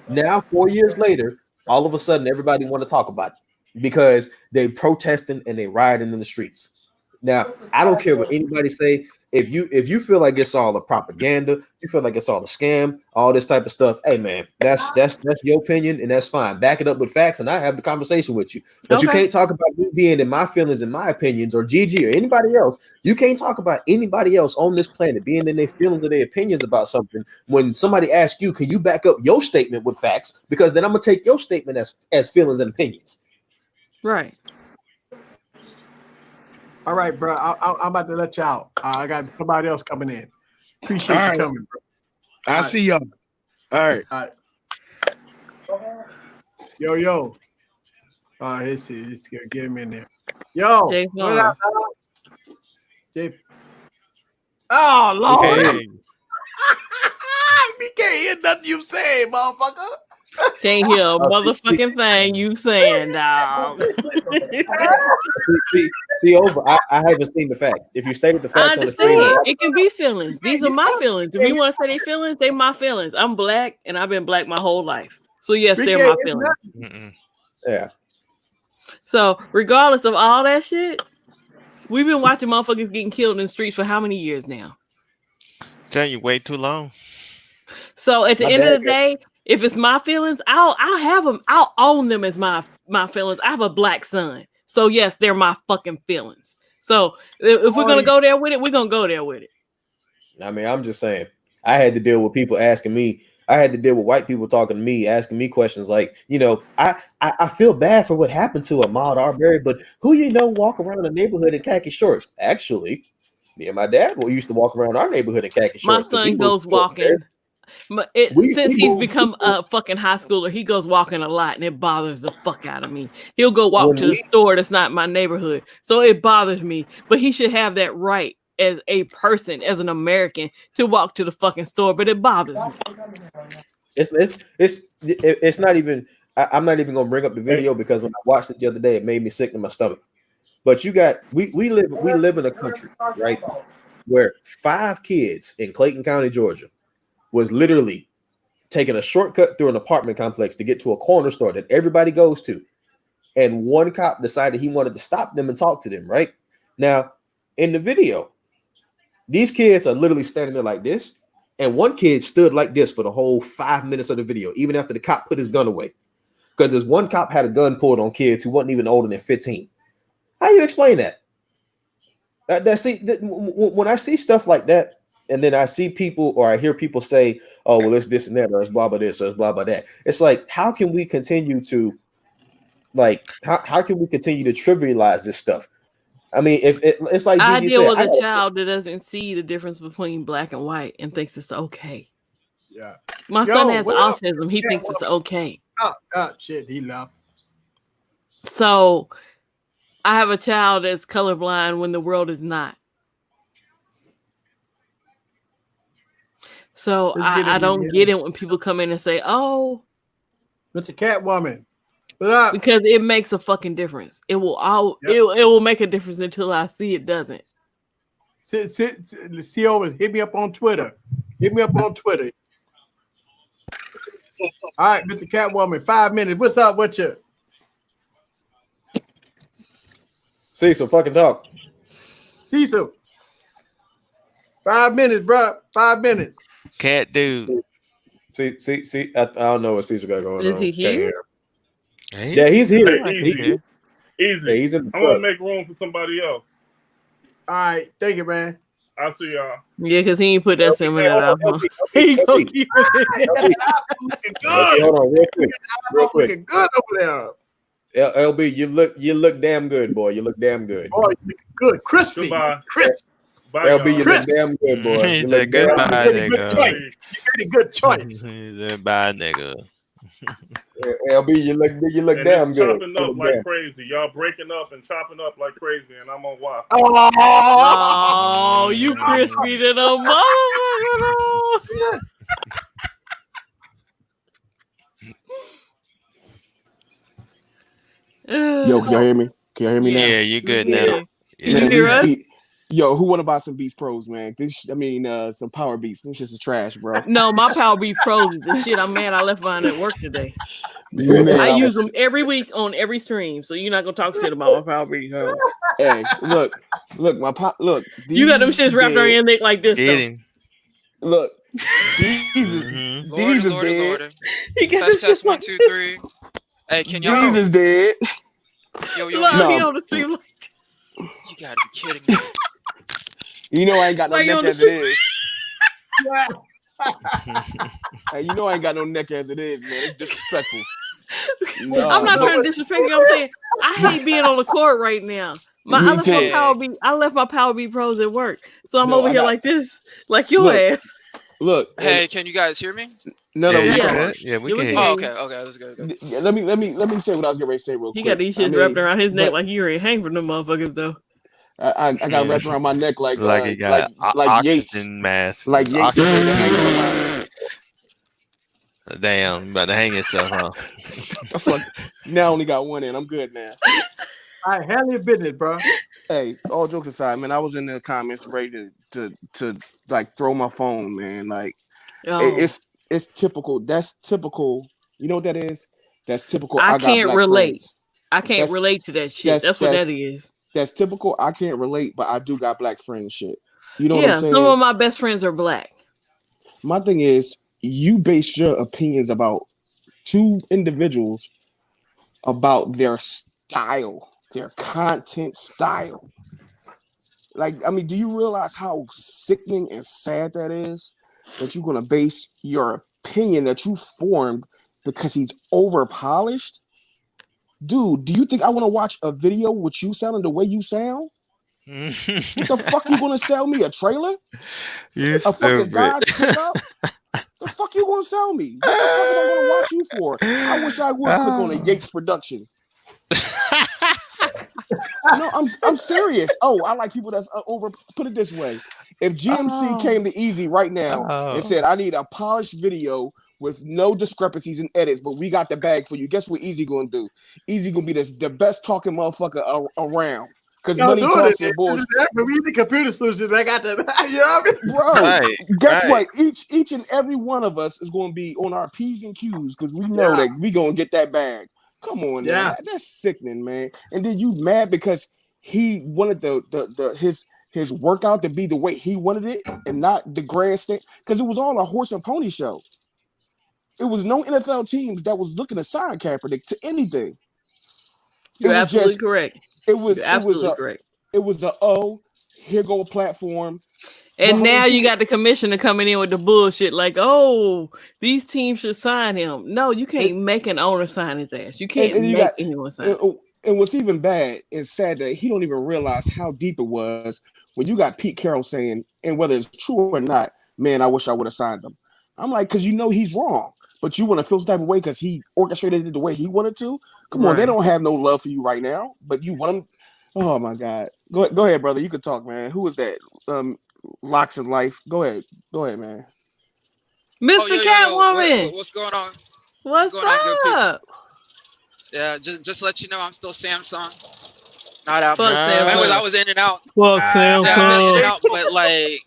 Now 4 years later, all of a sudden everybody want to talk about it because they protesting and they rioting in the streets. Now I don't care what anybody say. If you feel like it's all a propaganda, you feel like it's all a scam, all this type of stuff. Hey man, that's your opinion and that's fine. Back it up with facts, and I have the conversation with you. But you can't talk about me being in my feelings and my opinions, or Gigi or anybody else. You can't talk about anybody else on this planet being in their feelings or their opinions about something. When somebody asks you, can you back up your statement with facts? Because then I'm gonna take your statement as feelings and opinions. Right. All right, bro. I'm about to let you out. I got somebody else coming in. Appreciate you coming, bro. I see y'all. All right. All right. Yo. Let's get him in there. Yo. What up, Jay? Oh, Lord. Okay. We can't hear nothing you say, motherfucker. Can't hear a motherfucking thing you saying, dog. See, over. I haven't seen the facts. If you stated the facts, I understand. It can be feelings. These are my feelings. If you want to say they feelings, they my feelings. I'm black, and I've been black my whole life. So yes, they're my feelings. Yeah. So regardless of all that shit, we've been watching motherfuckers getting killed in the streets for how many years now? Telling you, way too long. So at the end of the day, if it's my feelings, I'll have them. I'll own them as my feelings. I have a black son, so yes, they're my fucking feelings. So if we're gonna go there with it, we're gonna go there with it. I mean, I'm just saying. I had to deal with people asking me. I had to deal with white people talking to me, asking me questions like, you know, I feel bad for what happened to Ahmaud Arbery, but who walk around the neighborhood in khaki shorts? Actually, me and my dad used to walk around our neighborhood in khaki shorts. My son goes walking. Since he's become a fucking high schooler, he goes walking a lot, and it bothers the fuck out of me. He'll go walk to the store that's not my neighborhood, so it bothers me. But he should have that right as a person, as an American, to walk to the fucking store. But it bothers me. It's not even. I'm not even gonna bring up the video because when I watched it the other day, it made me sick to my stomach. But we live in a country, right, where 5 kids in Clayton County, Georgia, was literally taking a shortcut through an apartment complex to get to a corner store that everybody goes to. And one cop decided he wanted to stop them and talk to them, right? Now, in the video, these kids are literally standing there like this. And one kid stood like this for the whole 5 minutes of the video, even after the cop put his gun away. Because this one cop had a gun pulled on kids who wasn't even older than 15. How do you explain that? When I see stuff like that, and then I see people or I hear people say, oh, well, it's this and that, or it's blah, blah, this, or it's blah, blah, that. It's like, how can we continue to Like, how can we continue to trivialize this stuff? I mean, if it's like I Gigi deal said, with a child that doesn't see the difference between black and white and thinks it's okay. Yeah. My son has autism. He thinks it's okay. Oh, shit, he left. So I have a child that's colorblind when the world is not. So I don't get it when people come in and say, "Oh, Mr. Catwoman," because it makes a fucking difference. It will it will make a difference until I see it doesn't. CO, hit me up on Twitter. Hit me up on Twitter. All right, Mr. Catwoman, 5 minutes. What's up with you? Cecil, fucking talk. Cecil. 5 minutes, bro. 5 minutes. Cat dude. See, I don't know what Cecil got going on. Is he here? Yeah, he's here. Hey, easy. Yeah, he's in the I'm gonna make room for somebody else. All right, thank you, man. I'll see y'all. Yeah, because he ain't put that sentiment out. He gonna keep it. Hold on, real quick. Looking good over there. LB, you look damn good, boy. You look damn good. Boy, you look good, crispy. Crispy. Bye, LB, you look damn good, boy. He's a good bye, nigga. You made a good choice. He's a bye, nigga. LB, you look and damn good. Chopping up like crazy. Y'all breaking up and chopping up like crazy, and I'm on watch. Oh, you crispy to the motherfucker. Yo, can y'all hear me? Can y'all hear me now? Yeah, you good now. Can you hear us? Yo, who want to buy some Beats Pros, man? Some Power Beats. This shit is trash, bro. No, my Power Beat Pros is the shit. I'm mad I left mine at work today. Man, I use them every week on every stream, so you're not gonna talk shit about my Power Beat Pros. Hey, look, look. You got them shits wrapped around your neck like this. Look, these is dead. He got this shit 1, 2, 3. Hey, can y'all? These is dead. Yo, he on the stream like. You gotta be kidding me. You know I ain't got no neck as it is. Hey, you know I ain't got no neck as it is, man. It's disrespectful. No, I'm not trying to disrespect you. I'm saying I hate being on the court right now. I left my Power Beat Pros at work, so I'm over here like this, like your ass. Look, hey, can you guys hear me? No, we can. Yeah, we can. Oh, okay, that's good. Yeah, let me say what I was getting ready to say real quick. He got these shit wrapped around his neck like you ain't hang from them motherfuckers though. I got wrapped around my neck like he got like Yates mask. like Yates. Damn, you about to hang yourself, huh? Now I only got one in. I'm good now. All right, handle your business, bro. Hey, all jokes aside, man, I was in the comments ready to like throw my phone, man. Like it's typical. That's typical. You know what that is? That's typical. I can't relate. Friends. I can't relate to that shit. That's what that is. That's typical. I can't relate, but I do got black friends shit. You know what I'm saying? Some of my best friends are black. My thing is, you base your opinions about two individuals about their style, their content style. Like, I mean, do you realize how sickening and sad that is? That you're gonna base your opinion that you formed because he's over polished? Dude, do you think I want to watch a video with you sounding the way you sound? What the fuck you gonna sell me? A trailer? A fucking Dodge pickup? The fuck you gonna sell me? What the fuck am I gonna watch you for? I wish I would click on a Yates production. No, I'm serious. Oh, I like people that's over. Put it this way: if GMC came to Easy right now and said, "I need a polished video with no discrepancies and edits, but we got the bag for you," guess what Easy gonna do? Easy gonna be the best talking motherfucker around. Because money talks and bullshit. We need the computer solutions. I got that. You know what I mean? Bro, guess what? Each and every one of us is going to be on our P's and Q's because we know that we going to get that bag. Come on, man. That's sickening, man. And then you mad because he wanted his workout to be the way he wanted it and not the grandstand. Because it was all a horse and pony show. It was no NFL teams that was looking to sign Kaepernick to anything. You're absolutely correct. It was absolutely correct. It was here go a platform. And now you got the commissioner coming in with the bullshit like, oh, these teams should sign him. No, you can't make an owner sign his ass. You can't make anyone sign him. And what's even bad and sad that he don't even realize how deep it was when you got Pete Carroll saying, and whether it's true or not, man, I wish I would have signed him. I'm like, because you know he's wrong, but you want to feel some type of way because he orchestrated it the way he wanted to. Come on, they don't have no love for you right now, but you want them. Oh my God, go ahead, brother. You can talk, man. Who is that? Locks in life. Go ahead, man. Mr. Catwoman. What's going on? What's going on, good people? up? Yeah, just let you know I'm still Samsung. Not out. Fuck Anyways, I was in and out. Fuck Samsung. Yeah, I've been in and out, but like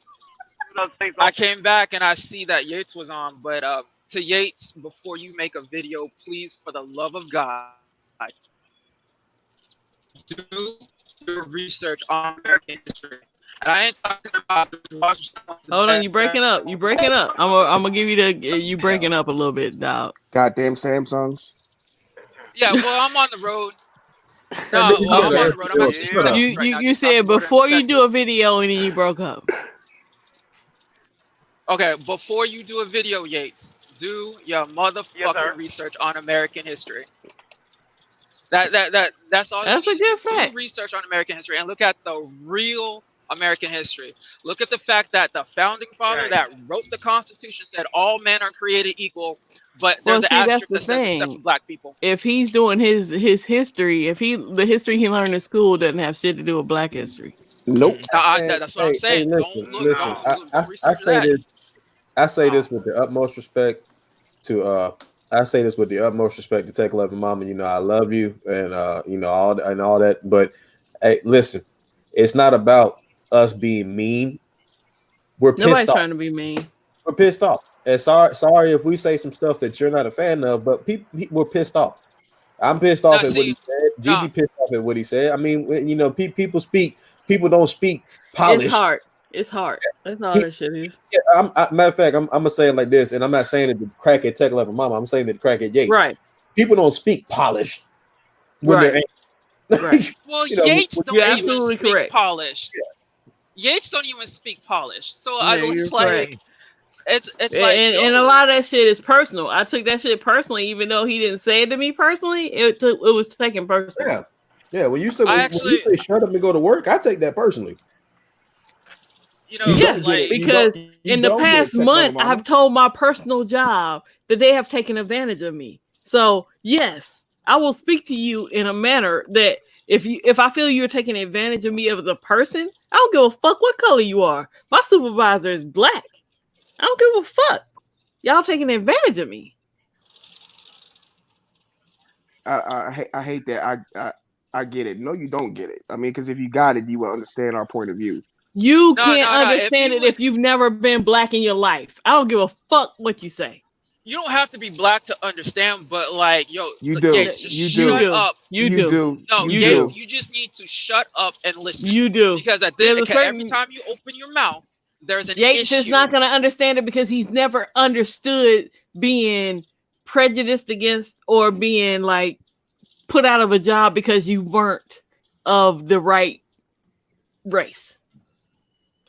I came back and I see that Yates was on. But to Yates, before you make a video, please, for the love of God, do your research on American history. And I ain't talking about. Hold on, you breaking up. You breaking up. I'm gonna give you the. You breaking up a little bit, dog. Goddamn Samsungs. Yeah, well, I'm on the road. No, well, I'm on the road. I'm actually in Texas right now, you just said crossing the border before into you do a video and then you broke up. Okay, before you do a video, Yates, do your motherfucking research on American history. That's all. That's a good fact. Do research on American history and look at the real American history. Look at the fact that the founding father that wrote the Constitution said all men are created equal, but there's an asterisk that says except for black people. If he's doing his history, the history he learned in school doesn't have shit to do with black history. Nope. That's what I'm saying. I say this with the utmost respect to Tech 11 Mama. You know, I love you and you know all that. But hey, listen, it's not about us being mean. Nobody's trying to be mean. We're pissed off. And sorry if we say some stuff that you're not a fan of, but we're pissed off. I'm pissed off at what he said. Gigi pissed off at what he said. I mean, you know, people don't speak polished. It's hard. That's all that shit is. Yeah, matter of fact, I'm gonna say it like this, and I'm not saying that the crack at Tech 11 Mama. I'm saying that the crack at Yates. Right. People don't speak polished when they're angry. Right. Well, you know, Yates don't even speak correct. polished. Yeah. Yates don't even speak polished. So it's like correct. it's like and a lot of that shit is personal. I took that shit personally, even though he didn't say it to me personally. It was taken personally. Yeah. When you say shut up and go to work, I take that personally. You know, because in the past month, I've told my personal job that they have taken advantage of me. So yes, I will speak to you in a manner that if I feel you're taking advantage of me as a person, I don't give a fuck what color you are. My supervisor is black. I don't give a fuck. Y'all taking advantage of me. I hate that. I get it. No, you don't get it. I mean, because if you got it, you will understand our point of view. You can't understand it if you've never been black in your life. I don't give a fuck what you say. You don't have to be black to understand, but like, yo, you do. Yates, shut up. You do. No, Yates, you just need to shut up and listen. You do. Because every time you open your mouth, there's an Yates issue. is not going to understand it because he's never understood being prejudiced against or being like put out of a job because you weren't of the right race.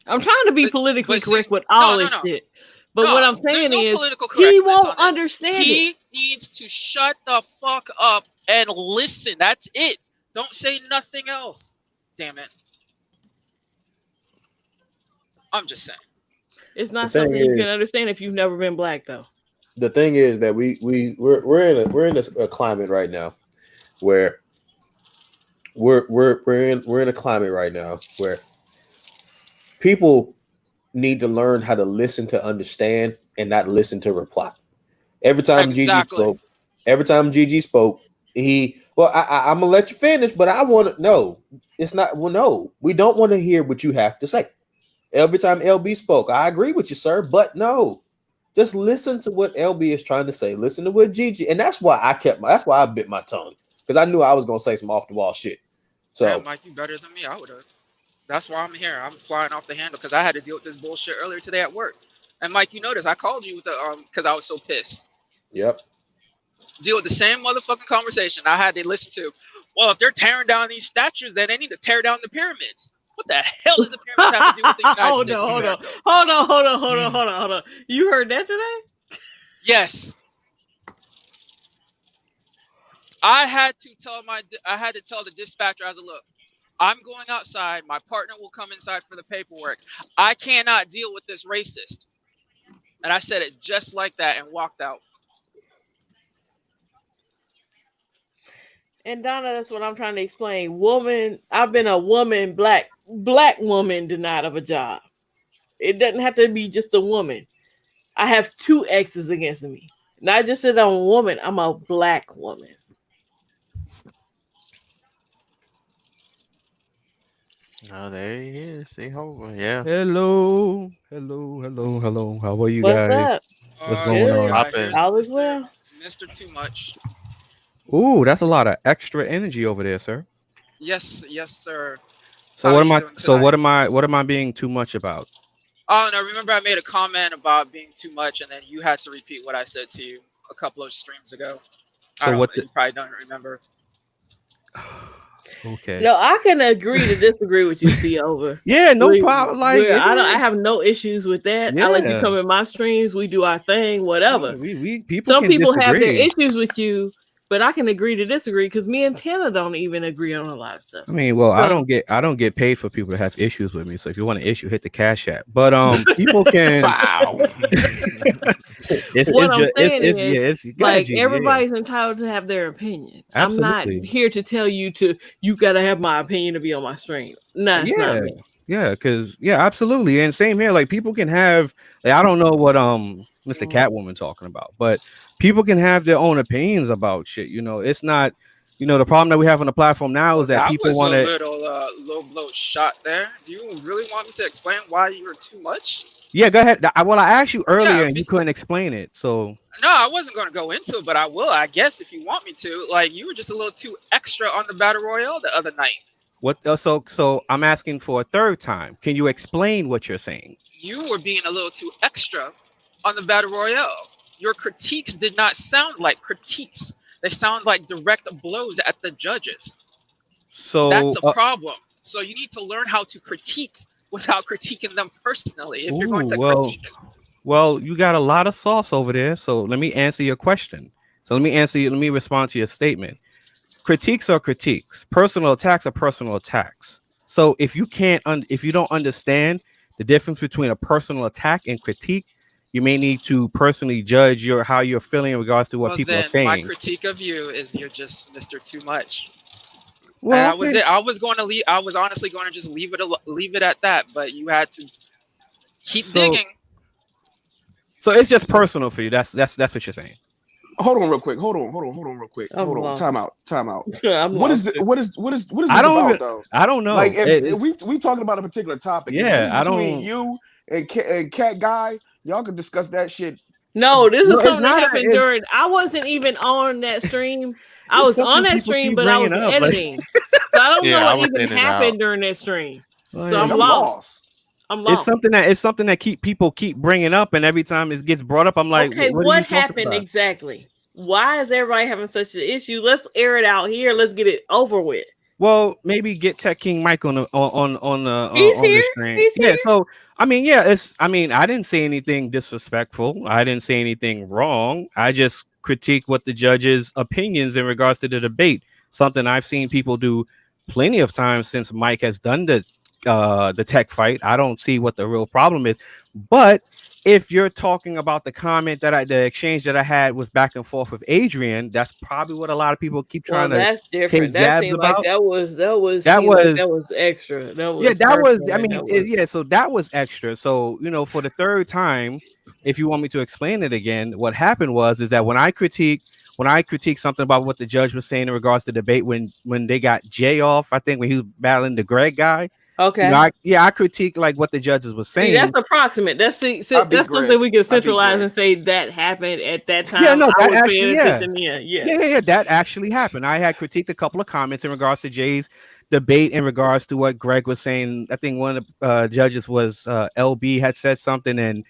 I'm trying to be politically correct with all this shit. But what I'm saying is he won't understand it. He needs to shut the fuck up and listen. That's it. Don't say nothing else. Damn it. I'm just saying. It's not something you can understand if you've never been black, though. The thing is that we're in a climate right now where we're in a climate right now where people need to learn how to listen to understand and not listen to reply. Every time Gigi spoke, I'm gonna let you finish, but I want to know. It's not no. We don't want to hear what you have to say. Every time LB spoke, I agree with you, sir, but no. Just listen to what LB is trying to say. Listen to what Gigi, and that's why I bit my tongue because I knew I was gonna say some off the wall shit. So, yeah, Mike, you better than me. I would have. That's why I'm here. I'm flying off the handle because I had to deal with this bullshit earlier today at work. And Mike, you noticed I called you with the because I was so pissed. Yep. Deal with the same motherfucking conversation I had to listen to. Well, if they're tearing down these statues, then they need to tear down the pyramids. What What the hell does the pyramids have to do with the United States of America? Hold on. You heard that today? Yes. I had to tell the dispatcher, as a look, I'm going outside. My partner will come inside for the paperwork. I cannot deal with this racist. And I said it just like that and walked out. And Donna, that's what I'm trying to explain. Woman, I've been a woman, black woman denied of a job. It doesn't have to be just a woman. I have 2 exes against me. Not just that I'm a woman, I'm a black woman. Oh, there he is. See, yeah. Hello. How are you guys? Up? What's going on? All is well. Mr. Too Much. Ooh, that's a lot of extra energy over there, sir. Yes, sir. So what am I being too much about? Oh no, remember I made a comment about being too much, and then you had to repeat what I said to you a couple of streams ago. So you probably don't remember. Okay. No, I can agree to disagree with you, see over. Yeah, no problem. Like I have no issues with that. Yeah. I let you come in my streams. We do our thing, whatever. Some people have their issues with you, but I can agree to disagree because me and Tanner don't even agree on a lot of stuff. I mean, well, I don't get paid for people to have issues with me. So if you want an issue, hit the Cash App. But people can. Wow. Everybody's entitled to have their opinion. Absolutely. I'm not here to tell you you gotta have my opinion to be on my stream. No, it's not me. Yeah, absolutely. And same here. Like people can have. Like, I don't know what Mr. Catwoman talking about, but people can have their own opinions about shit. You know, it's not. You know, the problem that we have on the platform now is that people want to. That was a little low blow shot there. Do you really want me to explain why you were too much? Yeah, go ahead. I asked you earlier and you couldn't explain it. So no, I wasn't going to go into it, but I will, I guess, if you want me to. Like, you were just a little too extra on the Battle Royale the other night. What? So I'm asking for a third time. Can you explain what you're saying? You were being a little too extra on the Battle Royale. Your critiques did not sound like critiques. They sound like direct blows at the judges. So that's a problem. So you need to learn how to critique without critiquing them personally. If you're going to critique. Well, you got a lot of sauce over there. So let me answer your question. Let me respond to your statement. Critiques are critiques. Personal attacks are personal attacks. So if you don't understand the difference between a personal attack and critique, you may need to personally judge how you're feeling in regards to what people are saying. My critique of you is you're just Mr. Too Much. Well, I was honestly going to just leave it at that, but you had to keep digging. So it's just personal for you. That's what you're saying. Hold on real quick. Hold on real quick. Hold on. Time out. What is this about though? I don't know. Like we talking about a particular topic. Yeah, I don't. Between you and Cat Guy, y'all can discuss that shit. No, this is something that happened during. I wasn't even on that stream. I was on that stream, but I was editing. So I don't know what even happened during that stream. So I'm lost. It's something that people keep bringing up, and every time it gets brought up, I'm like, okay, what happened exactly? Why is everybody having such an issue? Let's air it out here. Let's get it over with. Well, maybe get Tech King Mike on the screen. He's here. So I didn't say anything disrespectful. I didn't say anything wrong. I just critique what the judge's opinions in regards to the debate. Something I've seen people do plenty of times since Mike has done the tech fight. I don't see what the real problem is. But if you're talking about the comment the exchange that I had with back and forth with Adrian, that's probably what a lot of people keep trying to that's different. Take jabs about. Like that was extra. So that was extra. So for the third time, if you want me to explain it again, what happened was that when I critique something about what the judge was saying in regards to debate when they got Jay off, I think when he was battling the Greg guy. Okay. I critique like what the judges was saying. See, that's approximate. That's something we can centralize and say that happened at that time. Yeah, no, that that actually happened. I had critiqued a couple of comments in regards to Jay's debate in regards to what Greg was saying. I think one of the judges was LB had said something, and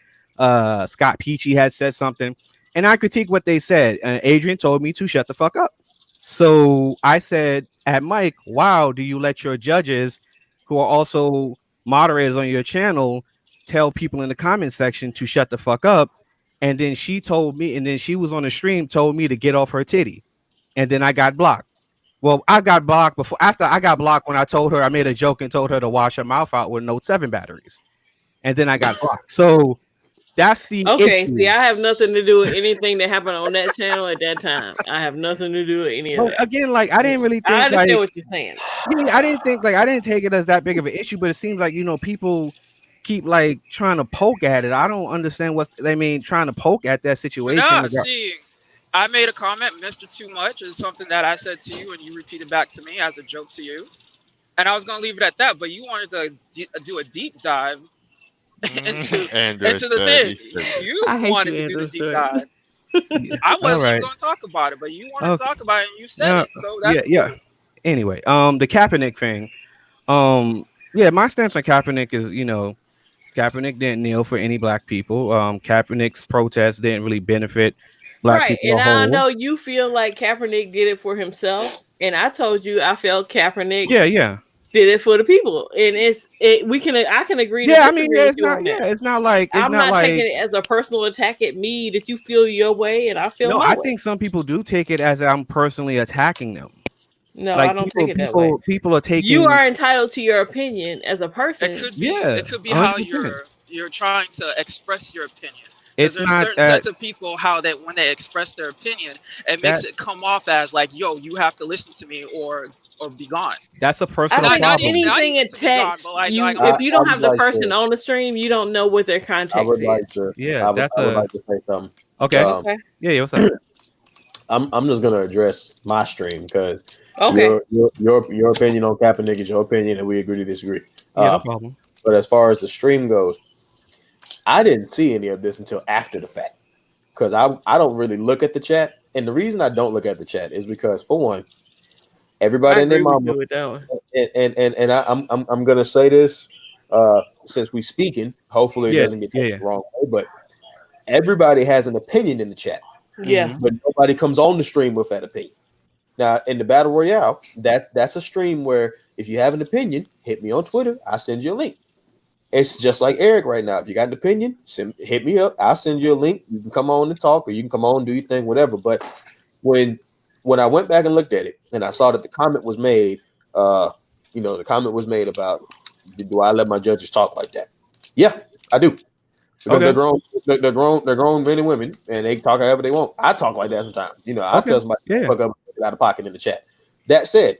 Scott Peachy had said something, and I critiqued what they said. And Adrian told me to shut the fuck up. So I said at Mike, "Wow, do you let your judges who are also moderators on your channel tell people in the comment section to shut the fuck up. And then she told me, and then she was on the stream, told me to get off her titty. And then I got blocked. Well, I got blocked after I got blocked when I told her, I made a joke and told her to wash her mouth out with Note 7 batteries. And then I got blocked. So that's the issue. See, I have nothing to do with anything that happened on that channel at that time. I have nothing to do with any of that. Again, like I didn't really think I understand what you're saying. I didn't think I didn't take it as that big of an issue, but it seems like people keep like trying to poke at it. I don't understand what they mean trying to poke at that situation. No, see, I made a comment, Mr. Too Much, is something that I said to you and you repeated back to me as a joke to you. And I was going to leave it at that, but you wanted to do a deep dive into the thing. You wanted to do the deep dive. I wasn't even going to talk about it, but you wanted to talk about it and you said it. So that's cool. Anyway, the Kaepernick thing. My stance on Kaepernick is, Kaepernick didn't kneel for any black people. Kaepernick's protest didn't really benefit black people. And I know you feel like Kaepernick did it for himself, and I told you I felt Kaepernick did it for the people, and I can agree. It's not like I'm not taking it as a personal attack at me that you feel your way and I feel my way. I think some people do take it as I'm personally attacking them. No, I don't take it that way. People are taking. You are entitled to your opinion as a person. It could be. It could be how you're trying to express your opinion. It's there's not certain sets of people how that when they express their opinion, it makes it come off as like, "Yo, you have to listen to me or be gone." That's a personal problem. problem. Anything in text, if you don't have the person on the stream, you don't know what their context is. I would like to say something. Okay. What's up? I'm just gonna address my stream because your opinion on Kaepernick is your opinion, and we agree to disagree. No problem. But as far as the stream goes, I didn't see any of this until after the fact because I don't really look at the chat, and the reason I don't look at the chat is because for one, everybody in their mama, and I'm gonna say this since we speaking, hopefully it doesn't get taken the wrong way, but everybody has an opinion in the chat. Yeah, but nobody comes on the stream with that opinion. Now, in the Battle Royale, that's a stream where if you have an opinion, hit me on Twitter. I'll send you a link. It's just like Eric right now. If you got an opinion, hit me up. I'll send you a link. You can come on and talk, or you can come on and do your thing, whatever. But when I went back and looked at it, and I saw that the comment was made, the comment was made about, do I let my judges talk like that? Yeah, I do. Because they're grown men and women, and they talk however they want. I talk like that sometimes. I tell somebody fuck up out of pocket in the chat. That said,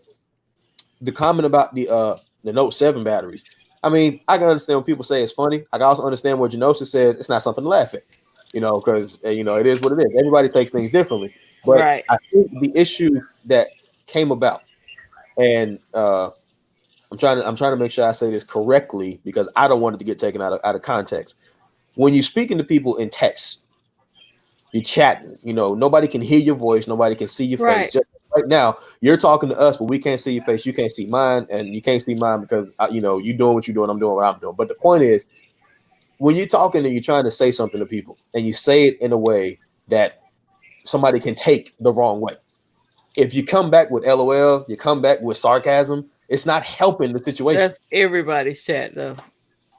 the comment about the Note 7 batteries. I mean, I can understand when people say it's funny. I can also understand what Genosis says. It's not something to laugh at, because it is what it is. Everybody takes things differently. But I think the issue that came about, and I'm trying to make sure I say this correctly because I don't want it to get taken out of context. When you're speaking to people in text, you're chatting, nobody can hear your voice, nobody can see your face. Just right now, you're talking to us, but we can't see your face. You can't see mine, and you can't see mine because you're doing what you're doing. I'm doing what I'm doing. But the point is, when you're talking and you're trying to say something to people, and you say it in a way that somebody can take the wrong way. If you come back with LOL, you come back with sarcasm, it's not helping the situation. That's everybody's chat, though.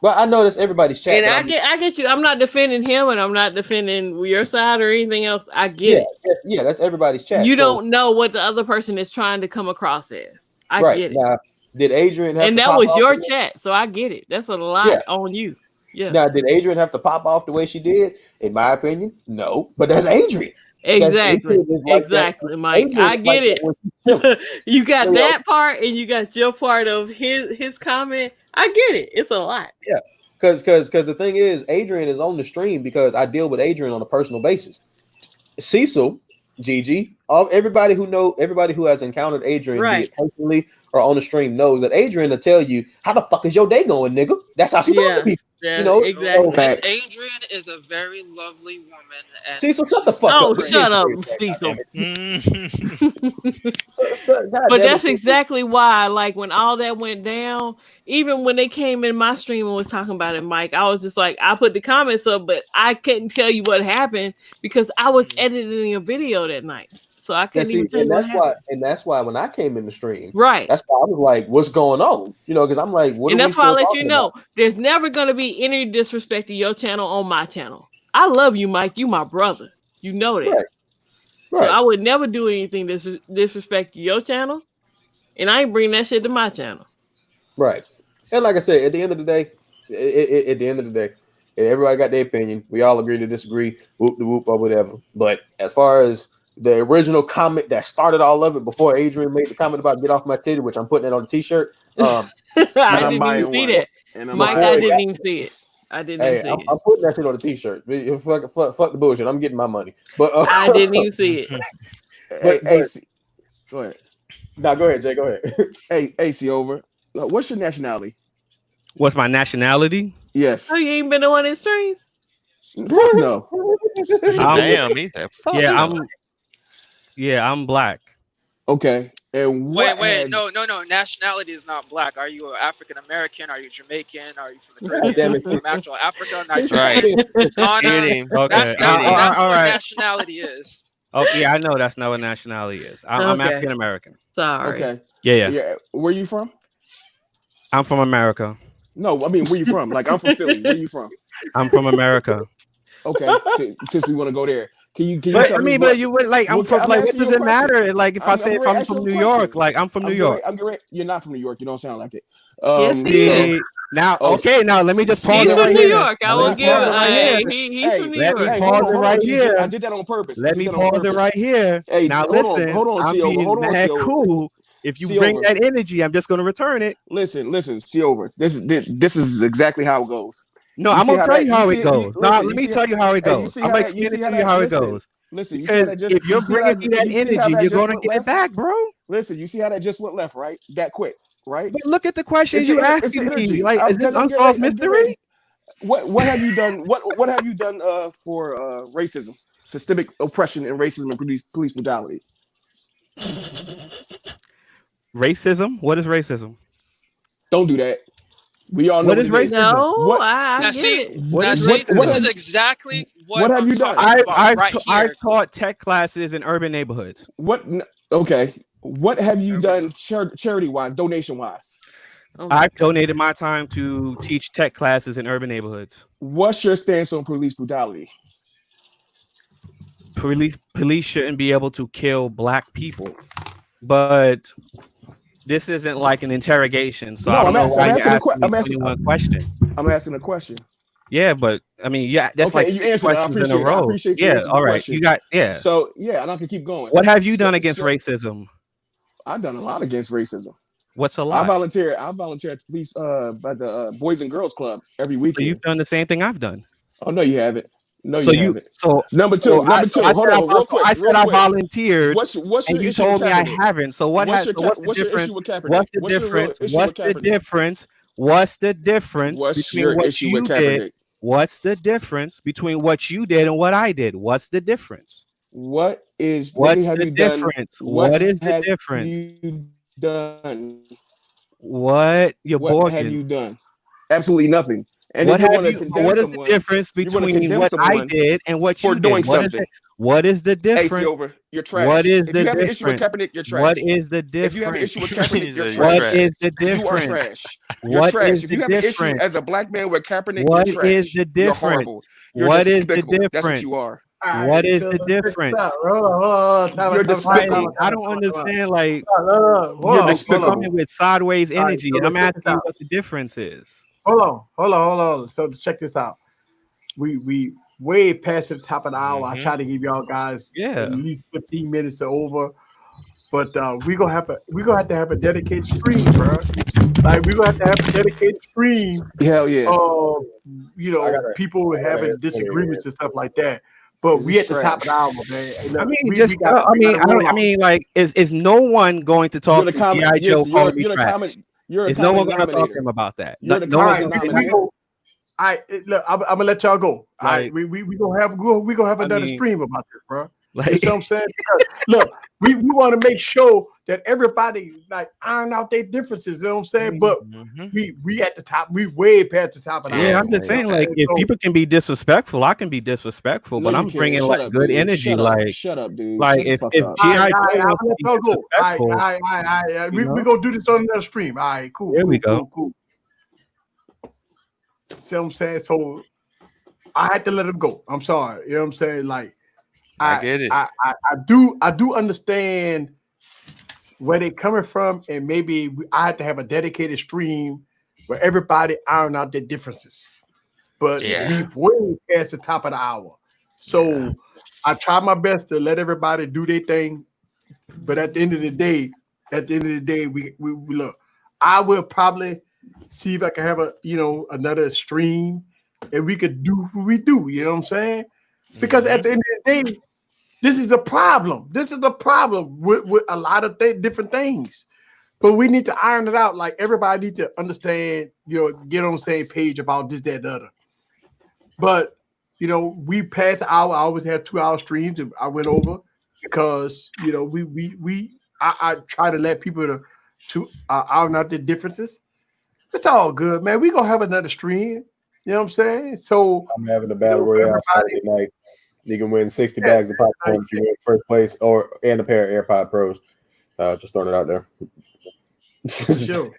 Well, I know that's everybody's chat. And I get you. I'm not defending him, and I'm not defending your side or anything else. I get it. Yeah, that's everybody's chat. You don't know what the other person is trying to come across as. I get it. Now, did Adrian have and to that pop was off your chat, so I get it. That's a lot on you. Yeah. Now, did Adrian have to pop off the way she did? In my opinion, no. But that's Adrian. Exactly. Exactly, Mike. I get it. You got that part, and you got your part of his comment. I get it. It's a lot. Yeah. Because the thing is, Adrian is on the stream because I deal with Adrian on a personal basis. Cecil, Gigi, everybody who has encountered Adrian be it personally or on the stream knows that Adrian will tell you how the fuck is your day going, nigga. That's how she talk to people. Yeah, exactly. Adrian is a very lovely woman. And Cecil, shut the fuck up. Oh, shut up, Cecil. But that's exactly why, like, when all that went down, even when they came in my stream and was talking about it, Mike, I was just like, I put the comments up, but I couldn't tell you what happened because I was editing a video that night. so I couldn't even tell you what happened. And that's why when I came in the stream, right? That's why I was like, "What's going on?" You know, because I'm like, "What?" And are that's why I let you know there's never going to be any disrespect to your channel on my channel. I love you, Mike. You my brother. You know that. Right. So I would never do anything disrespect to your channel, and I ain't bring that shit to my channel. Right. And like I said, at the end of the day, everybody got their opinion. We all agree to disagree, whoop the whoop or whatever. But as far as the original comment that started all of it before Adrian made the comment about get off my titty, which I'm putting it on the t-shirt. I didn't even see that. Mike, I didn't even see it. I didn't even see it. I'm putting that shit on the t-shirt. Fuck the bullshit. I'm getting my money. But I didn't even see it. Go ahead. No, go ahead, Jay. Go ahead. AC over. What's your nationality? What's my nationality? Yes. Oh, you ain't been to one of his streams? No. Damn, either. I'm black. Okay. And wait, no. Nationality is not black. Are you African American? Are you Jamaican? Are you from the Caribbean? From actual Africa? Nigeria? Ghana? Okay. That's what nationality is. Oh yeah, I know that's not what nationality is. I'm African American. Sorry. Okay. Yeah. Where you from? I'm from America. No, I mean, where you from? Like, I'm from Philly. Where you from? I'm from America. Okay, since we want to go there, can you but, tell I mean, me? But you would like, I'm from like, what does it matter? Like, if I say I'm from New York, like I'm from New York. You're not from New York. You don't sound like it. Yes, now, okay, now let me just pause it right here. New York. I will give it. He's from New York. Let me pause it right here. I did that on purpose. Let me pause it right here. Hey, now listen, hold on, I'm being mad cool. If you bring that energy, I'm just going to return it. Listen, see over. This is exactly how it goes. No, I'm gonna tell you how it goes. No, let me tell you how it goes. I'm gonna explain it to you how it goes. Listen, if you're bringing me that energy, you're gonna get it back, bro. Listen, you see how that just went left, right? That quick, right? But look at the questions you asking me. Like, is this unsolved mystery? What have you done? What have you done for racism, systemic oppression, and racism and police brutality? Racism? What is racism? Don't do that. We all know what is racism. No, I get it. This is exactly what have you done? I've taught tech classes in urban neighborhoods. Okay. What have you done charity wise, donation wise? I've donated my time to teach tech classes in urban neighborhoods. What's your stance on police brutality? Police shouldn't be able to kill black people, but this isn't like an interrogation, so I'm asking a question. I'm asking a question. Yeah, but I mean, that's okay, like you answered it. I appreciate you. Yeah, all right. You got So yeah, and I can keep going. What have you done against racism? I've done a lot against racism. What's a lot? I volunteer at the police by the Boys and Girls Club every weekend. So you've done the same thing I've done. Oh no, you haven't. No, you haven't. So number two. Hold on, real quick. I said I volunteered. What's and you told me I haven't. So what's the difference? What's the difference? What's the difference? What's the difference between what you did? What's the difference between what you did and what I did? What's the difference? What's the difference? What is the difference? You done? What have you done? Absolutely nothing. And what is the difference between what I did and what you did? What is the difference? AC over. You're trash. What is the difference? If you have an issue with Kaepernick, you're trash. What is the difference? If you have an issue with Kaepernick, you're trash. What is the difference? You are trash. You're trash. If you have an issue as a black man with Kaepernick, what you're trash. Is the difference? You're horrible. What is the difference? That's what you are. What is the difference? You're despicable. I don't understand. Like you're coming with sideways energy, and I'm asking you what the difference is. Hold on. So check this out. We way past the top of the hour. I try to give y'all guys at least 15 minutes or over, but we're gonna have to have a dedicated stream, bro. Like we're gonna have to have a dedicated stream. Hell yeah. People having disagreements and stuff like that. But we at the top of the hour, man. Like, is no one going to talk to G.I. Joe calling me trash? Is no one going to talk to him about that? I'm gonna let y'all go. All right, we gonna have another stream about this, bro. Like, you know what I'm saying? Look, we want to make sure that everybody like iron out their differences. You know what I'm saying? But we at the top, we way past the top of the I'm just saying, like, if people can be disrespectful, I can be disrespectful, but I'm bringing like good energy. Like, shut up, dude. Like Shut the if fuck up. G.I. Joe All wants to be disrespectful, we gonna do this on another stream. All right, cool. There we go. Cool. See what I'm saying? So I had to let him go. I'm sorry. You know what I'm saying? Like, I get it. I do understand where they're coming from, and maybe I had to have a dedicated stream where everybody iron out their differences. But we've way past the top of the hour. So I try my best to let everybody do their thing. But at the end of the day, we look. I will probably see if I can have another stream, and we could do what we do. You know what I'm saying? Because at the end of the day, this is the problem. This is the problem with a lot of different things. But we need to iron it out. Like, everybody need to understand, get on the same page about this, that, and the other. But, we passed the hour. I always had 2-hour streams, and I went over because, I try to let people to iron out their differences. It's all good, man. We gonna have another stream. You know what I'm saying? So I'm having a battle royale Saturday night. You can win 60 bags of popcorn if you win first place, and a pair of AirPod Pros. Just throwing it out there. Sure.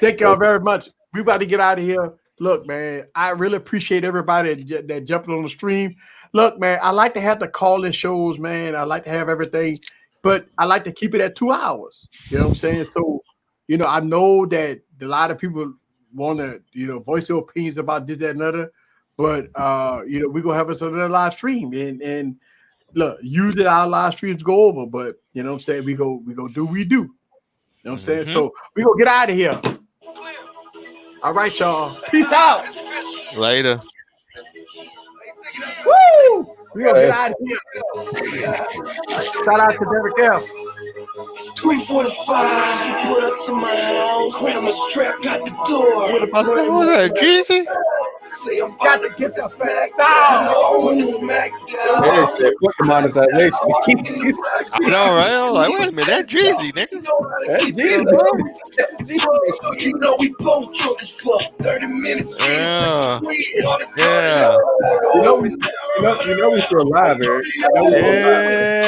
Thank y'all very much. We about to get out of here. Look, man, I really appreciate everybody that jumped on the stream. Look, man, I like to have the call-in shows, man. I like to have everything, but I like to keep it at 2 hours. You know what I'm saying? So, I know that a lot of people want to, voice their opinions about this, that, and other. But we're gonna have us another live stream. And look, usually our live streams go over, but you know what I'm saying, we go do what we do. You know what I'm saying? So we gonna get out of here. All right, y'all. Peace out. Later. Woo! We gonna get out of here. Shout out to Derek L. 345, put up to my house. Grandma strap got the door. What was that, Jeezy? Say I'm got to get the smack down. I smack down. Eric said, "Fuck the monetization." I know, right? I was like, wait a minute, that Jeezy, nigga. That's Jeezy, bro. You know we both drunk as fuck. 30 minutes. Yeah. You know we still live, Eric. Yeah.